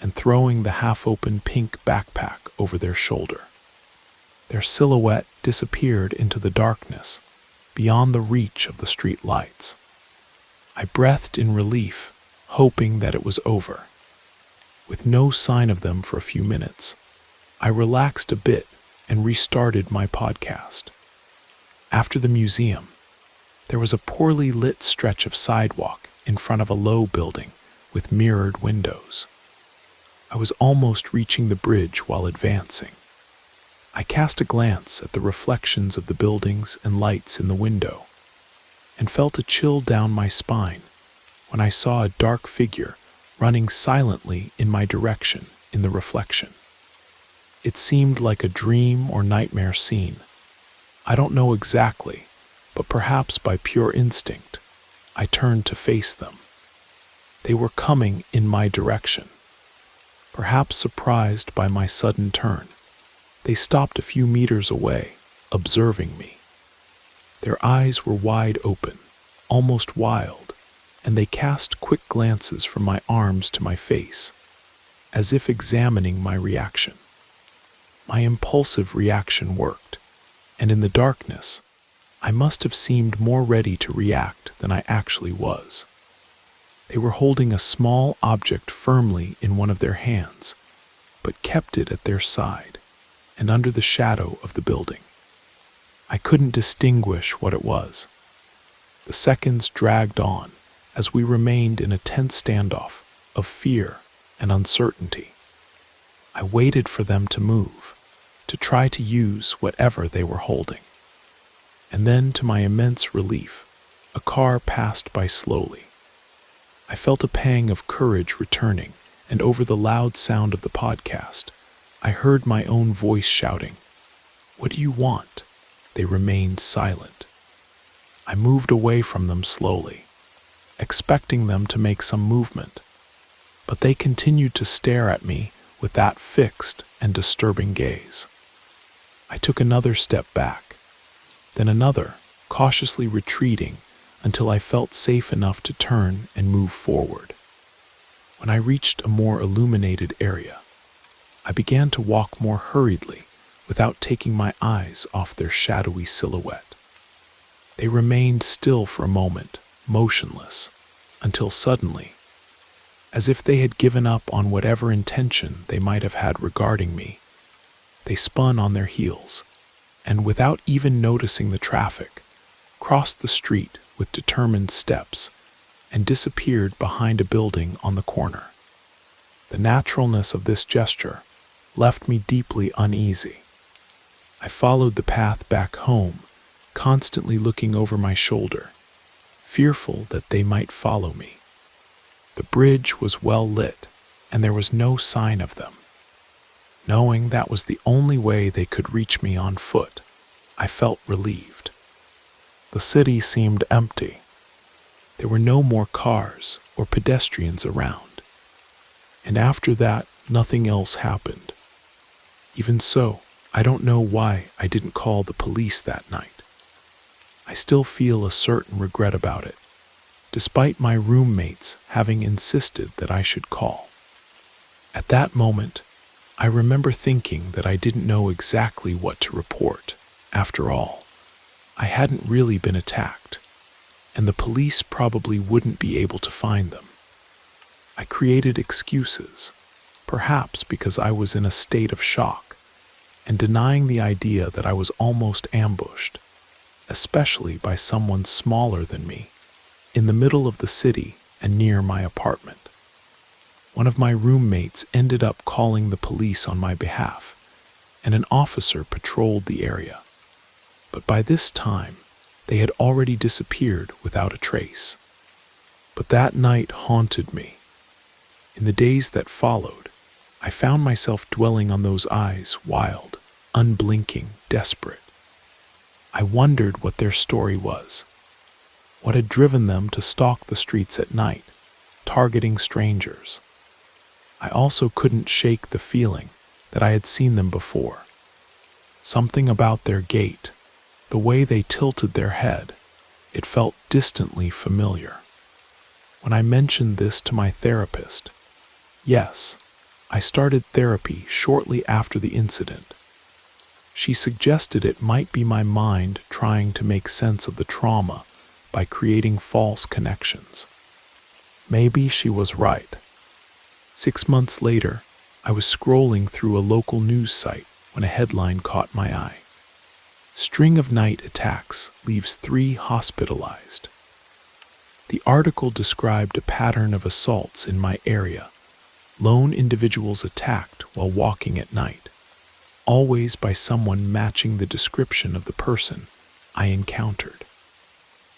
and throwing the half-open pink backpack over their shoulder. Their silhouette disappeared into the darkness, beyond the reach of the street lights. I breathed in relief, hoping that it was over. With no sign of them for a few minutes, I relaxed a bit and restarted my podcast. After the museum, there was a poorly lit stretch of sidewalk in front of a low building with mirrored windows. I was almost reaching the bridge while advancing. I cast a glance at the reflections of the buildings and lights in the window, and felt a chill down my spine when I saw a dark figure running silently in my direction in the reflection. It seemed like a dream or nightmare scene. I don't know exactly, but perhaps by pure instinct, I turned to face them. They were coming in my direction. Perhaps surprised by my sudden turn, they stopped a few meters away, observing me. Their eyes were wide open, almost wild, and they cast quick glances from my arms to my face, as if examining my reaction. My impulsive reaction worked, and in the darkness, I must have seemed more ready to react than I actually was. They were holding a small object firmly in one of their hands, but kept it at their side and under the shadow of the building. I couldn't distinguish what it was. The seconds dragged on as we remained in a tense standoff of fear and uncertainty. I waited for them to move, to try to use whatever they were holding. And then, to my immense relief, a car passed by slowly. I felt a pang of courage returning, and over the loud sound of the podcast, I heard my own voice shouting, "What do you want?" They remained silent. I moved away from them slowly, expecting them to make some movement, but they continued to stare at me with that fixed and disturbing gaze. I took another step back, then another, cautiously retreating until I felt safe enough to turn and move forward. When I reached a more illuminated area, I began to walk more hurriedly without taking my eyes off their shadowy silhouette. They remained still for a moment, motionless, until suddenly, as if they had given up on whatever intention they might have had regarding me, they spun on their heels, and without even noticing the traffic, crossed the street with determined steps and disappeared behind a building on the corner. The naturalness of this gesture left me deeply uneasy. I followed the path back home, constantly looking over my shoulder, fearful that they might follow me. The bridge was well lit, and there was no sign of them. Knowing that was the only way they could reach me on foot, I felt relieved. The city seemed empty. There were no more cars or pedestrians around. And after that, nothing else happened. Even so, I don't know why I didn't call the police that night. I still feel a certain regret about it, despite my roommates having insisted that I should call. At that moment, I remember thinking that I didn't know exactly what to report. After all, I hadn't really been attacked, and the police probably wouldn't be able to find them. I created excuses, perhaps because I was in a state of shock, and denying the idea that I was almost ambushed, especially by someone smaller than me, in the middle of the city and near my apartment. One of my roommates ended up calling the police on my behalf, and an officer patrolled the area. But by this time, they had already disappeared without a trace. But that night haunted me. In the days that followed, I found myself dwelling on those eyes, wild, unblinking, desperate. I wondered what their story was. What had driven them to stalk the streets at night, targeting strangers? I also couldn't shake the feeling that I had seen them before. Something about their gait, the way they tilted their head, it felt distantly familiar. When I mentioned this to my therapist, yes, I started therapy shortly after the incident. She suggested it might be my mind trying to make sense of the trauma by creating false connections. Maybe she was right. 6 months later, I was scrolling through a local news site when a headline caught my eye. String of night attacks leaves 3 hospitalized. The article described a pattern of assaults in my area. Lone individuals attacked while walking at night, always by someone matching the description of the person I encountered.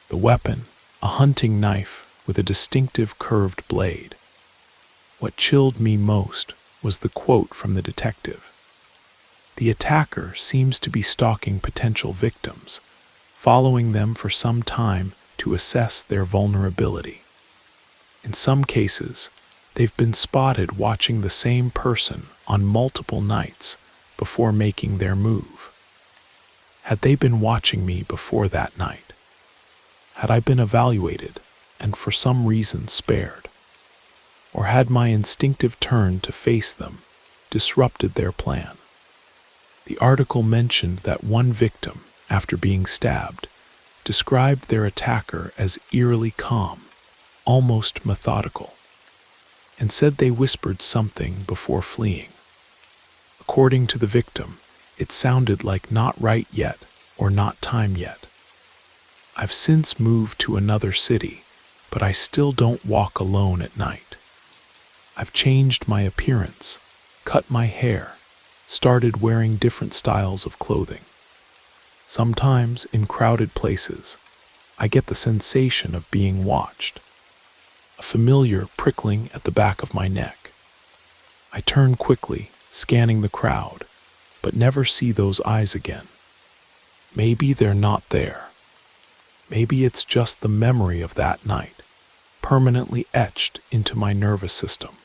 The weapon, a hunting knife with a distinctive curved blade. What chilled me most was the quote from the detective. The attacker seems to be stalking potential victims, following them for some time to assess their vulnerability. In some cases, they've been spotted watching the same person on multiple nights before making their move. Had they been watching me before that night? Had I been evaluated and for some reason spared? Or had my instinctive turn to face them disrupted their plan? The article mentioned that one victim, after being stabbed, described their attacker as eerily calm, almost methodical, and said they whispered something before fleeing. According to the victim, it sounded like "not right yet" or "not time yet." I've since moved to another city, but I still don't walk alone at night. I've changed my appearance, cut my hair, started wearing different styles of clothing. Sometimes, in crowded places, I get the sensation of being watched, a familiar prickling at the back of my neck. I turn quickly, scanning the crowd, but never see those eyes again. Maybe they're not there. Maybe it's just the memory of that night, permanently etched into my nervous system.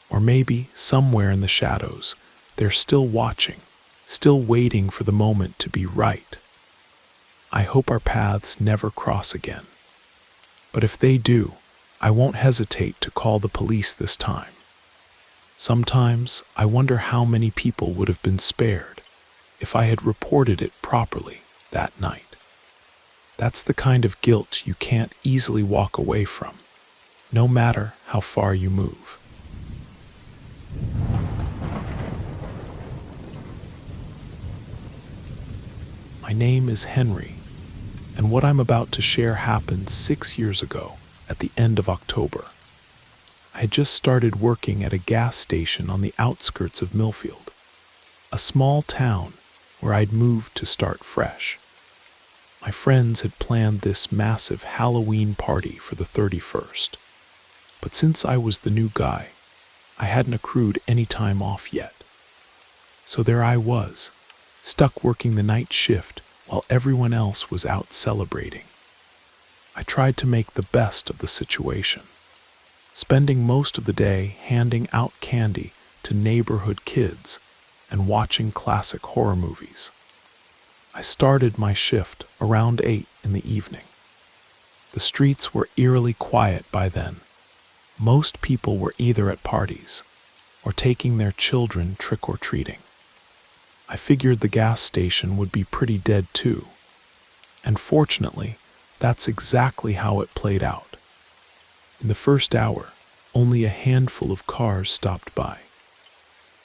Or maybe, somewhere in the shadows, they're still watching, still waiting for the moment to be right. I hope our paths never cross again. But if they do, I won't hesitate to call the police this time. Sometimes I wonder how many people would have been spared if I had reported it properly that night. That's the kind of guilt you can't easily walk away from, no matter how far you move. My name is Henry, and what I'm about to share happened 6 years ago at the end of October. I had just started working at a gas station on the outskirts of Millfield, a small town where I'd moved to start fresh. My friends had planned this massive Halloween party for the 31st, but since I was the new guy, I hadn't accrued any time off yet. So there I was, stuck working the night shift while everyone else was out celebrating. I tried to make the best of the situation, spending most of the day handing out candy to neighborhood kids and watching classic horror movies. I started my shift around 8 in the evening. The streets were eerily quiet by then. Most people were either at parties or taking their children trick-or-treating. I figured the gas station would be pretty dead too, and fortunately, that's exactly how it played out. In the first hour, only a handful of cars stopped by.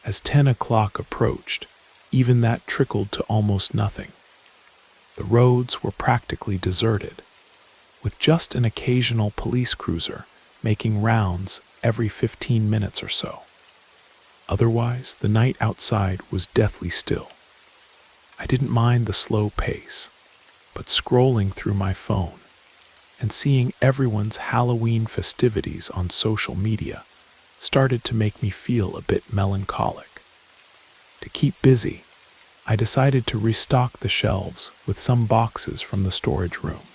As 10 o'clock approached, even that trickled to almost nothing. The roads were practically deserted, with just an occasional police cruiser making rounds every 15 minutes or so. Otherwise, the night outside was deathly still. I didn't mind the slow pace, but scrolling through my phone and seeing everyone's Halloween festivities on social media started to make me feel a bit melancholic. To keep busy, I decided to restock the shelves with some boxes from the storage room.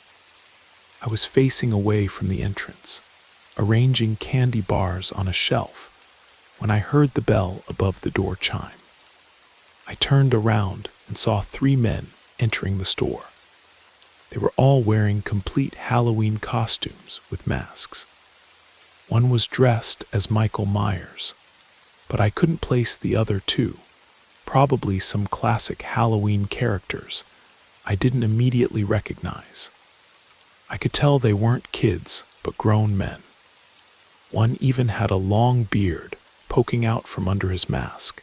I was facing away from the entrance, arranging candy bars on a shelf, when I heard the bell above the door chime. I turned around and saw 3 men entering the store. They were all wearing complete Halloween costumes with masks. One was dressed as Michael Myers, but I couldn't place the other 2, probably some classic Halloween characters I didn't immediately recognize. I could tell they weren't kids, but grown men. One even had a long beard poking out from under his mask,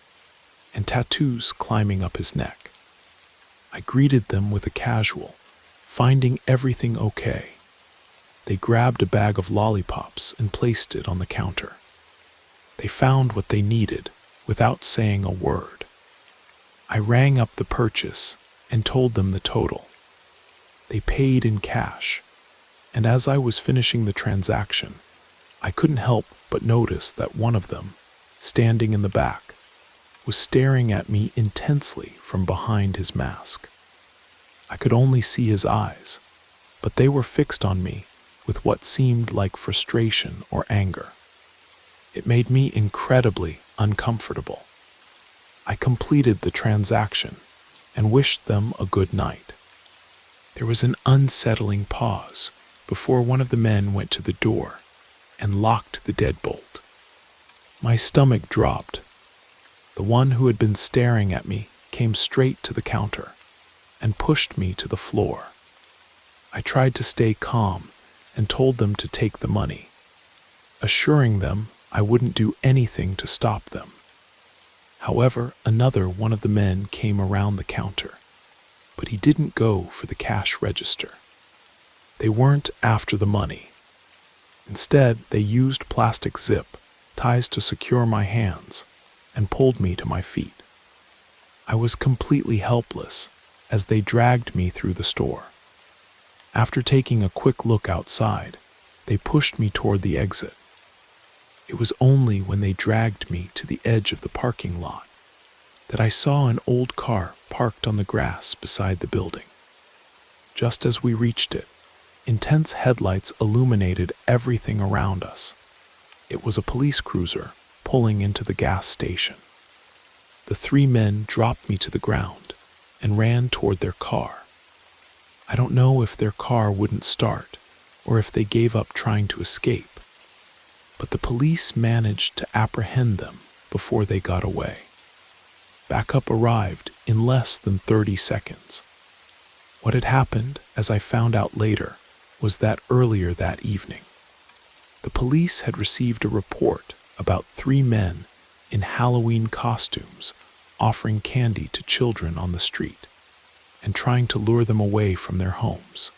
and tattoos climbing up his neck. I greeted them with a casual, "Finding everything okay?" They grabbed a bag of lollipops and placed it on the counter. They found what they needed without saying a word. I rang up the purchase and told them the total. They paid in cash, and as I was finishing the transaction, I couldn't help but notice that one of them, standing in the back, was staring at me intensely from behind his mask. I could only see his eyes, but they were fixed on me with what seemed like frustration or anger. It made me incredibly uncomfortable. I completed the transaction and wished them a good night. There was an unsettling pause before one of the men went to the door and locked the deadbolt. My stomach dropped. The one who had been staring at me came straight to the counter and pushed me to the floor. I tried to stay calm and told them to take the money, assuring them I wouldn't do anything to stop them. However, another one of the men came around the counter, but he didn't go for the cash register. They weren't after the money. Instead, they used plastic zip ties to secure my hands and pulled me to my feet. I was completely helpless as they dragged me through the store. After taking a quick look outside, they pushed me toward the exit. It was only when they dragged me to the edge of the parking lot that I saw an old car parked on the grass beside the building. Just as we reached it, intense headlights illuminated everything around us. It was a police cruiser pulling into the gas station. The 3 men dropped me to the ground and ran toward their car. I don't know if their car wouldn't start or if they gave up trying to escape, but the police managed to apprehend them before they got away. Backup arrived in less than 30 seconds. What had happened, as I found out later, was that earlier that evening, the police had received a report about 3 men in Halloween costumes offering candy to children on the street and trying to lure them away from their homes.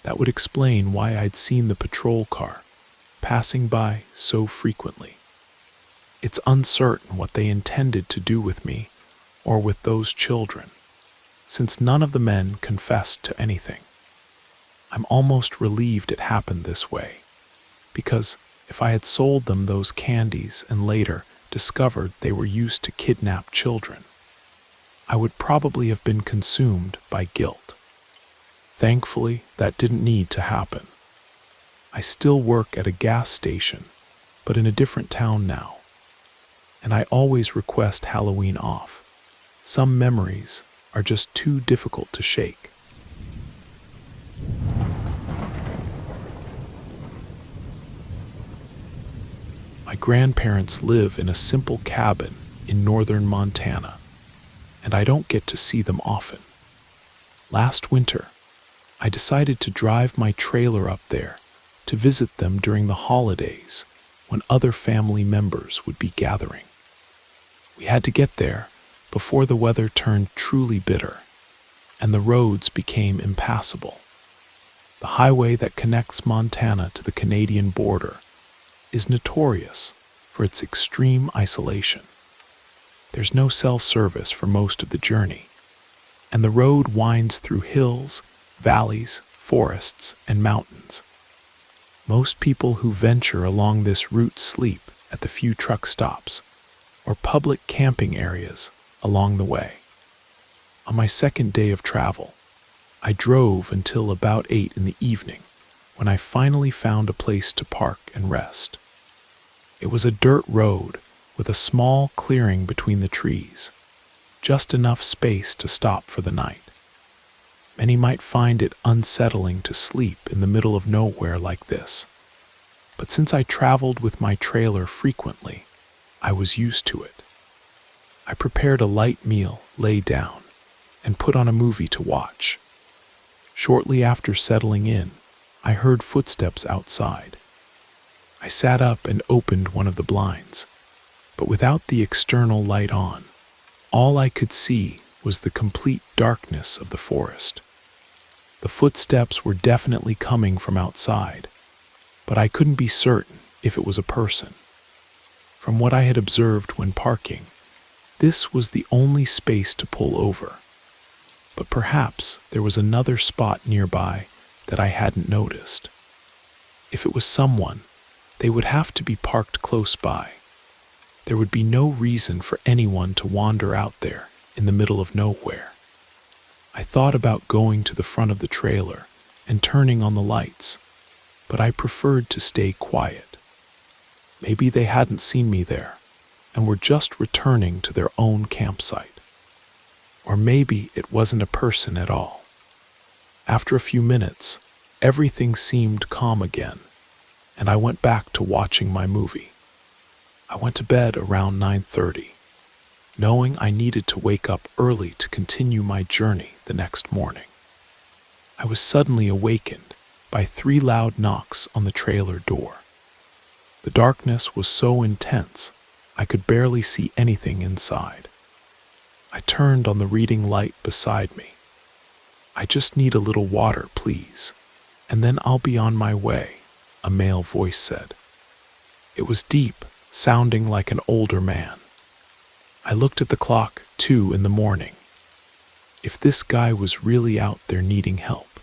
That would explain why I'd seen the patrol car passing by so frequently. It's uncertain what they intended to do with me or with those children, since none of the men confessed to anything. I'm almost relieved it happened this way, because if I had sold them those candies and later discovered they were used to kidnap children, I would probably have been consumed by guilt. Thankfully, that didn't need to happen. I still work at a gas station, but in a different town now, and I always request Halloween off. Some memories are just too difficult to shake. My grandparents live in a simple cabin in northern Montana, and I don't get to see them often. Last winter, I decided to drive my trailer up there to visit them during the holidays when other family members would be gathering. We had to get there before the weather turned truly bitter and the roads became impassable. The highway that connects Montana to the Canadian border is notorious for its extreme isolation. There's no cell service for most of the journey, and the road winds through hills, valleys, forests, and mountains. Most people who venture along this route sleep at the few truck stops or public camping areas along the way. On my second day of travel, I drove until about 8 in the evening when I finally found a place to park and rest. It was a dirt road with a small clearing between the trees, just enough space to stop for the night. Many might find it unsettling to sleep in the middle of nowhere like this, but since I traveled with my trailer frequently, I was used to it. I prepared a light meal, lay down, and put on a movie to watch. Shortly after settling in, I heard footsteps outside. I sat up and opened one of the blinds, but without the external light on, all I could see was the complete darkness of the forest. The footsteps were definitely coming from outside, but I couldn't be certain if it was a person. From what I had observed when parking, this was the only space to pull over. But perhaps there was another spot nearby that I hadn't noticed. If it was someone, they would have to be parked close by. There would be no reason for anyone to wander out there in the middle of nowhere. I thought about going to the front of the trailer and turning on the lights, but I preferred to stay quiet. Maybe they hadn't seen me there and were just returning to their own campsite. Or maybe it wasn't a person at all. After a few minutes, everything seemed calm again, and I went back to watching my movie. I went to bed around 9:30, knowing I needed to wake up early to continue my journey the next morning. I was suddenly awakened by 3 loud knocks on the trailer door. The darkness was so intense, I could barely see anything inside. I turned on the reading light beside me. "I just need a little water, please, and then I'll be on my way," a male voice said. It was deep, sounding like an older man. I looked at the clock, 2 in the morning. If this guy was really out there needing help,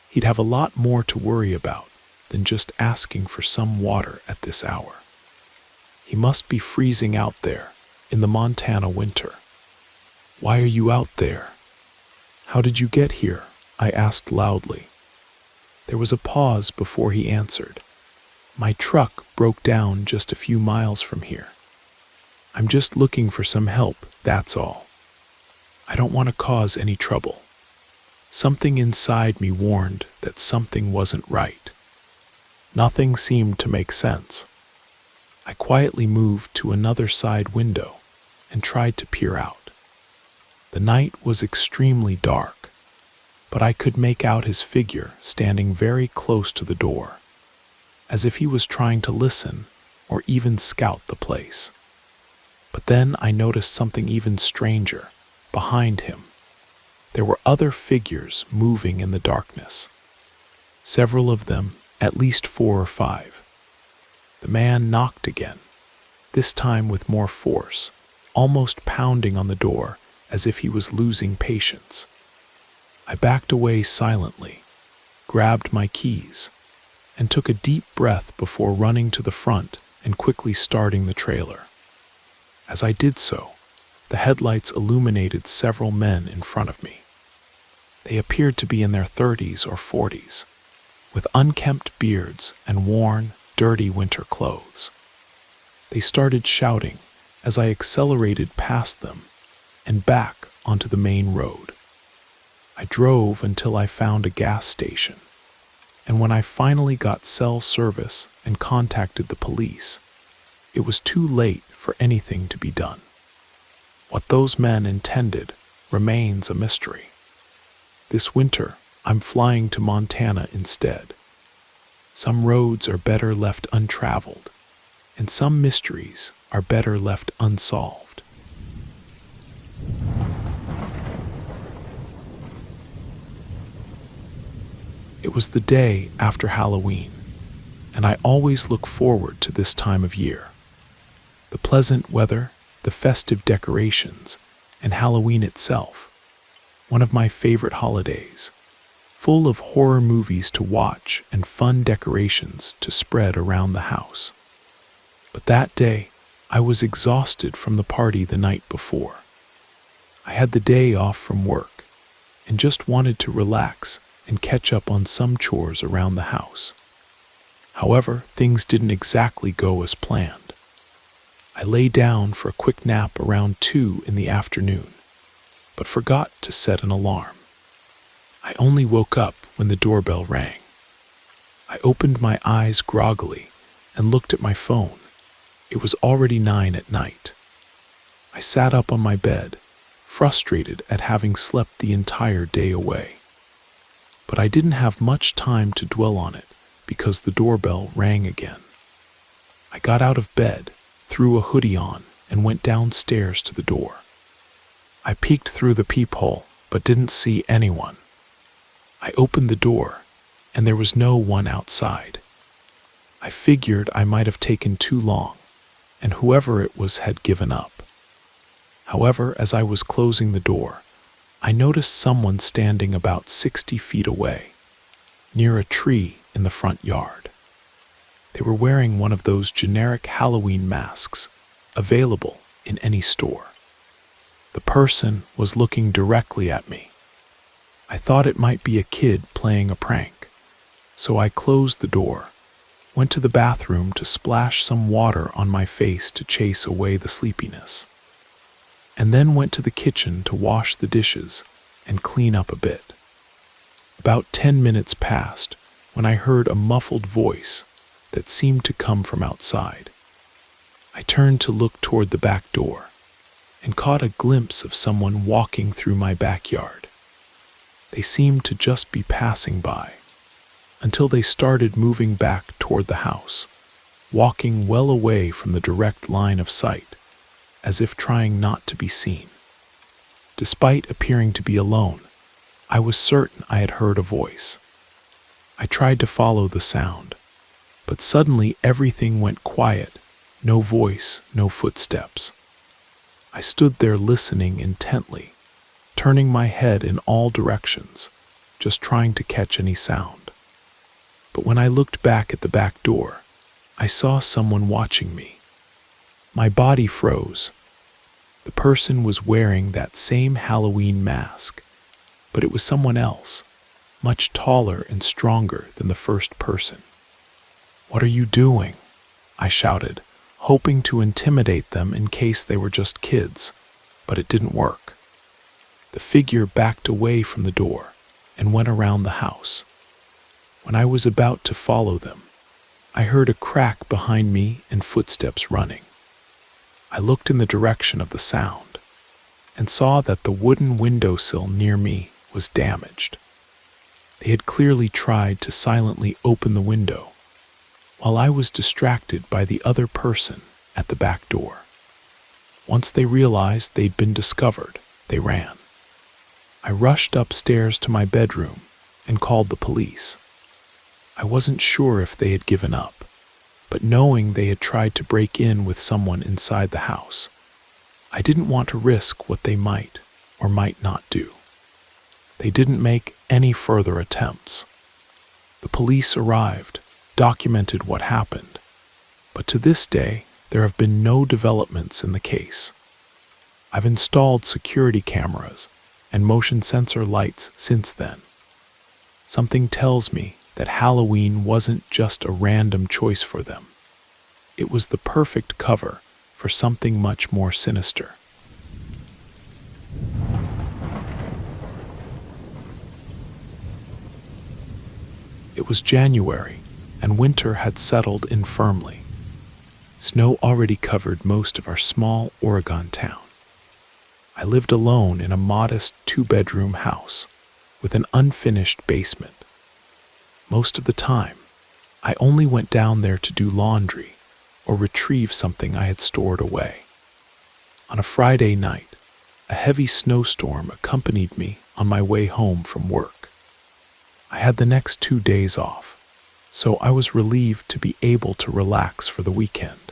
he'd have a lot more to worry about than just asking for some water at this hour. He must be freezing out there in the Montana winter. "Why are you out there? How did you get here?" I asked loudly. There was a pause before he answered. "My truck broke down just a few miles from here. I'm just looking for some help, that's all. I don't want to cause any trouble." Something inside me warned that something wasn't right. Nothing seemed to make sense. I quietly moved to another side window and tried to peer out. The night was extremely dark, but I could make out his figure standing very close to the door, as if he was trying to listen or even scout the place. But then I noticed something even stranger behind him. There were other figures moving in the darkness. Several of them, at least 4 or 5. The man knocked again, this time with more force, almost pounding on the door as if he was losing patience. I backed away silently, grabbed my keys, and took a deep breath before running to the front and quickly starting the trailer. As I did so, the headlights illuminated several men in front of me. They appeared to be in their 30s or 40s, with unkempt beards and worn, dirty winter clothes. They started shouting as I accelerated past them and back onto the main road. I drove until I found a gas station, and when I finally got cell service and contacted the police, it was too late for anything to be done. What those men intended remains a mystery. This winter, I'm flying to Montana instead. Some roads are better left untraveled, and some mysteries are better left unsolved. It was the day after Halloween, and I always look forward to this time of year. The pleasant weather, the festive decorations, and Halloween itself, one of my favorite holidays, full of horror movies to watch and fun decorations to spread around the house. But that day, I was exhausted from the party the night before. I had the day off from work and just wanted to relax and catch up on some chores around the house. However, things didn't exactly go as planned. I lay down for a quick nap around 2 in the afternoon, but forgot to set an alarm. I only woke up when the doorbell rang. I opened my eyes groggily and looked at my phone. It was already 9 at night. I sat up on my bed, frustrated at having slept the entire day away. But I didn't have much time to dwell on it because the doorbell rang again. I got out of bed, threw a hoodie on, and went downstairs to the door. I peeked through the peephole, but didn't see anyone. I opened the door, and there was no one outside. I figured I might have taken too long, and whoever it was had given up. However, as I was closing the door, I noticed someone standing about 60 feet away, near a tree in the front yard. They were wearing one of those generic Halloween masks, available in any store. The person was looking directly at me. I thought it might be a kid playing a prank, so I closed the door, went to the bathroom to splash some water on my face to chase away the sleepiness, and then went to the kitchen to wash the dishes and clean up a bit. About 10 minutes passed when I heard a muffled voice that seemed to come from outside. I turned to look toward the back door and caught a glimpse of someone walking through my backyard. They seemed to just be passing by, until they started moving back toward the house, walking well away from the direct line of sight, as if trying not to be seen. Despite appearing to be alone, I was certain I had heard a voice. I tried to follow the sound, but suddenly everything went quiet, no voice, no footsteps. I stood there listening intently, turning my head in all directions, just trying to catch any sound. But when I looked back at the back door, I saw someone watching me. My body froze. The person was wearing that same Halloween mask, but it was someone else, much taller and stronger than the first person. "What are you doing?" I shouted, hoping to intimidate them in case they were just kids, but it didn't work. The figure backed away from the door and went around the house. When I was about to follow them, I heard a crack behind me and footsteps running. I looked in the direction of the sound and saw that the wooden windowsill near me was damaged. They had clearly tried to silently open the window, while I was distracted by the other person at the back door. Once they realized they'd been discovered, they ran. I rushed upstairs to my bedroom and called the police. I wasn't sure if they had given up, but knowing they had tried to break in with someone inside the house, I didn't want to risk what they might or might not do. They didn't make any further attempts. The police arrived, documented what happened, but to this day, there have been no developments in the case. I've installed security cameras and motion sensor lights since then. Something tells me that Halloween wasn't just a random choice for them. It was the perfect cover for something much more sinister. It was January, and winter had settled in firmly. Snow already covered most of our small Oregon town. I lived alone in a modest 2-bedroom house with an unfinished basement. Most of the time, I only went down there to do laundry or retrieve something I had stored away. On a Friday night, a heavy snowstorm accompanied me on my way home from work. I had the next 2 days off, so I was relieved to be able to relax for the weekend.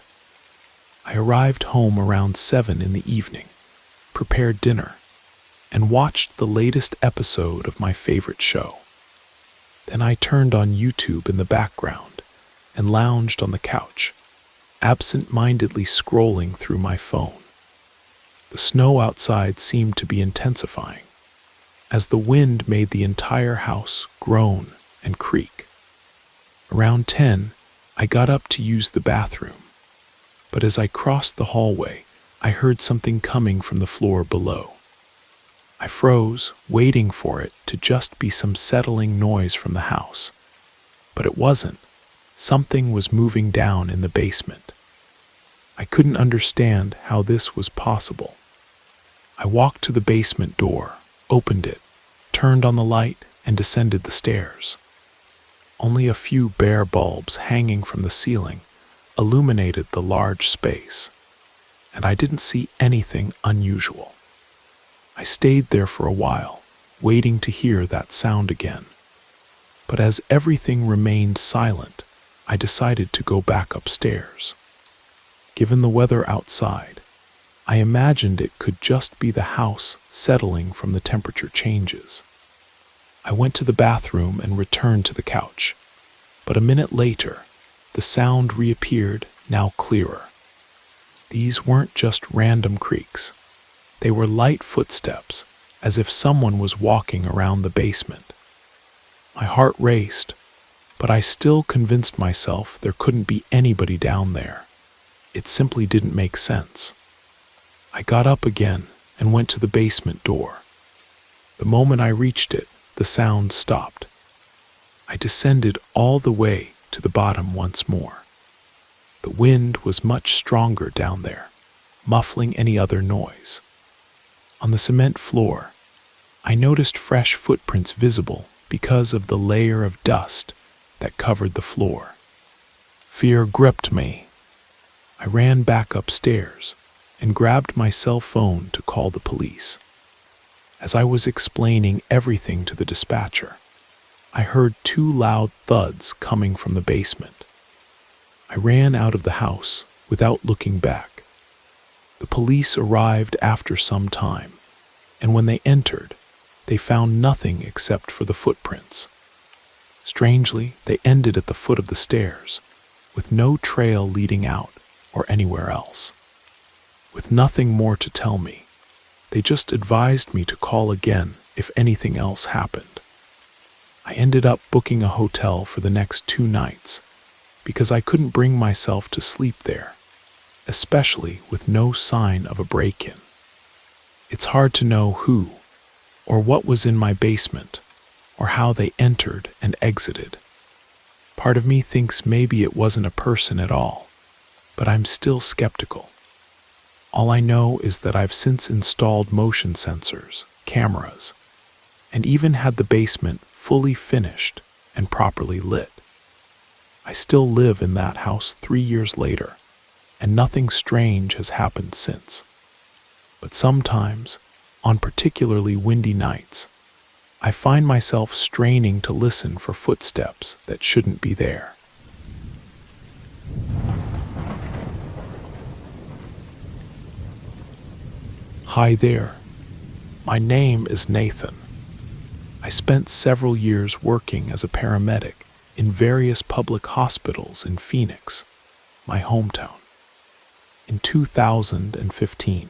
I arrived home around 7 in the evening, prepared dinner, and watched the latest episode of my favorite show. Then I turned on YouTube in the background and lounged on the couch, absent-mindedly scrolling through my phone. The snow outside seemed to be intensifying, as the wind made the entire house groan and creak. Around 10, I got up to use the bathroom, but as I crossed the hallway, I heard something coming from the floor below. I froze, waiting for it to just be some settling noise from the house. But it wasn't. Something was moving down in the basement. I couldn't understand how this was possible. I walked to the basement door, opened it, turned on the light, and descended the stairs. Only a few bare bulbs hanging from the ceiling illuminated the large space, and I didn't see anything unusual. I stayed there for a while, waiting to hear that sound again. But as everything remained silent, I decided to go back upstairs. Given the weather outside, I imagined it could just be the house settling from the temperature changes. I went to the bathroom and returned to the couch, but a minute later, the sound reappeared, now clearer. These weren't just random creaks. They were light footsteps, as if someone was walking around the basement. My heart raced, but I still convinced myself there couldn't be anybody down there. It simply didn't make sense. I got up again and went to the basement door. The moment I reached it, the sound stopped. I descended all the way to the bottom once more. The wind was much stronger down there, muffling any other noise. On the cement floor, I noticed fresh footprints visible because of the layer of dust that covered the floor. Fear gripped me. I ran back upstairs and grabbed my cell phone to call the police. As I was explaining everything to the dispatcher, I heard 2 loud thuds coming from the basement. I ran out of the house without looking back. The police arrived after some time, and when they entered, they found nothing except for the footprints. Strangely, they ended at the foot of the stairs, with no trail leading out or anywhere else. With nothing more to tell me, they just advised me to call again if anything else happened. I ended up booking a hotel for the next 2 nights because I couldn't bring myself to sleep there, especially with no sign of a break-in. It's hard to know who or what was in my basement or how they entered and exited. Part of me thinks maybe it wasn't a person at all, but I'm still skeptical. All I know is that I've since installed motion sensors, cameras, and even had the basement fully finished and properly lit. I still live in that house 3 years later, and nothing strange has happened since. But sometimes, on particularly windy nights, I find myself straining to listen for footsteps that shouldn't be there. Hi there. My name is Nathan. I spent several years working as a paramedic in various public hospitals in Phoenix, my hometown. In 2015,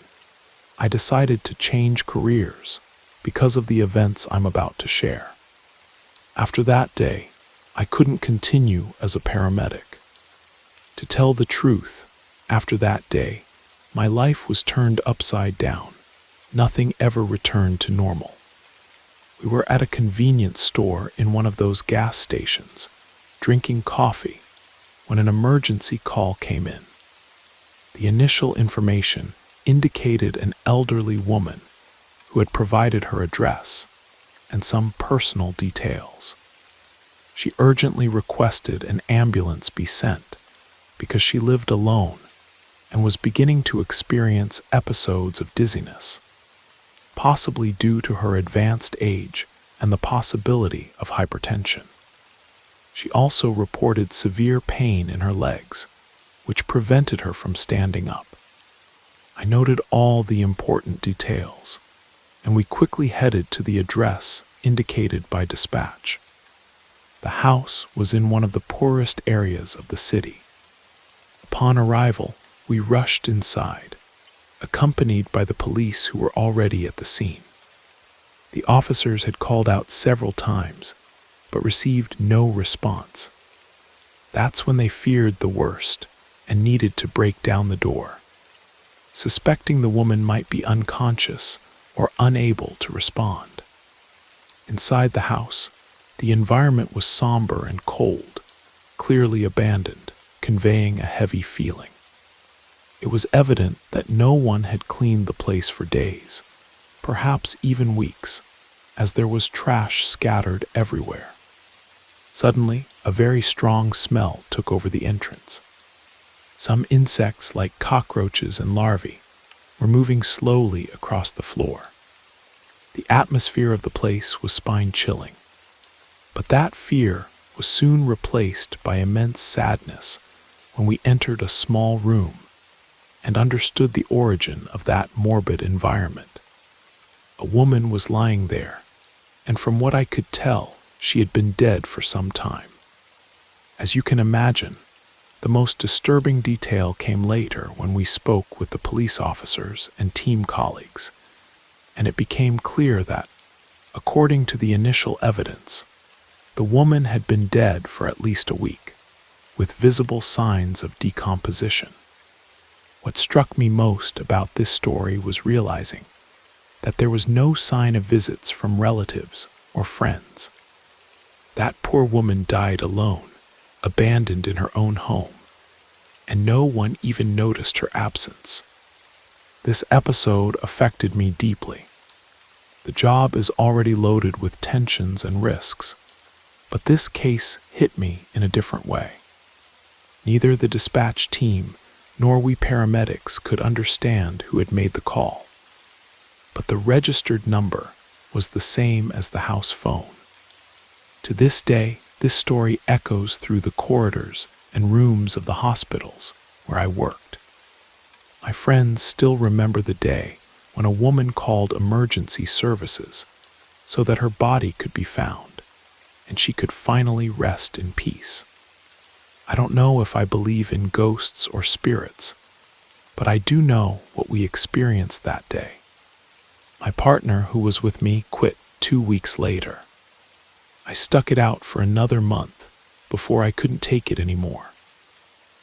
I decided to change careers because of the events I'm about to share. After that day, I couldn't continue as a paramedic. To tell the truth, after that day, my life was turned upside down. Nothing ever returned to normal. We were at a convenience store in one of those gas stations, drinking coffee, when an emergency call came in. The initial information indicated an elderly woman who had provided her address and some personal details. She urgently requested an ambulance be sent because she lived alone and was beginning to experience episodes of dizziness, possibly due to her advanced age and the possibility of hypertension. She also reported severe pain in her legs, which prevented her from standing up. I noted all the important details, and we quickly headed to the address indicated by dispatch. The house was in one of the poorest areas of the city. Upon arrival, we rushed inside, accompanied by the police who were already at the scene. The officers had called out several times, but received no response. That's when they feared the worst and needed to break down the door, suspecting the woman might be unconscious or unable to respond. Inside the house, the environment was somber and cold, clearly abandoned, conveying a heavy feeling. It was evident that no one had cleaned the place for days, perhaps even weeks, as there was trash scattered everywhere. Suddenly, a very strong smell took over the entrance. Some insects, like cockroaches and larvae, were moving slowly across the floor. The atmosphere of the place was spine-chilling, but that fear was soon replaced by immense sadness when we entered a small room and understood the origin of that morbid environment. A woman was lying there, and from what I could tell, she had been dead for some time. As you can imagine, the most disturbing detail came later when we spoke with the police officers and team colleagues, and it became clear that, according to the initial evidence, the woman had been dead for at least a week, with visible signs of decomposition. What struck me most about this story was realizing that there was no sign of visits from relatives or friends. That poor woman died alone, abandoned in her own home, and no one even noticed her absence. This episode affected me deeply. The job is already loaded with tensions and risks, but this case hit me in a different way. Neither the dispatch team nor we paramedics could understand who had made the call, but the registered number was the same as the house phone. To this day, this story echoes through the corridors and rooms of the hospitals where I worked. My friends still remember the day when a woman called emergency services so that her body could be found and she could finally rest in peace. I don't know if I believe in ghosts or spirits, but I do know what we experienced that day. My partner, who was with me, quit 2 weeks later. I stuck it out for another month before I couldn't take it anymore.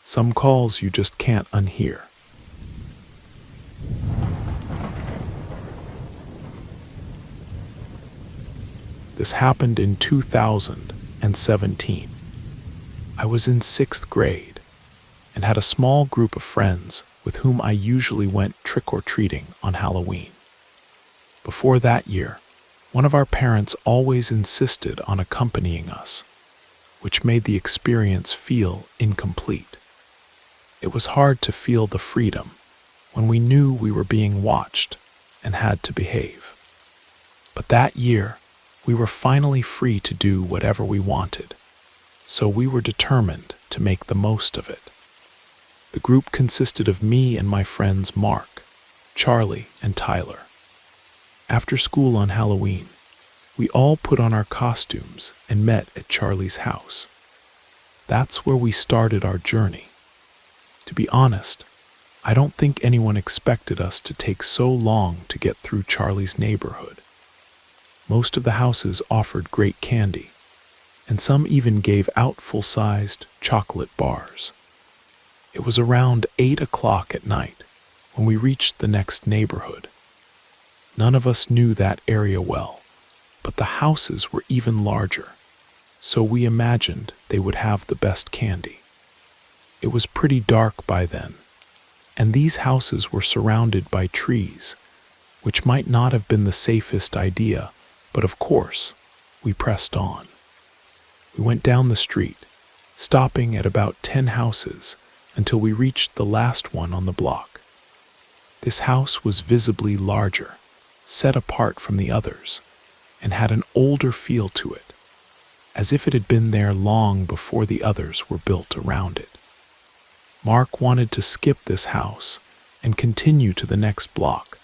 Some calls you just can't unhear. This happened in 2017. I was in 6th grade and had a small group of friends with whom I usually went trick-or-treating on Halloween. Before that year, one of our parents always insisted on accompanying us, which made the experience feel incomplete. It was hard to feel the freedom when we knew we were being watched and had to behave. But that year, we were finally free to do whatever we wanted, so we were determined to make the most of it. The group consisted of me and my friends Mark, Charlie, and Tyler. After school on Halloween, we all put on our costumes and met at Charlie's house. That's where we started our journey. To be honest, I don't think anyone expected us to take so long to get through Charlie's neighborhood. Most of the houses offered great candy, and some even gave out full-sized chocolate bars. It was around 8 o'clock at night when we reached the next neighborhood. None of us knew that area well, but the houses were even larger, so we imagined they would have the best candy. It was pretty dark by then, and these houses were surrounded by trees, which might not have been the safest idea, but of course, we pressed on. We went down the street, stopping at about 10 houses until we reached the last one on the block. This house was visibly larger, set apart from the others, and had an older feel to it. as if it had been there long before the others were built around it. Mark wanted to skip this house and continue to the next block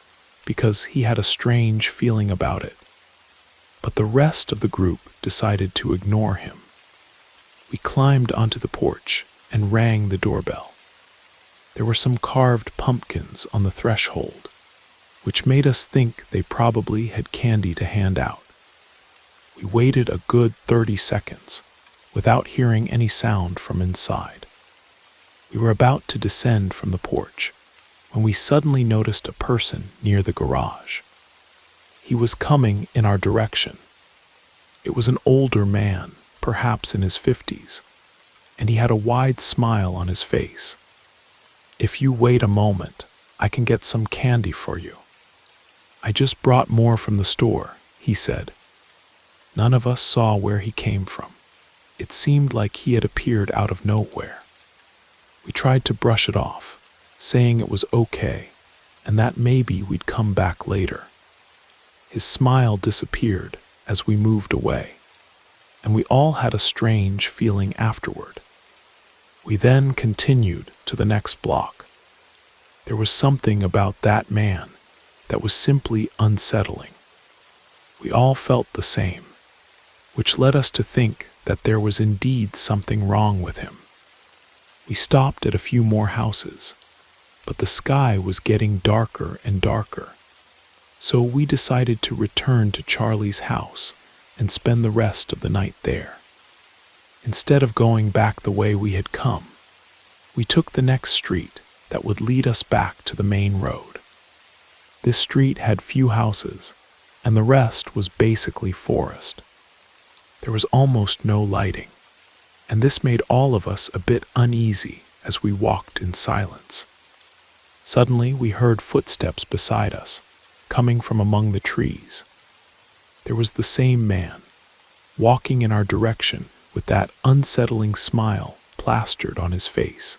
because he had a strange feeling about it. But the rest of the group decided to ignore him. We climbed onto the porch and rang the doorbell. There were some carved pumpkins on the threshold, which made us think they probably had candy to hand out. We waited a good 30 seconds without hearing any sound from inside. We were about to descend from the porch when we suddenly noticed a person near the garage. He was coming in our direction. It was an older man, perhaps in his 50s, and he had a wide smile on his face. "If you wait a moment, I can get some candy for you. I just brought more from the store," he said. None of us saw where he came from. It seemed like he had appeared out of nowhere. We tried to brush it off, saying it was okay, and that maybe we'd come back later. His smile disappeared as we moved away, and we all had a strange feeling afterward. We then continued to the next block. There was something about that man that was simply unsettling. We all felt the same, which led us to think that there was indeed something wrong with him. We stopped at a few more houses, but the sky was getting darker and darker, so we decided to return to Charlie's house and spend the rest of the night there. Instead of going back the way we had come, we took the next street that would lead us back to the main road. This street had few houses, and the rest was basically forest. There was almost no lighting, and this made all of us a bit uneasy as we walked in silence. Suddenly, we heard footsteps beside us, coming from among the trees. There was the same man, walking in our direction with that unsettling smile plastered on his face.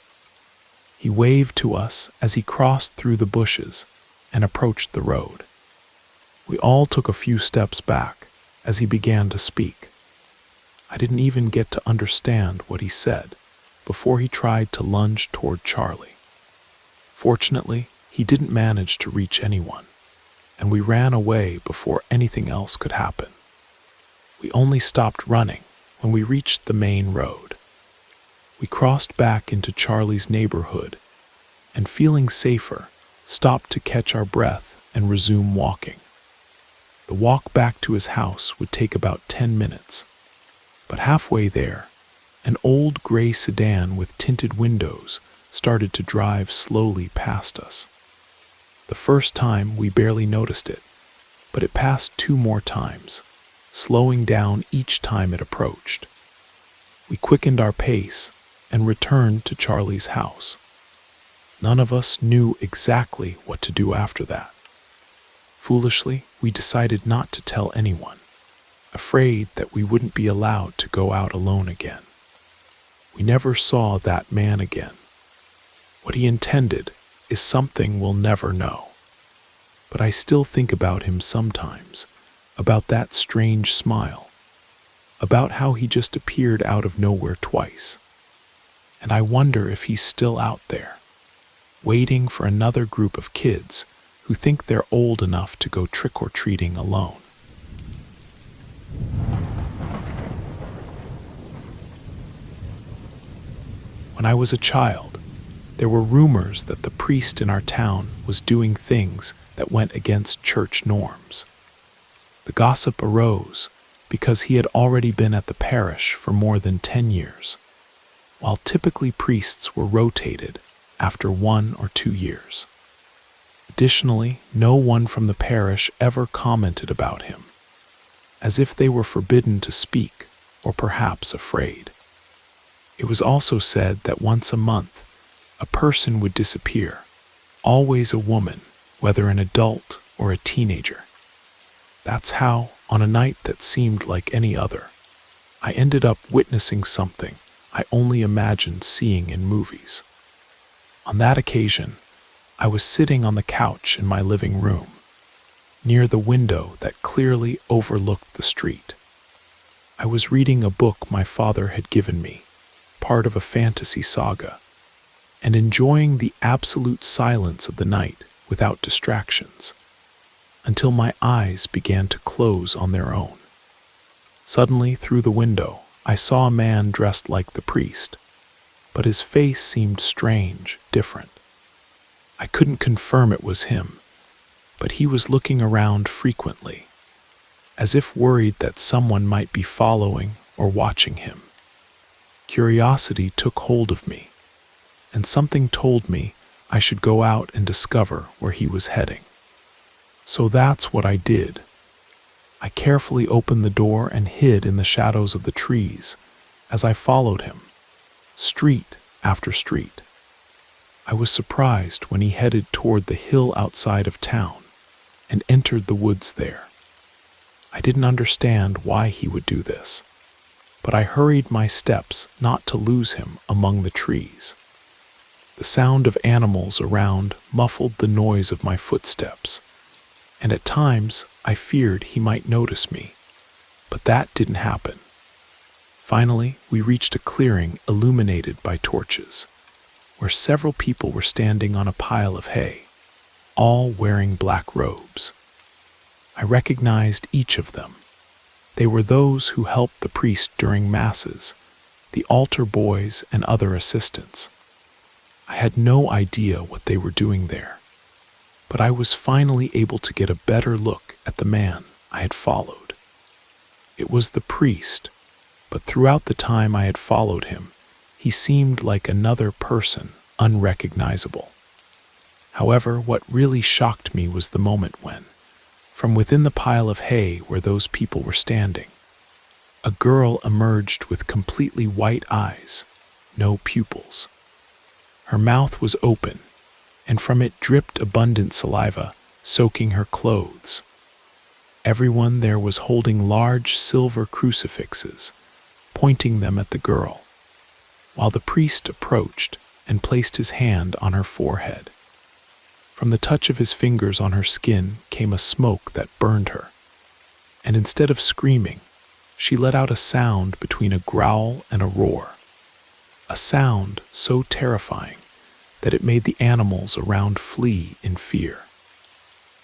He waved to us as he crossed through the bushes and approached the road. We all took a few steps back as he began to speak. I didn't even get to understand what he said before he tried to lunge toward Charlie. Fortunately, he didn't manage to reach anyone, and we ran away before anything else could happen. We only stopped running when we reached the main road. We crossed back into Charlie's neighborhood and, feeling safer, stopped to catch our breath and resume walking. The walk back to his house would take about 10 minutes, but halfway there, an old gray sedan with tinted windows started to drive slowly past us. The first time we barely noticed it, but it passed 2 more times, slowing down each time it approached. We quickened our pace and returned to Charlie's house. None of us knew exactly what to do after that. Foolishly, we decided not to tell anyone, afraid that we wouldn't be allowed to go out alone again. We never saw that man again. What he intended is something we'll never know. But I still think about him sometimes, about that strange smile, about how he just appeared out of nowhere twice. And I wonder if he's still out there, waiting for another group of kids who think they're old enough to go trick-or-treating alone. When I was a child, there were rumors that the priest in our town was doing things that went against church norms. The gossip arose because he had already been at the parish for more than 10 years, while typically priests were rotated after 1 or 2 years. Additionally, no one from the parish ever commented about him, as if they were forbidden to speak or perhaps afraid. It was also said that once a month, a person would disappear, always a woman, whether an adult or a teenager. That's how, on a night that seemed like any other, I ended up witnessing something I only imagined seeing in movies. On that occasion, I was sitting on the couch in my living room, near the window that clearly overlooked the street. I was reading a book my father had given me, part of a fantasy saga, and enjoying the absolute silence of the night without distractions, until my eyes began to close on their own. Suddenly, through the window, I saw a man dressed like the priest, but his face seemed strange, different. I couldn't confirm it was him, but he was looking around frequently, as if worried that someone might be following or watching him. Curiosity took hold of me, and something told me I should go out and discover where he was heading. So that's what I did. I carefully opened the door and hid in the shadows of the trees as I followed him, street after street. I was surprised when he headed toward the hill outside of town and entered the woods there. I didn't understand why he would do this, but I hurried my steps not to lose him among the trees. The sound of animals around muffled the noise of my footsteps, and at times I feared he might notice me, but that didn't happen. Finally, we reached a clearing illuminated by torches, where several people were standing on a pile of hay, all wearing black robes. I recognized each of them. They were those who helped the priest during masses, the altar boys and other assistants. I had no idea what they were doing there, but I was finally able to get a better look at the man I had followed. It was the priest, but throughout the time I had followed him, he seemed like another person, unrecognizable. However, what really shocked me was the moment when, from within the pile of hay where those people were standing, a girl emerged with completely white eyes, no pupils. Her mouth was open, and from it dripped abundant saliva, soaking her clothes. Everyone there was holding large silver crucifixes, pointing them at the girl, while the priest approached and placed his hand on her forehead. From the touch of his fingers on her skin came a smoke that burned her, and instead of screaming, she let out a sound between a growl and a roar, a sound so terrifying that it made the animals around flee in fear.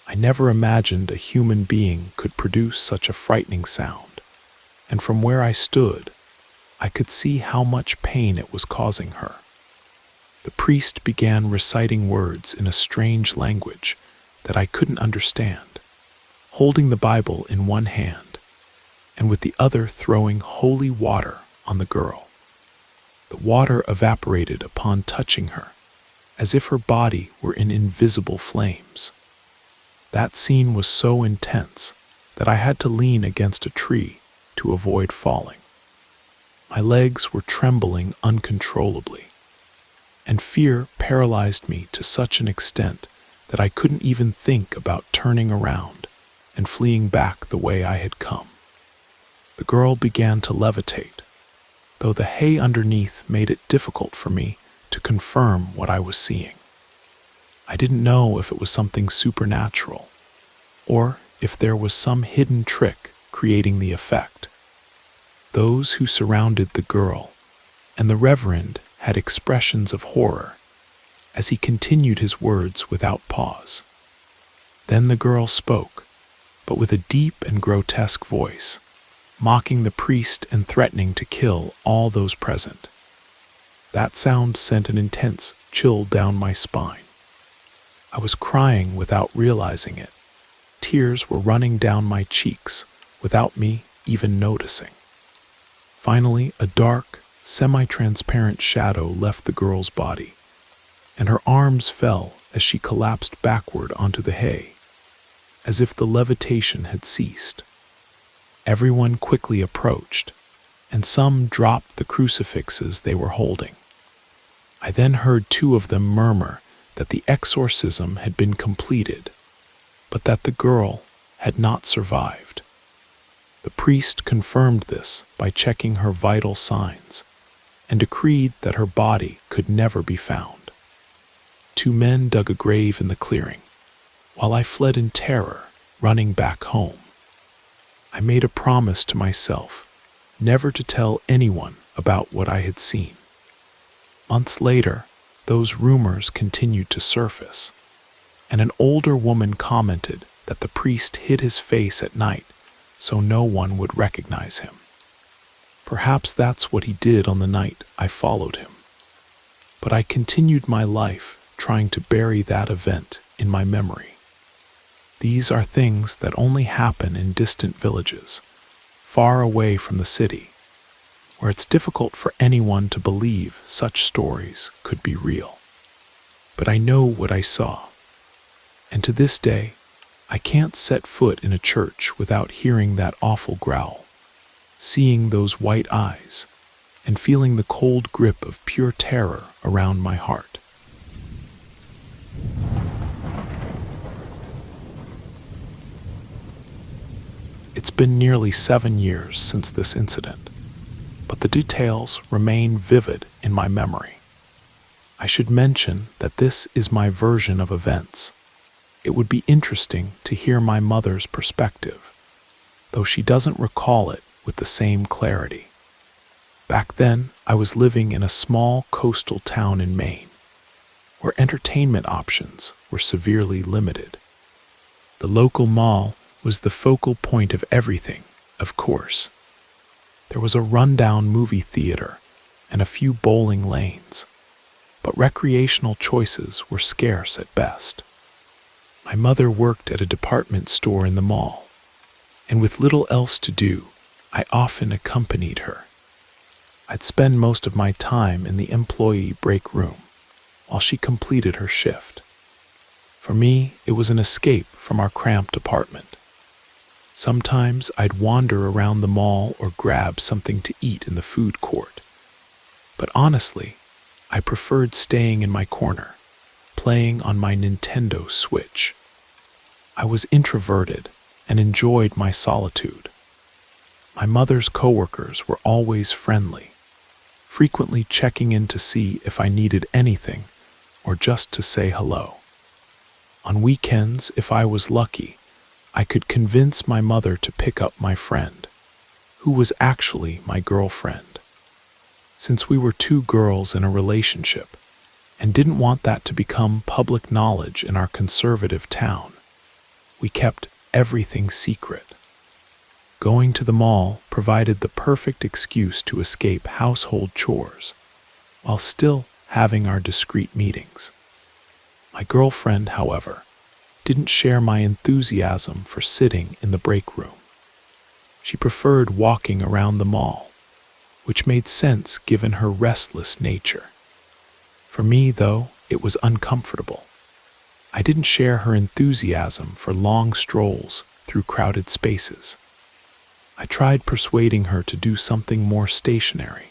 I never imagined a human being could produce such a frightening sound, and from where I stood, I could see how much pain it was causing her. The priest began reciting words in a strange language that I couldn't understand, holding the Bible in one hand and with the other throwing holy water on the girl. The water evaporated upon touching her, as if her body were in invisible flames. That scene was so intense that I had to lean against a tree to avoid falling. My legs were trembling uncontrollably, and fear paralyzed me to such an extent that I couldn't even think about turning around and fleeing back the way I had come. The girl began to levitate, though the hay underneath made it difficult for me to confirm what I was seeing. I didn't know if it was something supernatural, or if there was some hidden trick creating the effect. Those who surrounded the girl and the reverend had expressions of horror as he continued his words without pause. Then the girl spoke, but with a deep and grotesque voice, mocking the priest and threatening to kill all those present. That sound sent an intense chill down my spine. I was crying without realizing it. Tears were running down my cheeks without me even noticing. Finally, a dark, semi-transparent shadow left the girl's body, and her arms fell as she collapsed backward onto the hay, as if the levitation had ceased. Everyone quickly approached, and some dropped the crucifixes they were holding. I then heard two of them murmur that the exorcism had been completed, but that the girl had not survived. The priest confirmed this by checking her vital signs, and decreed that her body could never be found. Two men dug a grave in the clearing, while I fled in terror, running back home. I made a promise to myself never to tell anyone about what I had seen. Months later, those rumors continued to surface, and an older woman commented that the priest hid his face at night so no one would recognize him. Perhaps that's what he did on the night I followed him. But I continued my life trying to bury that event in my memory. These are things that only happen in distant villages, far away from the city, where it's difficult for anyone to believe such stories could be real. But I know what I saw, and to this day, I can't set foot in a church without hearing that awful growl, seeing those white eyes, and feeling the cold grip of pure terror around my heart. It's been nearly 7 years since this incident, but the details remain vivid in my memory. I should mention that this is my version of events. It would be interesting to hear my mother's perspective, though she doesn't recall it with the same clarity. Back then, I was living in a small coastal town in Maine, where entertainment options were severely limited. The local mall was the focal point of everything, of course. There was a rundown movie theater and a few bowling lanes, but recreational choices were scarce at best. My mother worked at a department store in the mall, and with little else to do, I often accompanied her. I'd spend most of my time in the employee break room while she completed her shift. For me, it was an escape from our cramped apartment. Sometimes I'd wander around the mall or grab something to eat in the food court. But honestly, I preferred staying in my corner, playing on my Nintendo Switch. I was introverted and enjoyed my solitude. My mother's coworkers were always friendly, frequently checking in to see if I needed anything or just to say hello. On weekends, if I was lucky, I could convince my mother to pick up my friend, who was actually my girlfriend. Since we were two girls in a relationship and didn't want that to become public knowledge in our conservative town, we kept everything secret. Going to the mall provided the perfect excuse to escape household chores while still having our discreet meetings. My girlfriend, however, didn't share my enthusiasm for sitting in the break room. She preferred walking around the mall, which made sense given her restless nature. For me, though, it was uncomfortable. I didn't share her enthusiasm for long strolls through crowded spaces. I tried persuading her to do something more stationary,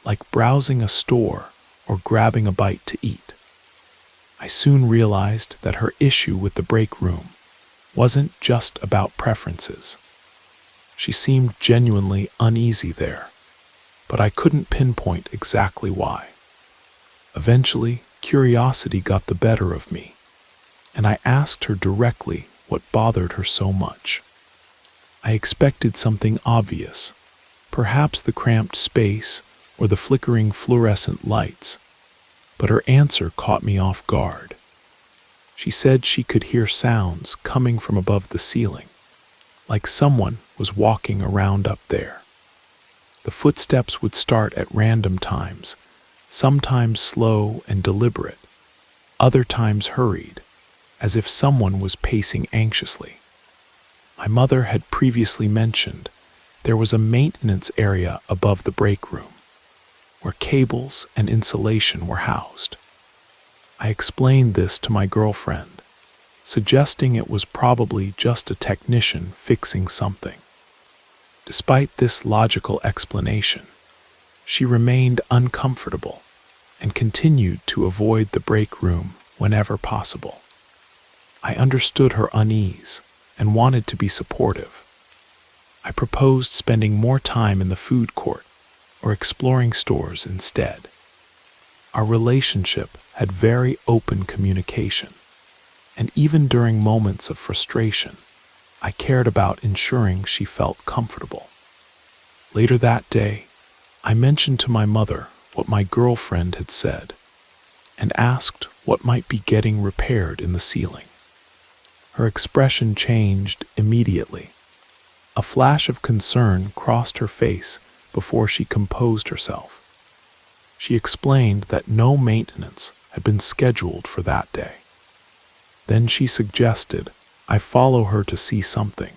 like browsing a store or grabbing a bite to eat. I soon realized that her issue with the break room wasn't just about preferences. She seemed genuinely uneasy there, but I couldn't pinpoint exactly why. Eventually, curiosity got the better of me, and I asked her directly what bothered her so much. I expected something obvious, perhaps the cramped space or the flickering fluorescent lights, but her answer caught me off guard. She said she could hear sounds coming from above the ceiling, like someone was walking around up there. The footsteps would start at random times, sometimes slow and deliberate, other times hurried, as if someone was pacing anxiously. My mother had previously mentioned there was a maintenance area above the break room, where cables and insulation were housed. I explained this to my girlfriend, suggesting it was probably just a technician fixing something. Despite this logical explanation, she remained uncomfortable and continued to avoid the break room whenever possible. I understood her unease and wanted to be supportive. I proposed spending more time in the food court or exploring stores instead. Our relationship had very open communication, and even during moments of frustration, I cared about ensuring she felt comfortable. Later that day, I mentioned to my mother what my girlfriend had said and asked what might be getting repaired in the ceiling. Her expression changed immediately. A flash of concern crossed her face before she composed herself. She explained that no maintenance had been scheduled for that day. Then she suggested I follow her to see something.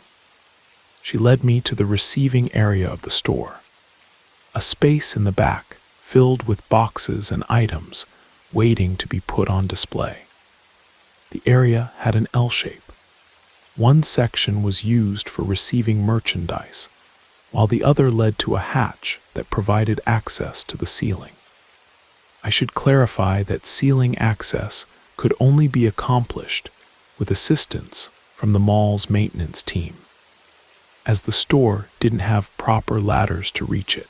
She led me to the receiving area of the store, a space in the back filled with boxes and items waiting to be put on display. The area had an L shape. One section was used for receiving merchandise, while the other led to a hatch that provided access to the ceiling. I should clarify that ceiling access could only be accomplished with assistance from the mall's maintenance team, as the store didn't have proper ladders to reach it.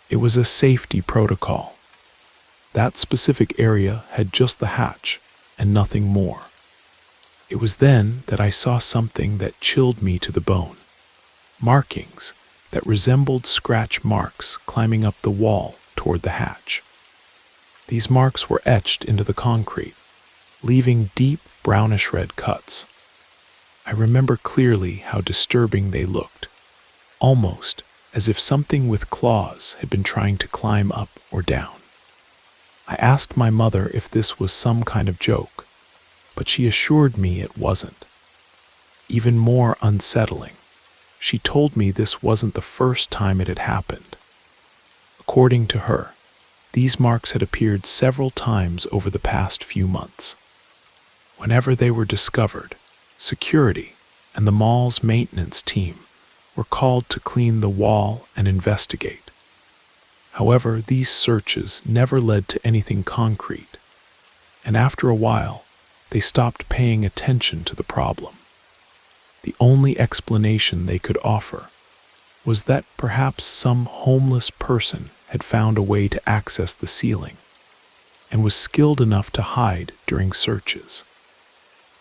It was a safety protocol. That specific area had just the hatch and nothing more. It was then that I saw something that chilled me to the bone. Markings that resembled scratch marks climbing up the wall toward the hatch. These marks were etched into the concrete, leaving deep brownish-red cuts. I remember clearly how disturbing they looked, almost as if something with claws had been trying to climb up or down. I asked my mother if this was some kind of joke, but she assured me it wasn't. Even more unsettling, she told me this wasn't the first time it had happened. According to her, these marks had appeared several times over the past few months. Whenever they were discovered, security and the mall's maintenance team were called to clean the wall and investigate. However, these searches never led to anything concrete, and after a while, they stopped paying attention to the problem. The only explanation they could offer was that perhaps some homeless person had found a way to access the ceiling and was skilled enough to hide during searches.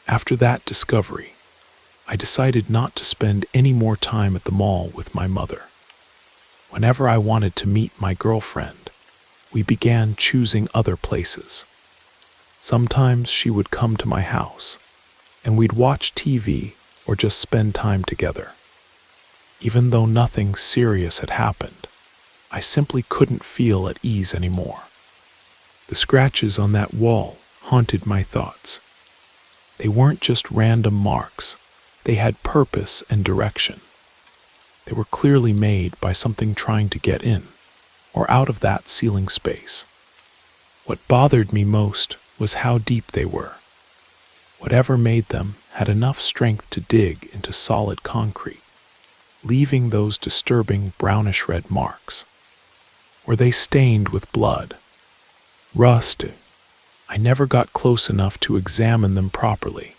After that discovery, I decided not to spend any more time at the mall with my mother. Whenever I wanted to meet my girlfriend, we began choosing other places. Sometimes she would come to my house, and we'd watch TV or just spend time together. Even though nothing serious had happened, I simply couldn't feel at ease anymore. The scratches on that wall haunted my thoughts. They weren't just random marks. They had purpose and direction. They were clearly made by something trying to get in or out of that ceiling space. What bothered me most was how deep they were. Whatever made them had enough strength to dig into solid concrete, leaving those disturbing brownish-red marks. Were they stained with blood? Rust? I never got close enough to examine them properly,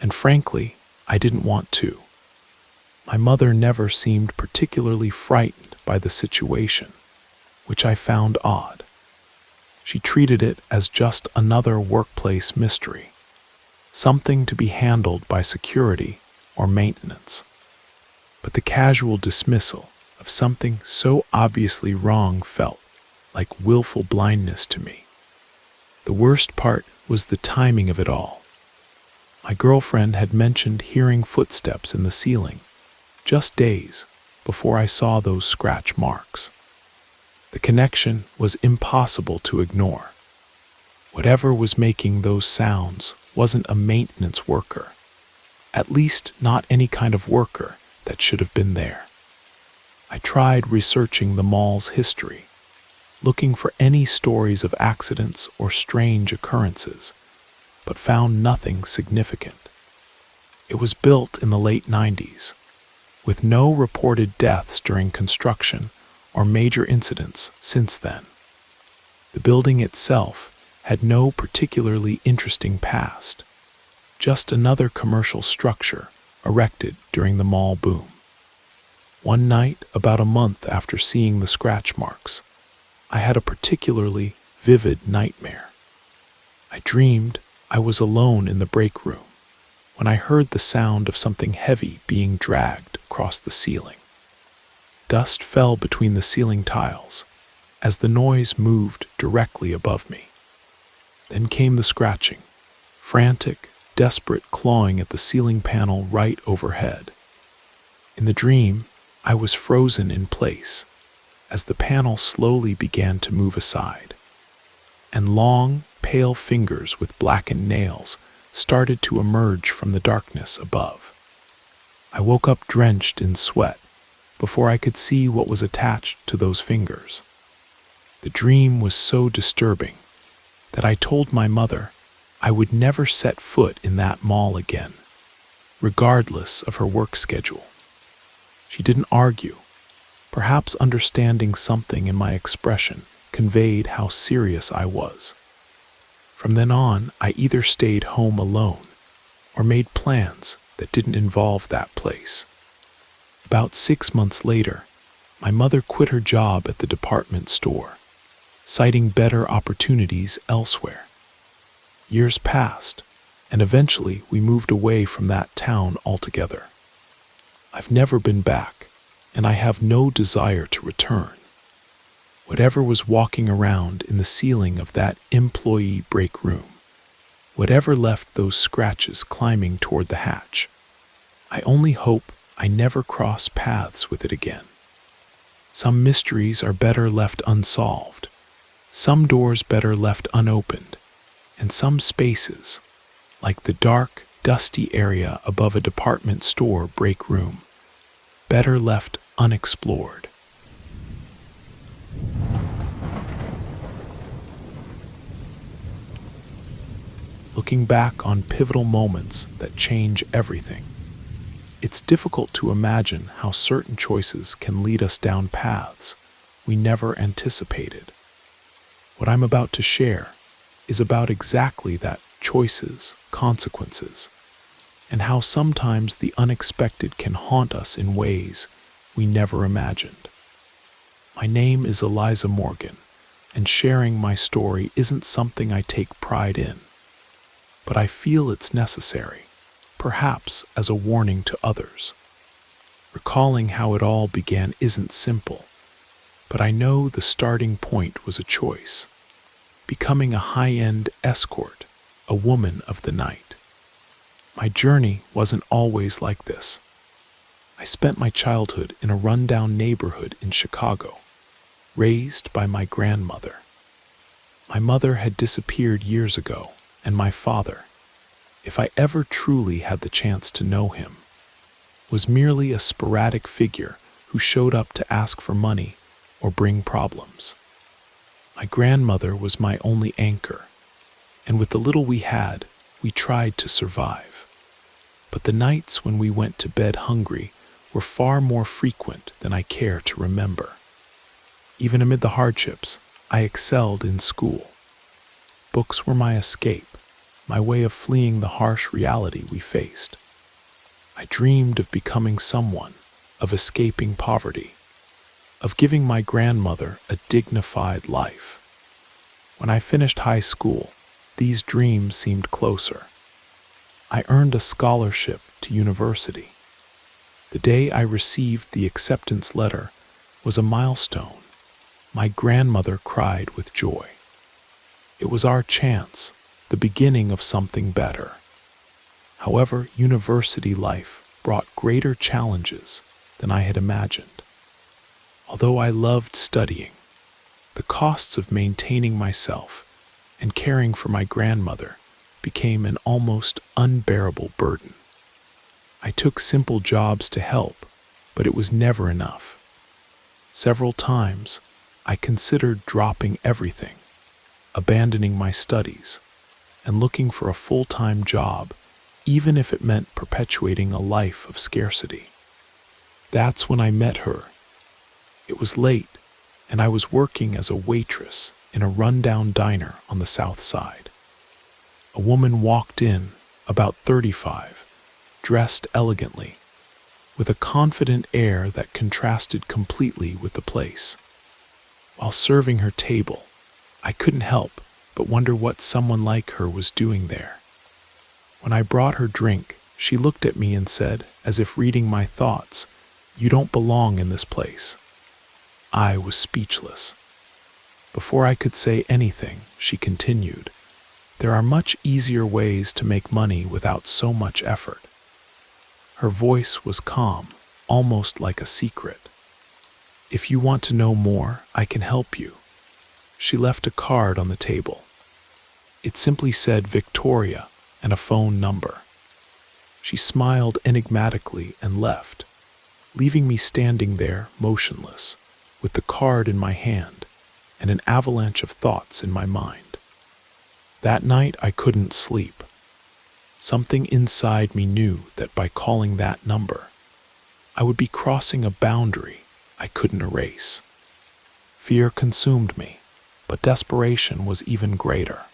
and frankly, I didn't want to. My mother never seemed particularly frightened by the situation, which I found odd. She treated it as just another workplace mystery, something to be handled by security or maintenance. But the casual dismissal of something so obviously wrong felt like willful blindness to me. The worst part was the timing of it all. My girlfriend had mentioned hearing footsteps in the ceiling just days before I saw those scratch marks. The connection was impossible to ignore. Whatever was making those sounds wasn't a maintenance worker, at least not any kind of worker that should have been there. I tried researching the mall's history, looking for any stories of accidents or strange occurrences, but found nothing significant. It was built in the late 90s, with no reported deaths during construction or major incidents since then. The building itself had no particularly interesting past, just another commercial structure erected during the mall boom. One night, about a month after seeing the scratch marks, I had a particularly vivid nightmare. I dreamed I was alone in the break room when I heard the sound of something heavy being dragged across the ceiling. Dust fell between the ceiling tiles as the noise moved directly above me. Then came the scratching, frantic, desperate clawing at the ceiling panel right overhead. In the dream, I was frozen in place as the panel slowly began to move aside, and long, pale fingers with blackened nails started to emerge from the darkness above. I woke up drenched in sweat before I could see what was attached to those fingers. The dream was so disturbing that I told my mother I would never set foot in that mall again, regardless of her work schedule. She didn't argue, perhaps understanding something in my expression conveyed how serious I was. From then on, I either stayed home alone or made plans that didn't involve that place. About 6 months later, my mother quit her job at the department store, citing better opportunities elsewhere. Years passed, and eventually we moved away from that town altogether. I've never been back, and I have no desire to return. Whatever was walking around in the ceiling of that employee break room, whatever left those scratches climbing toward the hatch, I only hope I never cross paths with it again. Some mysteries are better left unsolved, some doors better left unopened, and some spaces, like the dark, dusty area above a department store break room, better left unexplored. Looking back on pivotal moments that change everything, it's difficult to imagine how certain choices can lead us down paths we never anticipated. What I'm about to share is about exactly that: choices, consequences, and how sometimes the unexpected can haunt us in ways we never imagined. My name is Eliza Morgan, and sharing my story isn't something I take pride in, but I feel it's necessary, perhaps as a warning to others. Recalling how it all began isn't simple, but I know the starting point was a choice: becoming a high-end escort, a woman of the night. My journey wasn't always like this. I spent my childhood in a rundown neighborhood in Chicago, raised by my grandmother. My mother had disappeared years ago, and my father, if I ever truly had the chance to know him, was merely a sporadic figure who showed up to ask for money or bring problems. My grandmother was my only anchor, and with the little we had, we tried to survive. But the nights when we went to bed hungry were far more frequent than I care to remember. Even amid the hardships, I excelled in school. Books were my escape, my way of fleeing the harsh reality we faced. I dreamed of becoming someone, of escaping poverty, of giving my grandmother a dignified life. When I finished high school, these dreams seemed closer. I earned a scholarship to university. The day I received the acceptance letter was a milestone. My grandmother cried with joy. It was our chance, the beginning of something better. However, university life brought greater challenges than I had imagined. Although I loved studying, the costs of maintaining myself and caring for my grandmother became an almost unbearable burden. I took simple jobs to help, but it was never enough. Several times, I considered dropping everything, abandoning my studies, and looking for a full-time job, even if it meant perpetuating a life of scarcity. That's when I met her. It was late, and I was working as a waitress in a rundown diner on the South Side. A woman walked in, about 35, dressed elegantly, with a confident air that contrasted completely with the place. While serving her table, I couldn't help but wonder what someone like her was doing there. When I brought her drink, she looked at me and said, as if reading my thoughts, "You don't belong in this place." I was speechless. Before I could say anything, she continued, "There are much easier ways to make money without so much effort." Her voice was calm, almost like a secret. "If you want to know more, I can help you." She left a card on the table. It simply said Victoria and a phone number. She smiled enigmatically and left, leaving me standing there motionless, with the card in my hand and an avalanche of thoughts in my mind. That night I couldn't sleep. Something inside me knew that by calling that number, I would be crossing a boundary I couldn't erase. Fear consumed me, but desperation was even greater.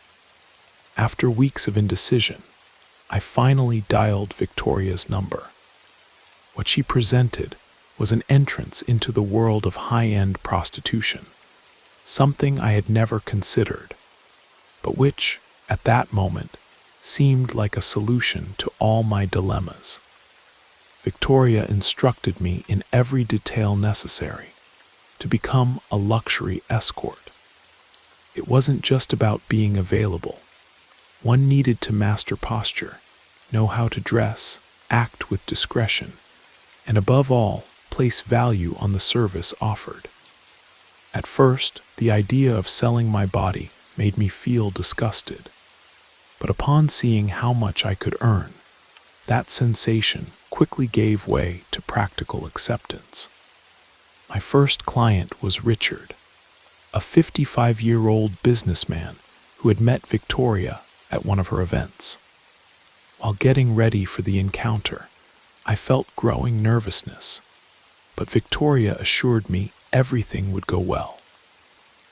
After weeks of indecision, I finally dialed Victoria's number. What she presented was an entrance into the world of high-end prostitution, something I had never considered, but which, at that moment, seemed like a solution to all my dilemmas. Victoria instructed me in every detail necessary to become a luxury escort. It wasn't just about being available. One needed to master posture, know how to dress, act with discretion, and above all, place value on the service offered. At first, the idea of selling my body made me feel disgusted. But upon seeing how much I could earn, that sensation quickly gave way to practical acceptance. My first client was Richard, a 55-year-old businessman who had met Victoria at one of her events. While getting ready for the encounter, I felt growing nervousness, but Victoria assured me everything would go well.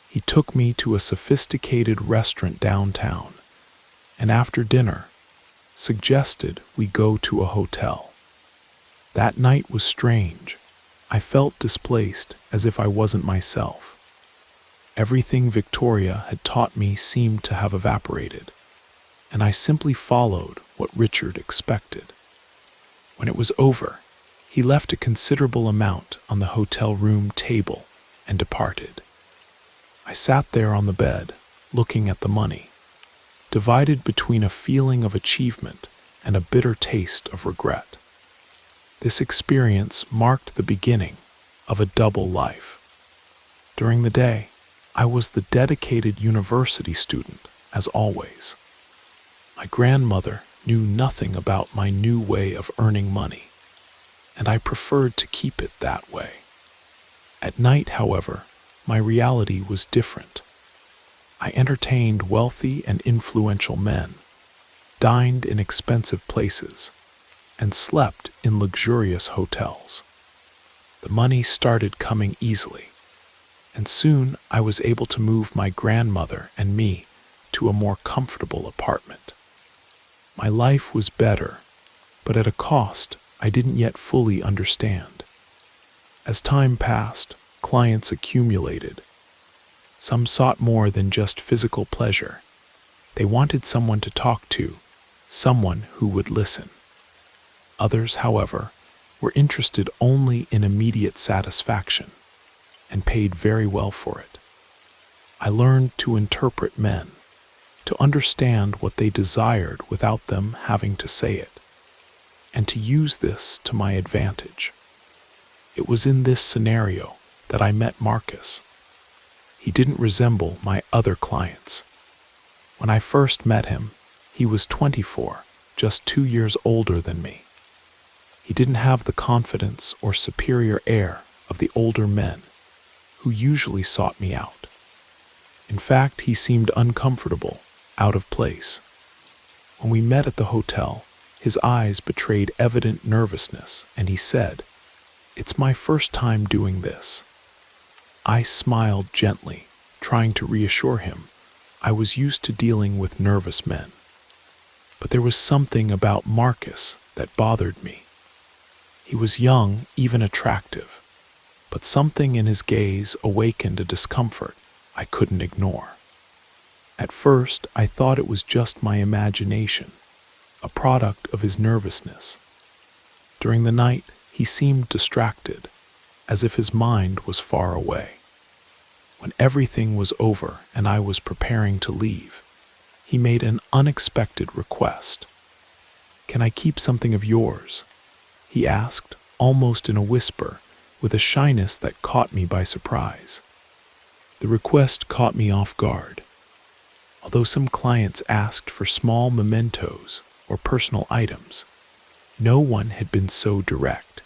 He took me to a sophisticated restaurant downtown, and after dinner, suggested we go to a hotel. That night was strange. I felt displaced, as if I wasn't myself. Everything Victoria had taught me seemed to have evaporated, and I simply followed what Richard expected. When it was over, he left a considerable amount on the hotel room table and departed. I sat there on the bed, looking at the money, divided between a feeling of achievement and a bitter taste of regret. This experience marked the beginning of a double life. During the day, I was the dedicated university student, as always. My grandmother knew nothing about my new way of earning money, and I preferred to keep it that way. At night, however, my reality was different. I entertained wealthy and influential men, dined in expensive places, and slept in luxurious hotels. The money started coming easily, and soon I was able to move my grandmother and me to a more comfortable apartment. My life was better, but at a cost I didn't yet fully understand. As time passed, clients accumulated. Some sought more than just physical pleasure. They wanted someone to talk to, someone who would listen. Others, however, were interested only in immediate satisfaction and paid very well for it. I learned to interpret men, to understand what they desired without them having to say it, and to use this to my advantage. It was in this scenario that I met Marcus. He didn't resemble my other clients. When I first met him, he was 24, just 2 years older than me. He didn't have the confidence or superior air of the older men who usually sought me out. In fact, he seemed uncomfortable, out of place. When we met at the hotel, his eyes betrayed evident nervousness, and he said, "It's my first time doing this." I smiled gently, trying to reassure him I was used to dealing with nervous men. But there was something about Marcus that bothered me. He was young, even attractive, but something in his gaze awakened a discomfort I couldn't ignore. At first, I thought it was just my imagination, a product of his nervousness. During the night, he seemed distracted, as if his mind was far away. When everything was over and I was preparing to leave, he made an unexpected request. "Can I keep something of yours?" he asked, almost in a whisper, with a shyness that caught me by surprise. The request caught me off guard. Although some clients asked for small mementos or personal items, no one had been so direct.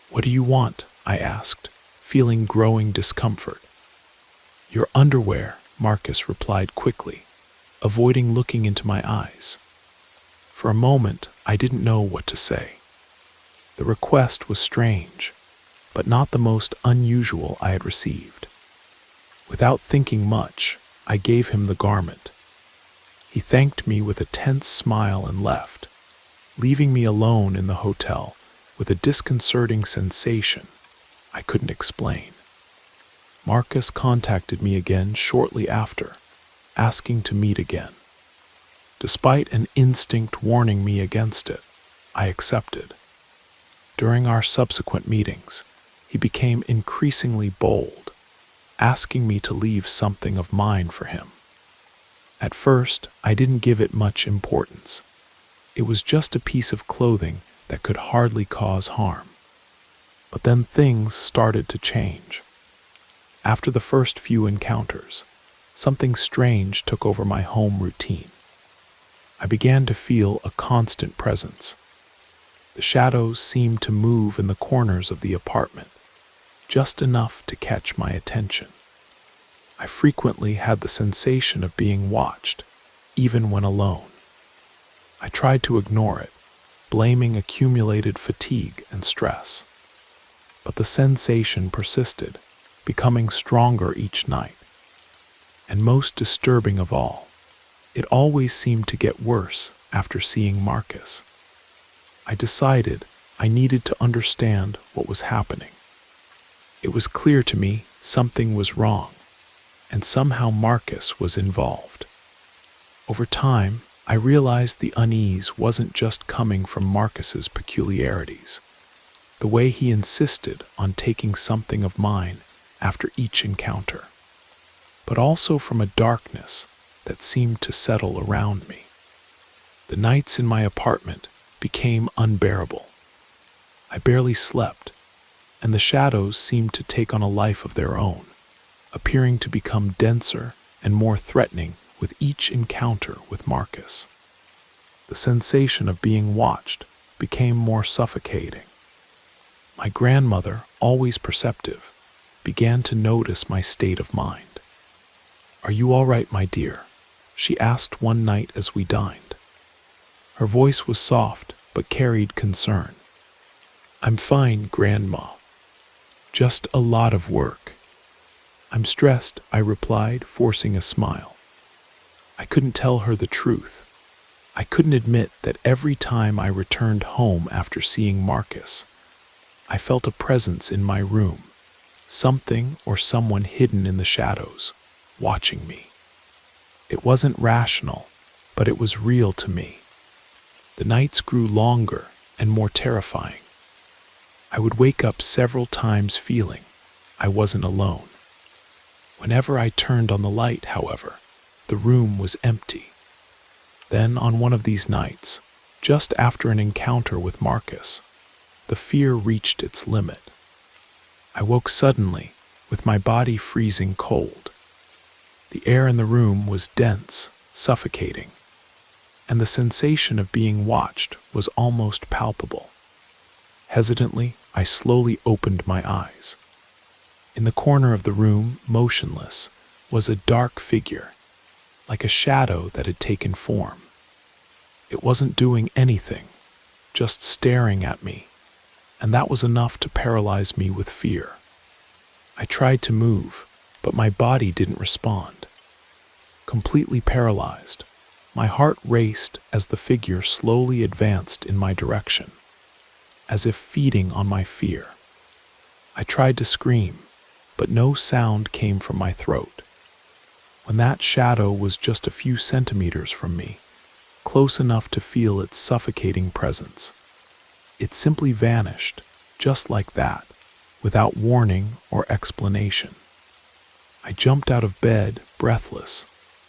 "What do you want?" I asked, feeling growing discomfort. "Your underwear," Marcus replied quickly, avoiding looking into my eyes. For a moment, I didn't know what to say. The request was strange, but not the most unusual I had received. Without thinking much, I gave him the garment. He thanked me with a tense smile and left, leaving me alone in the hotel with a disconcerting sensation I couldn't explain. Marcus contacted me again shortly after, asking to meet again. Despite an instinct warning me against it, I accepted. During our subsequent meetings, he became increasingly bold, asking me to leave something of mine for him. At first, I didn't give it much importance. It was just a piece of clothing that could hardly cause harm. But then things started to change. After the first few encounters, something strange took over my home routine. I began to feel a constant presence. The shadows seemed to move in the corners of the apartment, just enough to catch my attention. I frequently had the sensation of being watched, even when alone. I tried to ignore it, blaming accumulated fatigue and stress. But the sensation persisted, becoming stronger each night. And most disturbing of all, it always seemed to get worse after seeing Marcus. I decided I needed to understand what was happening. It was clear to me something was wrong, and somehow Marcus was involved. Over time, I realized the unease wasn't just coming from Marcus's peculiarities, the way he insisted on taking something of mine after each encounter, but also from a darkness that seemed to settle around me. The nights in my apartment became unbearable. I barely slept, and the shadows seemed to take on a life of their own, appearing to become denser and more threatening with each encounter with Marcus. The sensation of being watched became more suffocating. My grandmother, always perceptive, began to notice my state of mind. "Are you all right, my dear?" she asked one night as we dined. Her voice was soft but carried concern. "I'm fine, Grandma. Just a lot of work." "I'm stressed," I replied, forcing a smile. I couldn't tell her the truth. I couldn't admit that every time I returned home after seeing Marcus, I felt a presence in my room, something or someone hidden in the shadows, watching me. It wasn't rational, but it was real to me. The nights grew longer and more terrifying. I would wake up several times feeling I wasn't alone. Whenever I turned on the light, however, the room was empty. Then, on one of these nights, just after an encounter with Marcus, the fear reached its limit. I woke suddenly, with my body freezing cold. The air in the room was dense, suffocating, and the sensation of being watched was almost palpable. Hesitantly, I slowly opened my eyes. In the corner of the room, motionless, was a dark figure, like a shadow that had taken form. It wasn't doing anything, just staring at me, and that was enough to paralyze me with fear. I tried to move, but my body didn't respond. Completely paralyzed, my heart raced as the figure slowly advanced in my direction, as if feeding on my fear. I tried to scream, but no sound came from my throat. When that shadow was just a few centimeters from me, close enough to feel its suffocating presence, it simply vanished, just like that, without warning or explanation. I jumped out of bed, breathless,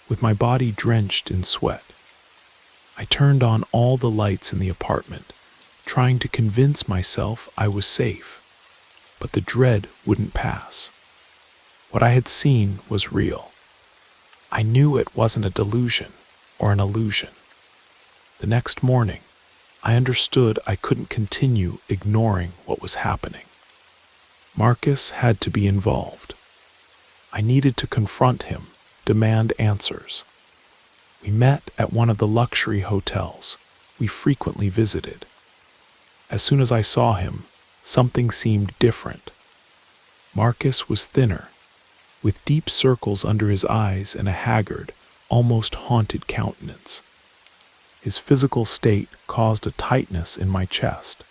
with my body drenched in sweat. I turned on all the lights in the apartment, trying to convince myself I was safe. But the dread wouldn't pass. What I had seen was real. I knew it wasn't a delusion or an illusion. The next morning, I understood I couldn't continue ignoring what was happening. Marcus had to be involved. I needed to confront him, demand answers. We met at one of the luxury hotels we frequently visited. As soon as I saw him, something seemed different. Marcus was thinner, with deep circles under his eyes and a haggard, almost haunted countenance. His physical state caused a tightness in my chest,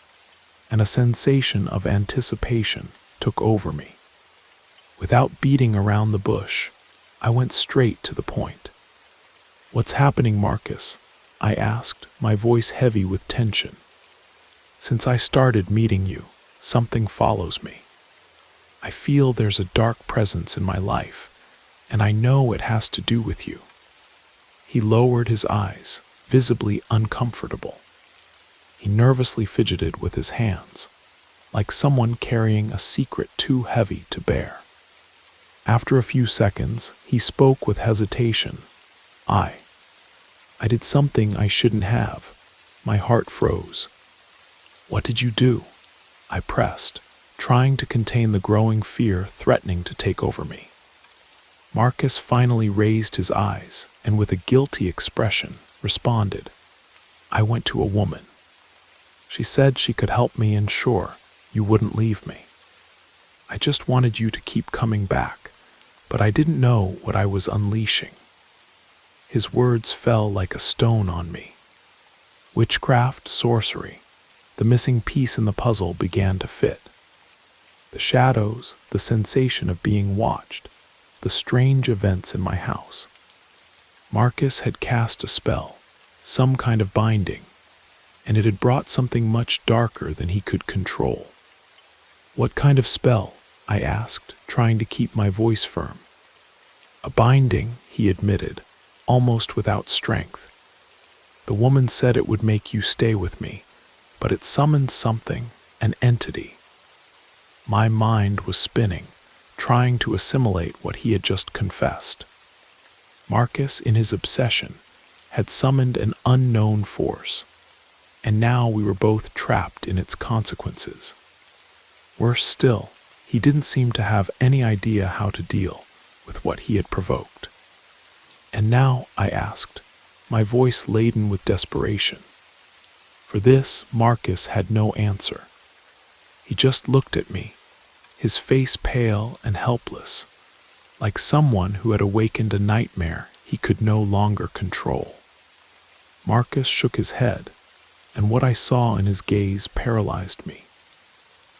and a sensation of anticipation took over me. Without beating around the bush, I went straight to the point. "What's happening, Marcus?" I asked, my voice heavy with tension. "Since I started meeting you, something follows me. I feel there's a dark presence in my life, and I know it has to do with you." He lowered his eyes, visibly uncomfortable. He nervously fidgeted with his hands, like someone carrying a secret too heavy to bear. After a few seconds, he spoke with hesitation. I did something I shouldn't have." My heart froze. "What did you do?" I pressed, trying to contain the growing fear threatening to take over me. Marcus finally raised his eyes and with a guilty expression responded, "I went to a woman. She said she could help me ensure you wouldn't leave me. I just wanted you to keep coming back, but I didn't know what I was unleashing." His words fell like a stone on me. Witchcraft, sorcery, the missing piece in the puzzle began to fit. The shadows, the sensation of being watched, the strange events in my house. Marcus had cast a spell, some kind of binding, and it had brought something much darker than he could control. "What kind of spell?" I asked, trying to keep my voice firm. "A binding," he admitted, almost without strength. "The woman said it would make you stay with me, but it summoned something, an entity." My mind was spinning, trying to assimilate what he had just confessed. Marcus, in his obsession, had summoned an unknown force, and now we were both trapped in its consequences. Worse still, he didn't seem to have any idea how to deal with what he had provoked. "And now," I asked, my voice laden with desperation. For this, Marcus had no answer. He just looked at me, his face pale and helpless, like someone who had awakened a nightmare he could no longer control. Marcus shook his head, and what I saw in his gaze paralyzed me.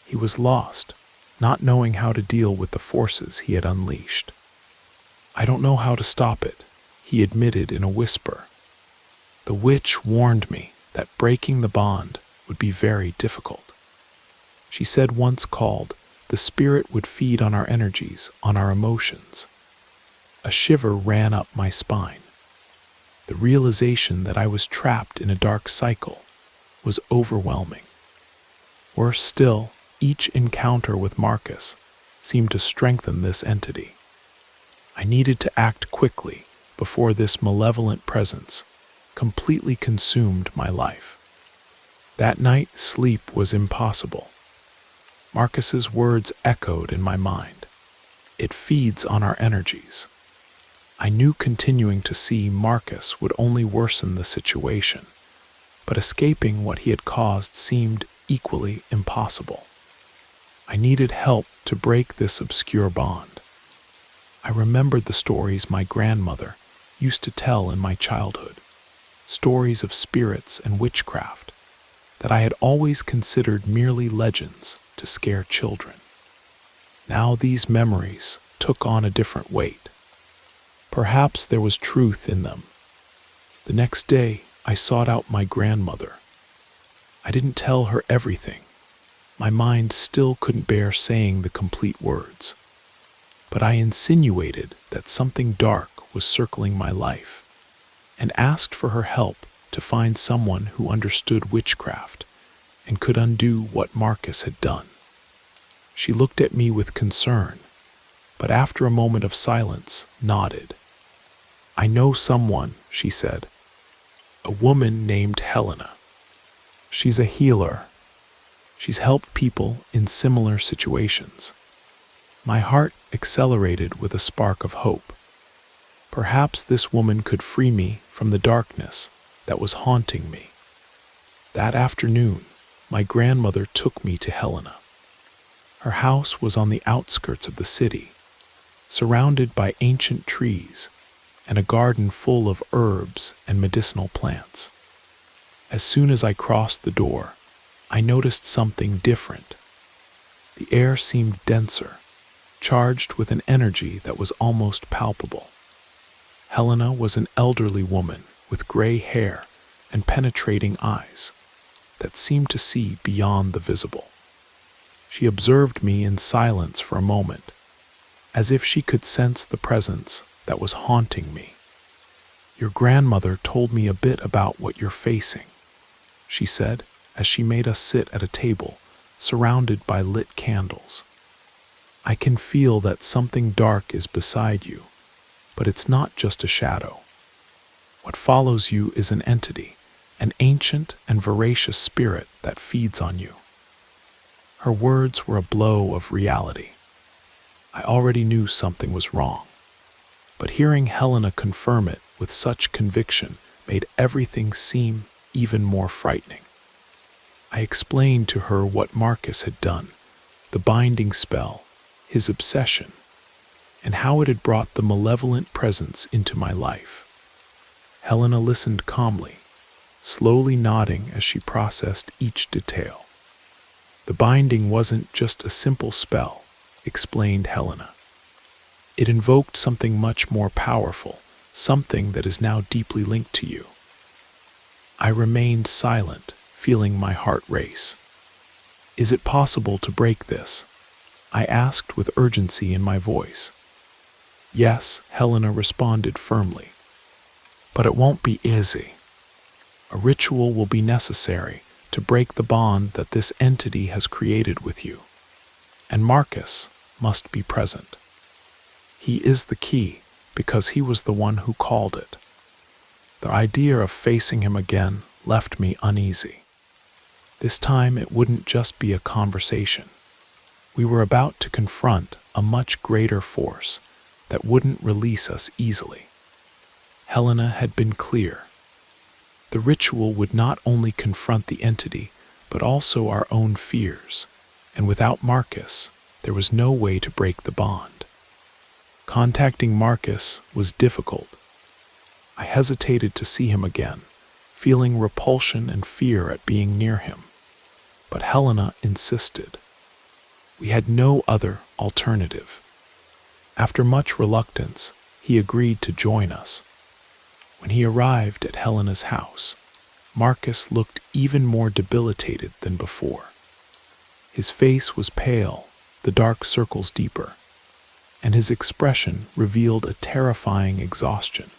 He was lost, not knowing how to deal with the forces he had unleashed. "I don't know how to stop it," he admitted in a whisper. "The witch warned me that breaking the bond would be very difficult. She said once called, the spirit would feed on our energies, on our emotions." A shiver ran up my spine. The realization that I was trapped in a dark cycle was overwhelming. Worse still, each encounter with Marcus seemed to strengthen this entity. I needed to act quickly before this malevolent presence completely consumed my life. That night, sleep was impossible. Marcus's words echoed in my mind. "It feeds on our energies." I knew continuing to see Marcus would only worsen the situation, but escaping what he had caused seemed equally impossible. I needed help to break this obscure bond. I remembered the stories my grandmother used to tell in my childhood, stories of spirits and witchcraft that I had always considered merely legends to scare children. Now these memories took on a different weight. Perhaps there was truth in them. The next day, I sought out my grandmother. I didn't tell her everything. My mind still couldn't bear saying the complete words. but I insinuated that something dark was circling my life and asked for her help to find someone who understood witchcraft and could undo what Marcus had done. She looked at me with concern, but after a moment of silence, nodded. "I know someone," she said. "A woman named Helena. She's a healer. She's helped people in similar situations." My heart accelerated with a spark of hope. Perhaps this woman could free me from the darkness that was haunting me. That afternoon, my grandmother took me to Helena. Her house was on the outskirts of the city, surrounded by ancient trees and a garden full of herbs and medicinal plants. As soon as I crossed the door, I noticed something different. The air seemed denser, charged with an energy that was almost palpable. Helena was an elderly woman with gray hair and penetrating eyes that seemed to see beyond the visible. She observed me in silence for a moment, as if she could sense the presence that was haunting me. "Your grandmother told me a bit about what you're facing," she said as she made us sit at a table surrounded by lit candles. "I can feel that something dark is beside you, but it's not just a shadow. What follows you is an entity, an ancient and voracious spirit that feeds on you." Her words were a blow of reality. I already knew something was wrong, but hearing Helena confirm it with such conviction made everything seem even more frightening. I explained to her what Marcus had done, the binding spell, his obsession, and how it had brought the malevolent presence into my life. Helena listened calmly, slowly nodding as she processed each detail. "The binding wasn't just a simple spell," explained Helena. "It invoked something much more powerful, something that is now deeply linked to you." I remained silent, feeling my heart race. "Is it possible to break this?" I asked with urgency in my voice. "Yes," Helena responded firmly. "But it won't be easy. A ritual will be necessary to break the bond that this entity has created with you. And Marcus must be present. He is the key because he was the one who called it." The idea of facing him again left me uneasy. This time it wouldn't just be a conversation. We were about to confront a much greater force that wouldn't release us easily. Helena had been clear. The ritual would not only confront the entity, but also our own fears, and without Marcus, there was no way to break the bond. Contacting Marcus was difficult. I hesitated to see him again, feeling repulsion and fear at being near him. But Helena insisted. We had no other alternative. After much reluctance, he agreed to join us. When he arrived at Helena's house, Marcus looked even more debilitated than before. His face was pale, the dark circles deeper, and his expression revealed a terrifying exhaustion.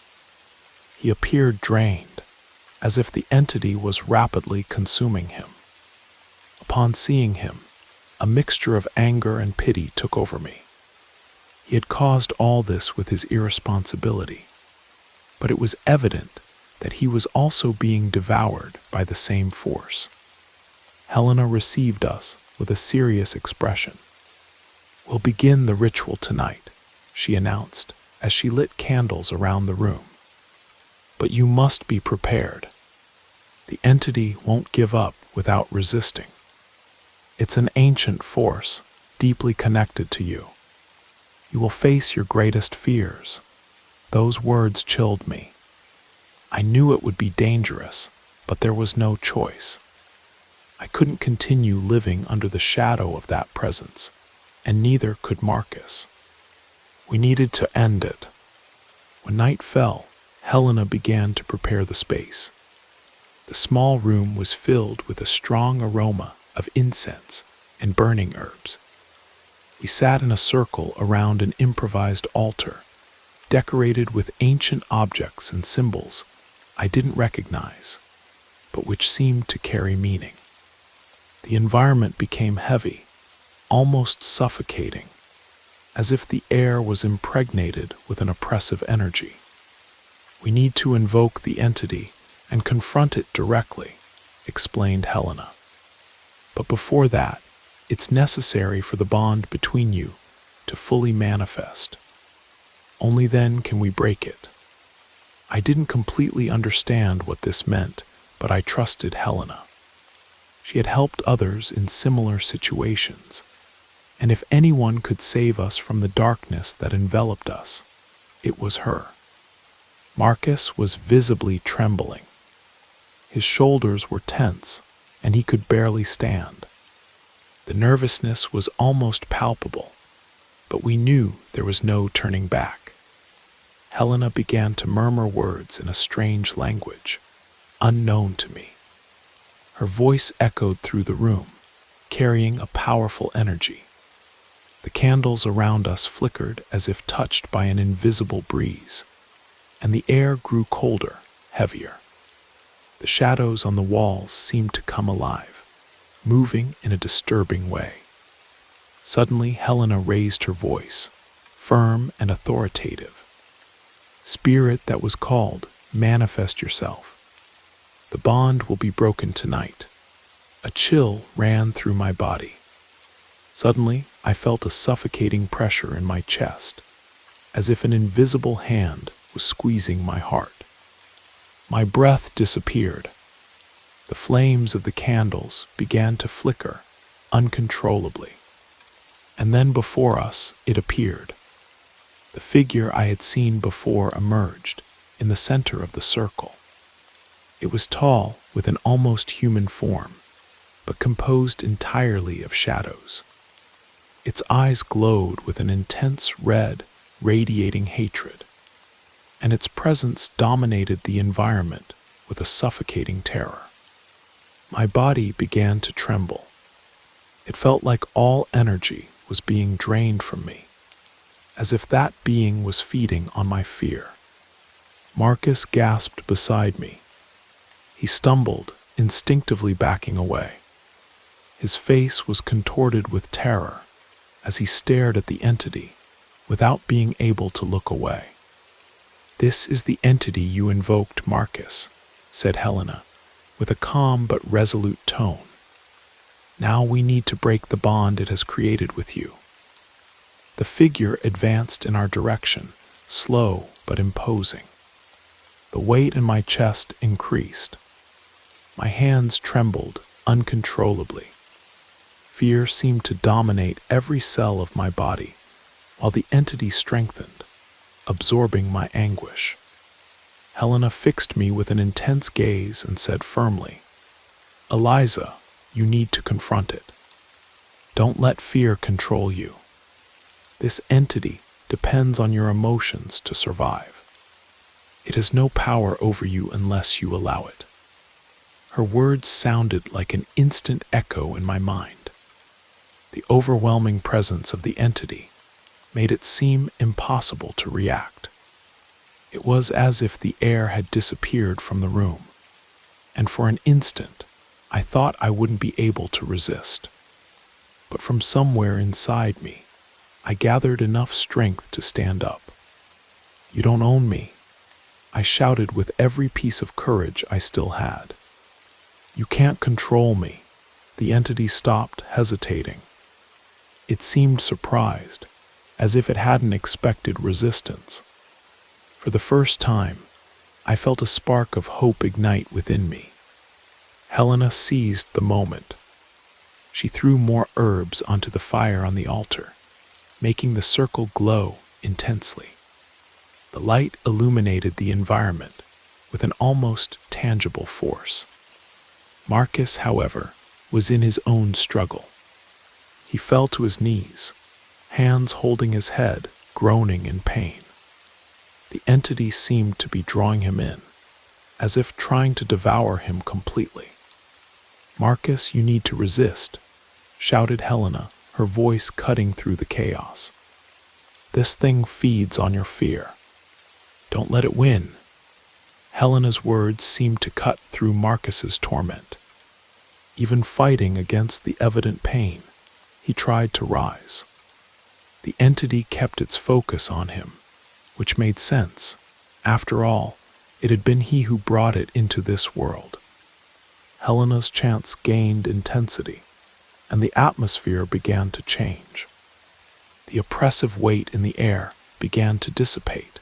He appeared drained, as if the entity was rapidly consuming him. Upon seeing him, a mixture of anger and pity took over me. He had caused all this with his irresponsibility, but it was evident that he was also being devoured by the same force. Helena received us with a serious expression. "We'll begin the ritual tonight," she announced as she lit candles around the room. "But you must be prepared. The entity won't give up without resisting. It's an ancient force, deeply connected to you. You will face your greatest fears." Those words chilled me. I knew it would be dangerous, but there was no choice. I couldn't continue living under the shadow of that presence, and neither could Marcus. We needed to end it. When night fell, Helena began to prepare the space. The small room was filled with a strong aroma of incense and burning herbs. We sat in a circle around an improvised altar, decorated with ancient objects and symbols I didn't recognize, but which seemed to carry meaning. The environment became heavy, almost suffocating, as if the air was impregnated with an oppressive energy. "We need to invoke the entity and confront it directly," explained Helena. "But before that, it's necessary for the bond between you to fully manifest. Only then can we break it." I didn't completely understand what this meant, but I trusted Helena. She had helped others in similar situations, and if anyone could save us from the darkness that enveloped us, it was her. Marcus was visibly trembling. His shoulders were tense, and he could barely stand. The nervousness was almost palpable, but we knew there was no turning back. Helena began to murmur words in a strange language, unknown to me. Her voice echoed through the room, carrying a powerful energy. The candles around us flickered as if touched by an invisible breeze, and the air grew colder, heavier. The shadows on the walls seemed to come alive, moving in a disturbing way. Suddenly, Helena raised her voice, firm and authoritative. "Spirit that was called, manifest yourself. The bond will be broken tonight." A chill ran through my body. Suddenly, I felt a suffocating pressure in my chest, as if an invisible hand was squeezing my heart. My breath disappeared. The flames of the candles began to flicker uncontrollably. And then before us, it appeared. The figure I had seen before emerged in the center of the circle. It was tall, with an almost human form, but composed entirely of shadows. Its eyes glowed with an intense red, radiating hatred, and its presence dominated the environment with a suffocating terror. My body began to tremble. It felt like all energy was being drained from me, as if that being was feeding on my fear. Marcus gasped beside me. He stumbled, instinctively backing away. His face was contorted with terror as he stared at the entity without being able to look away. "This is the entity you invoked, Marcus," said Helena, with a calm but resolute tone. "Now we need to break the bond it has created with you." The figure advanced in our direction, slow but imposing. The weight in my chest increased. My hands trembled uncontrollably. Fear seemed to dominate every cell of my body, while the entity strengthened, absorbing my anguish. Helena fixed me with an intense gaze and said firmly, "Eliza, you need to confront it. Don't let fear control you. This entity depends on your emotions to survive. It has no power over you unless you allow it." Her words sounded like an instant echo in my mind. The overwhelming presence of the entity made it seem impossible to react. It was as if the air had disappeared from the room, and for an instant, I thought I wouldn't be able to resist. But from somewhere inside me, I gathered enough strength to stand up. "You don't own me," I shouted with every piece of courage I still had. "You can't control me." The entity stopped, hesitating. It seemed surprised, as if it hadn't expected resistance. For the first time, I felt a spark of hope ignite within me. Helena seized the moment. She threw more herbs onto the fire on the altar, making the circle glow intensely. The light illuminated the environment with an almost tangible force. Marcus, however, was in his own struggle. He fell to his knees, hands holding his head, groaning in pain. The entity seemed to be drawing him in, as if trying to devour him completely. "Marcus, you need to resist," shouted Helena her voice cutting through the chaos. This thing feeds on your fear. Don't let it win. Helena's words seemed to cut through Marcus's torment. Even fighting against the evident pain, he tried to rise. The entity kept its focus on him, which made sense. After all, it had been he who brought it into this world. Helena's chants gained intensity, and the atmosphere began to change. The oppressive weight in the air began to dissipate,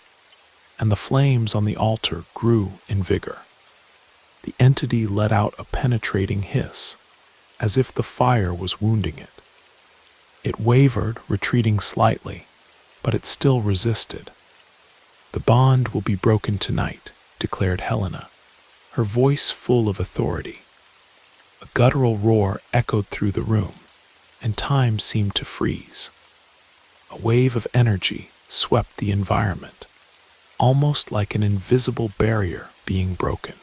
and the flames on the altar grew in vigor. The entity let out a penetrating hiss, as if the fire was wounding it. It wavered, retreating slightly, but it still resisted. "The bond will be broken tonight," declared Helena, her voice full of authority. A guttural roar echoed through the room, and time seemed to freeze. A wave of energy swept the environment, almost like an invisible barrier being broken.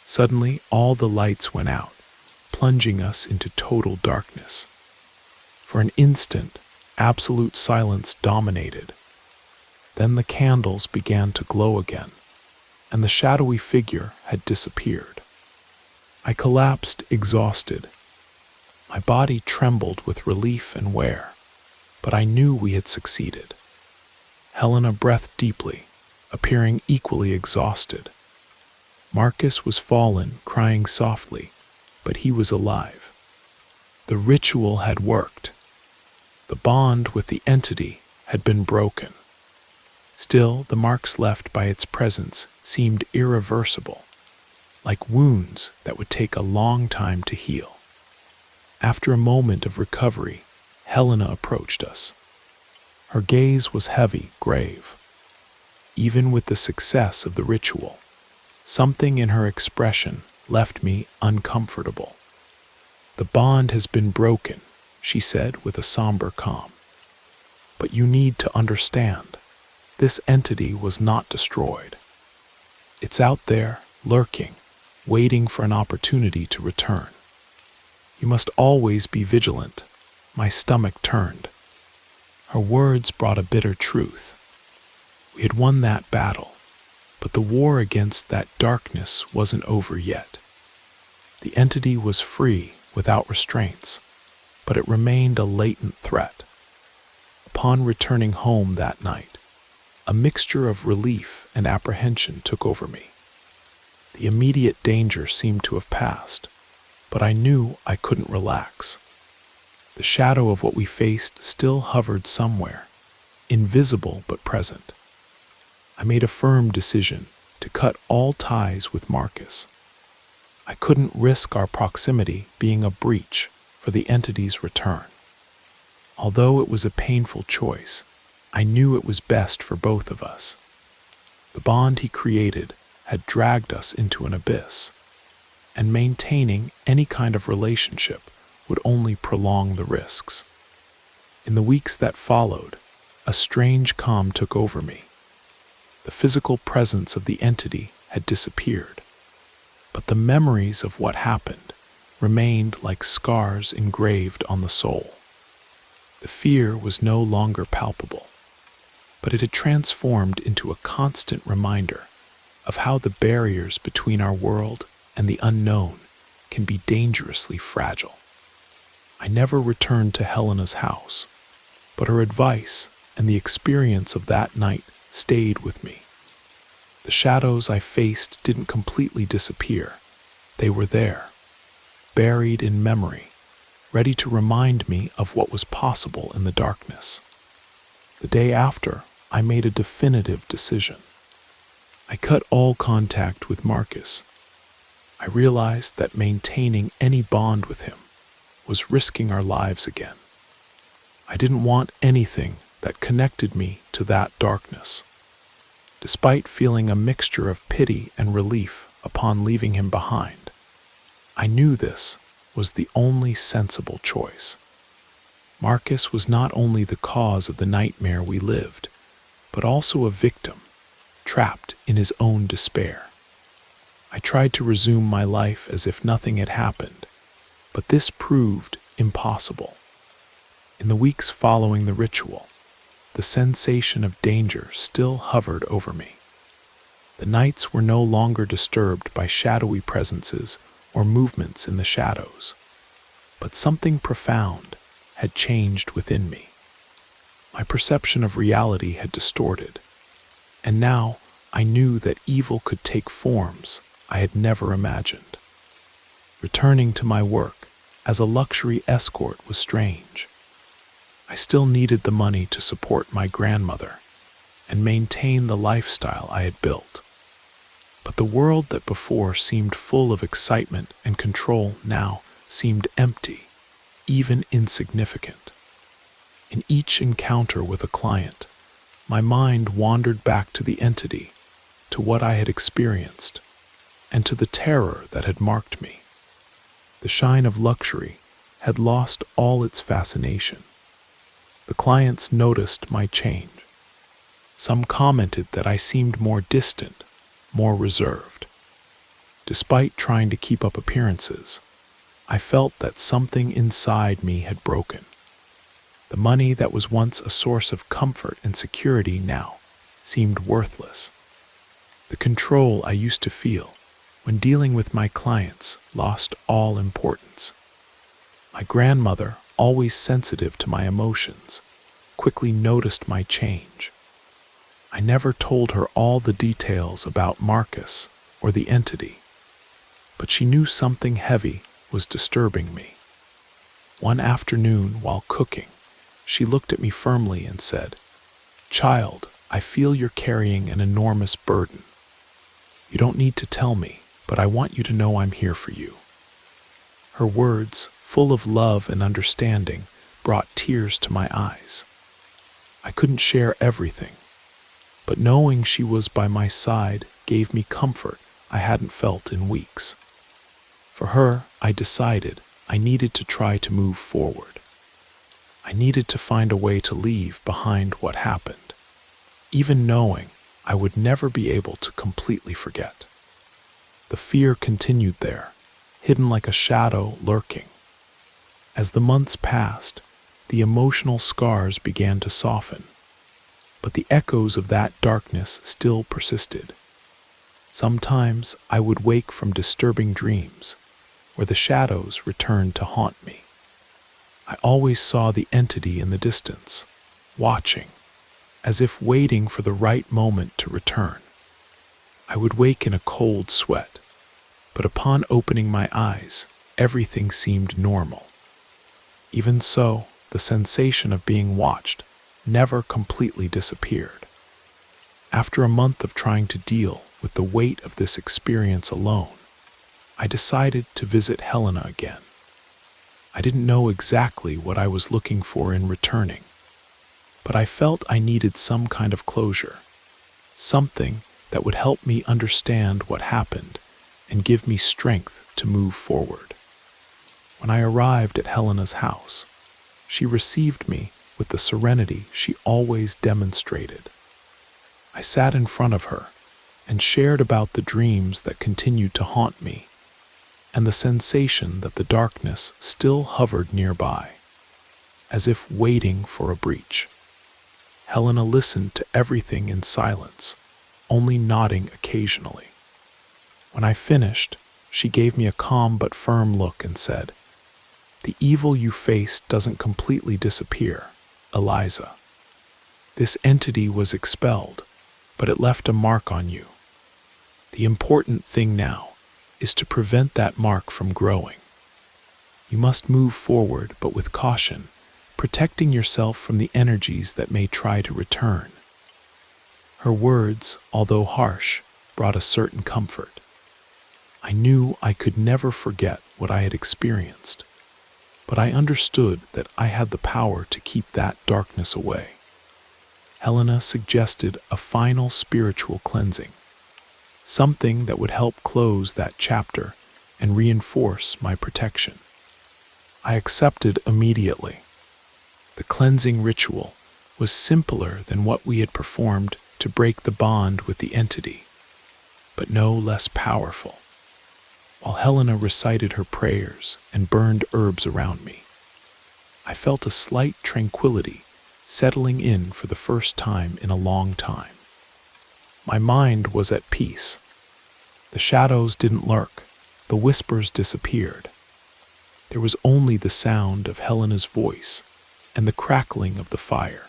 Suddenly, all the lights went out, plunging us into total darkness. For an instant, absolute silence dominated. Then the candles began to glow again, and the shadowy figure had disappeared. I collapsed, exhausted. My body trembled with relief and wear, but I knew we had succeeded. Helena breathed deeply, appearing equally exhausted. Marcus was fallen, crying softly, but he was alive. The ritual had worked. The bond with the entity had been broken. Still, the marks left by its presence seemed irreversible, like wounds that would take a long time to heal. After a moment of recovery, Helena approached us. Her gaze was heavy, grave. Even with the success of the ritual, something in her expression left me uncomfortable. "The bond has been broken," she said with a somber calm. "But you need to understand, this entity was not destroyed. It's out there, lurking, waiting for an opportunity to return. You must always be vigilant." My stomach turned. Her words brought a bitter truth. We had won that battle, but the war against that darkness wasn't over yet. The entity was free, without restraints, but it remained a latent threat. Upon returning home that night, a mixture of relief and apprehension took over me. The immediate danger seemed to have passed, but I knew I couldn't relax. The shadow of what we faced still hovered somewhere, invisible but present. I made a firm decision to cut all ties with Marcus. I couldn't risk our proximity being a breach for the entity's return. Although it was a painful choice, I knew it was best for both of us. The bond he created had dragged us into an abyss, and maintaining any kind of relationship would only prolong the risks. In the weeks that followed, a strange calm took over me. The physical presence of the entity had disappeared, but the memories of what happened remained like scars engraved on the soul. The fear was no longer palpable, but it had transformed into a constant reminder of how the barriers between our world and the unknown can be dangerously fragile. I never returned to Helena's house, but her advice and the experience of that night stayed with me. The shadows I faced didn't completely disappear. They were there, buried in memory, ready to remind me of what was possible in the darkness. The day after, I made a definitive decision. I cut all contact with Marcus. I realized that maintaining any bond with him was risking our lives again. I didn't want anything that connected me to that darkness. Despite feeling a mixture of pity and relief upon leaving him behind, I knew this was the only sensible choice. Marcus was not only the cause of the nightmare we lived, but also a victim, trapped in his own despair. I tried to resume my life as if nothing had happened, but this proved impossible. In the weeks following the ritual, the sensation of danger still hovered over me. The nights were no longer disturbed by shadowy presences or movements in the shadows, but something profound had changed within me. My perception of reality had distorted, and now I knew that evil could take forms I had never imagined. Returning to my work as a luxury escort was strange. I still needed the money to support my grandmother and maintain the lifestyle I had built. But the world that before seemed full of excitement and control now seemed empty, even insignificant. In each encounter with a client, my mind wandered back to the entity, to what I had experienced, and to the terror that had marked me. The shine of luxury had lost all its fascination. The clients noticed my change. Some commented that I seemed more distant, more reserved. Despite trying to keep up appearances, I felt that something inside me had broken. The money that was once a source of comfort and security now seemed worthless. The control I used to feel when dealing with my clients lost all importance. My grandmother, always sensitive to my emotions, quickly noticed my change. I never told her all the details about Marcus or the entity, but she knew something heavy was disturbing me. One afternoon, while cooking, she looked at me firmly and said, "Child, I feel you're carrying an enormous burden. You don't need to tell me, but I want you to know I'm here for you." Her words, full of love and understanding, brought tears to my eyes. I couldn't share everything, but knowing she was by my side gave me comfort I hadn't felt in weeks. For her, I decided I needed to try to move forward. I needed to find a way to leave behind what happened, even knowing I would never be able to completely forget. The fear continued there, hidden like a shadow lurking. As the months passed, the emotional scars began to soften, but the echoes of that darkness still persisted. Sometimes I would wake from disturbing dreams, where the shadows returned to haunt me. I always saw the entity in the distance, watching, as if waiting for the right moment to return. I would wake in a cold sweat, but upon opening my eyes, everything seemed normal. Even so, the sensation of being watched never completely disappeared. After a month of trying to deal with the weight of this experience alone, I decided to visit Helena again. I didn't know exactly what I was looking for in returning, but I felt I needed some kind of closure, something that would help me understand what happened and give me strength to move forward. When I arrived at Helena's house, she received me with the serenity she always demonstrated. I sat in front of her and shared about the dreams that continued to haunt me and the sensation that the darkness still hovered nearby, as if waiting for a breach. Helena listened to everything in silence, only nodding occasionally. When I finished, she gave me a calm but firm look and said, "The evil you face doesn't completely disappear, Eliza. This entity was expelled, but it left a mark on you. The important thing now is to prevent that mark from growing. You must move forward, but with caution, protecting yourself from the energies that may try to return." Her words, although harsh, brought a certain comfort. I knew I could never forget what I had experienced, but I understood that I had the power to keep that darkness away. Helena suggested a final spiritual cleansing, something that would help close that chapter and reinforce my protection. I accepted immediately. The cleansing ritual was simpler than what we had performed to break the bond with the entity, but no less powerful. While Helena recited her prayers and burned herbs around me, I felt a slight tranquility settling in for the first time in a long time. My mind was at peace. The shadows didn't lurk. The whispers disappeared. There was only the sound of Helena's voice and the crackling of the fire.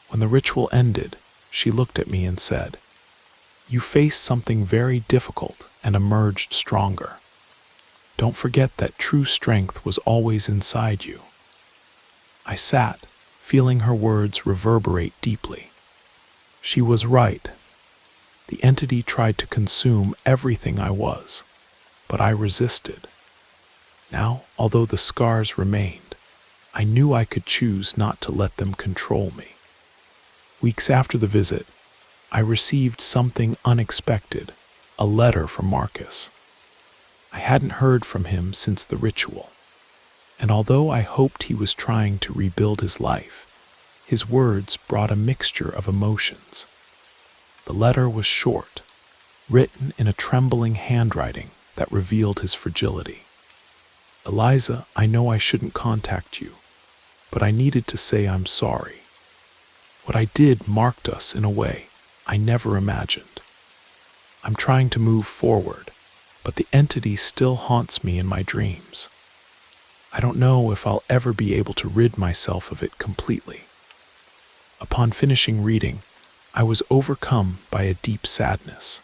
When the ritual ended, she looked at me and said, "You faced something very difficult and emerged stronger. Don't forget that true strength was always inside you." I sat, feeling her words reverberate deeply. She was right. The entity tried to consume everything I was, but I resisted. Now, although the scars remained, I knew I could choose not to let them control me. Weeks after the visit, I received something unexpected, a letter from Marcus. I hadn't heard from him since the ritual, and although I hoped he was trying to rebuild his life, his words brought a mixture of emotions. The letter was short, written in a trembling handwriting that revealed his fragility. "Eliza, I know I shouldn't contact you, but I needed to say I'm sorry. What I did marked us in a way I never imagined. I'm trying to move forward, but the entity still haunts me in my dreams. I don't know if I'll ever be able to rid myself of it completely." Upon finishing reading, I was overcome by a deep sadness.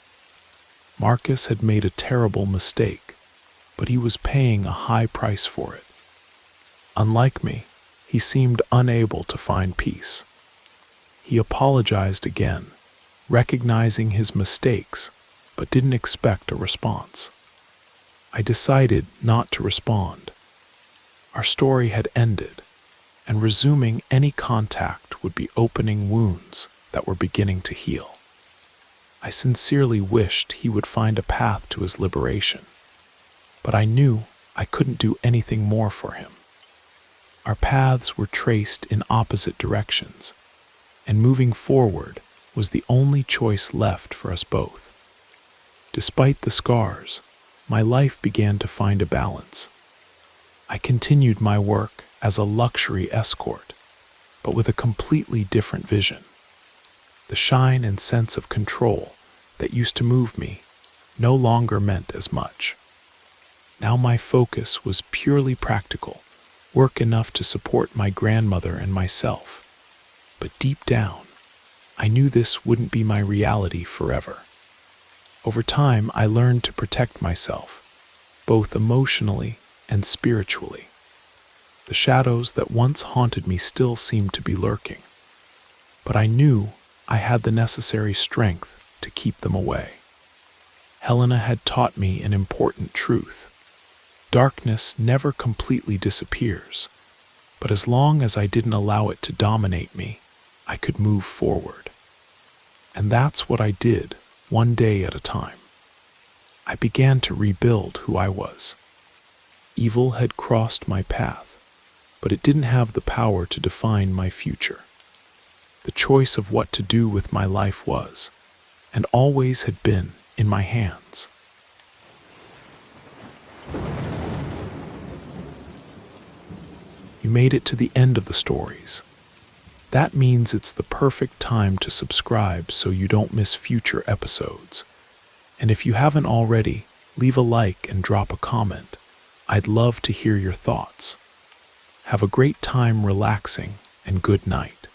Marcus had made a terrible mistake, but he was paying a high price for it. Unlike me, he seemed unable to find peace. He apologized again, recognizing his mistakes, but didn't expect a response. I decided not to respond. Our story had ended, and resuming any contact would be opening wounds that were beginning to heal. I sincerely wished he would find a path to his liberation, but I knew I couldn't do anything more for him. Our paths were traced in opposite directions, and moving forward was the only choice left for us both. Despite the scars, my life began to find a balance. I continued my work as a luxury escort, but with a completely different vision. The shine and sense of control that used to move me no longer meant as much. Now my focus was purely practical, work enough to support my grandmother and myself. But deep down, I knew this wouldn't be my reality forever. Over time, I learned to protect myself, both emotionally and spiritually. The shadows that once haunted me still seemed to be lurking, but I knew I had the necessary strength to keep them away. Helena had taught me an important truth. Darkness never completely disappears, but as long as I didn't allow it to dominate me, I could move forward. And that's what I did, one day at a time. I began to rebuild who I was. Evil had crossed my path, but it didn't have the power to define my future. The choice of what to do with my life was, and always had been, in my hands. You made it to the end of the stories. That means it's the perfect time to subscribe so you don't miss future episodes. And if you haven't already, leave a like and drop a comment. I'd love to hear your thoughts. Have a great time relaxing, and good night.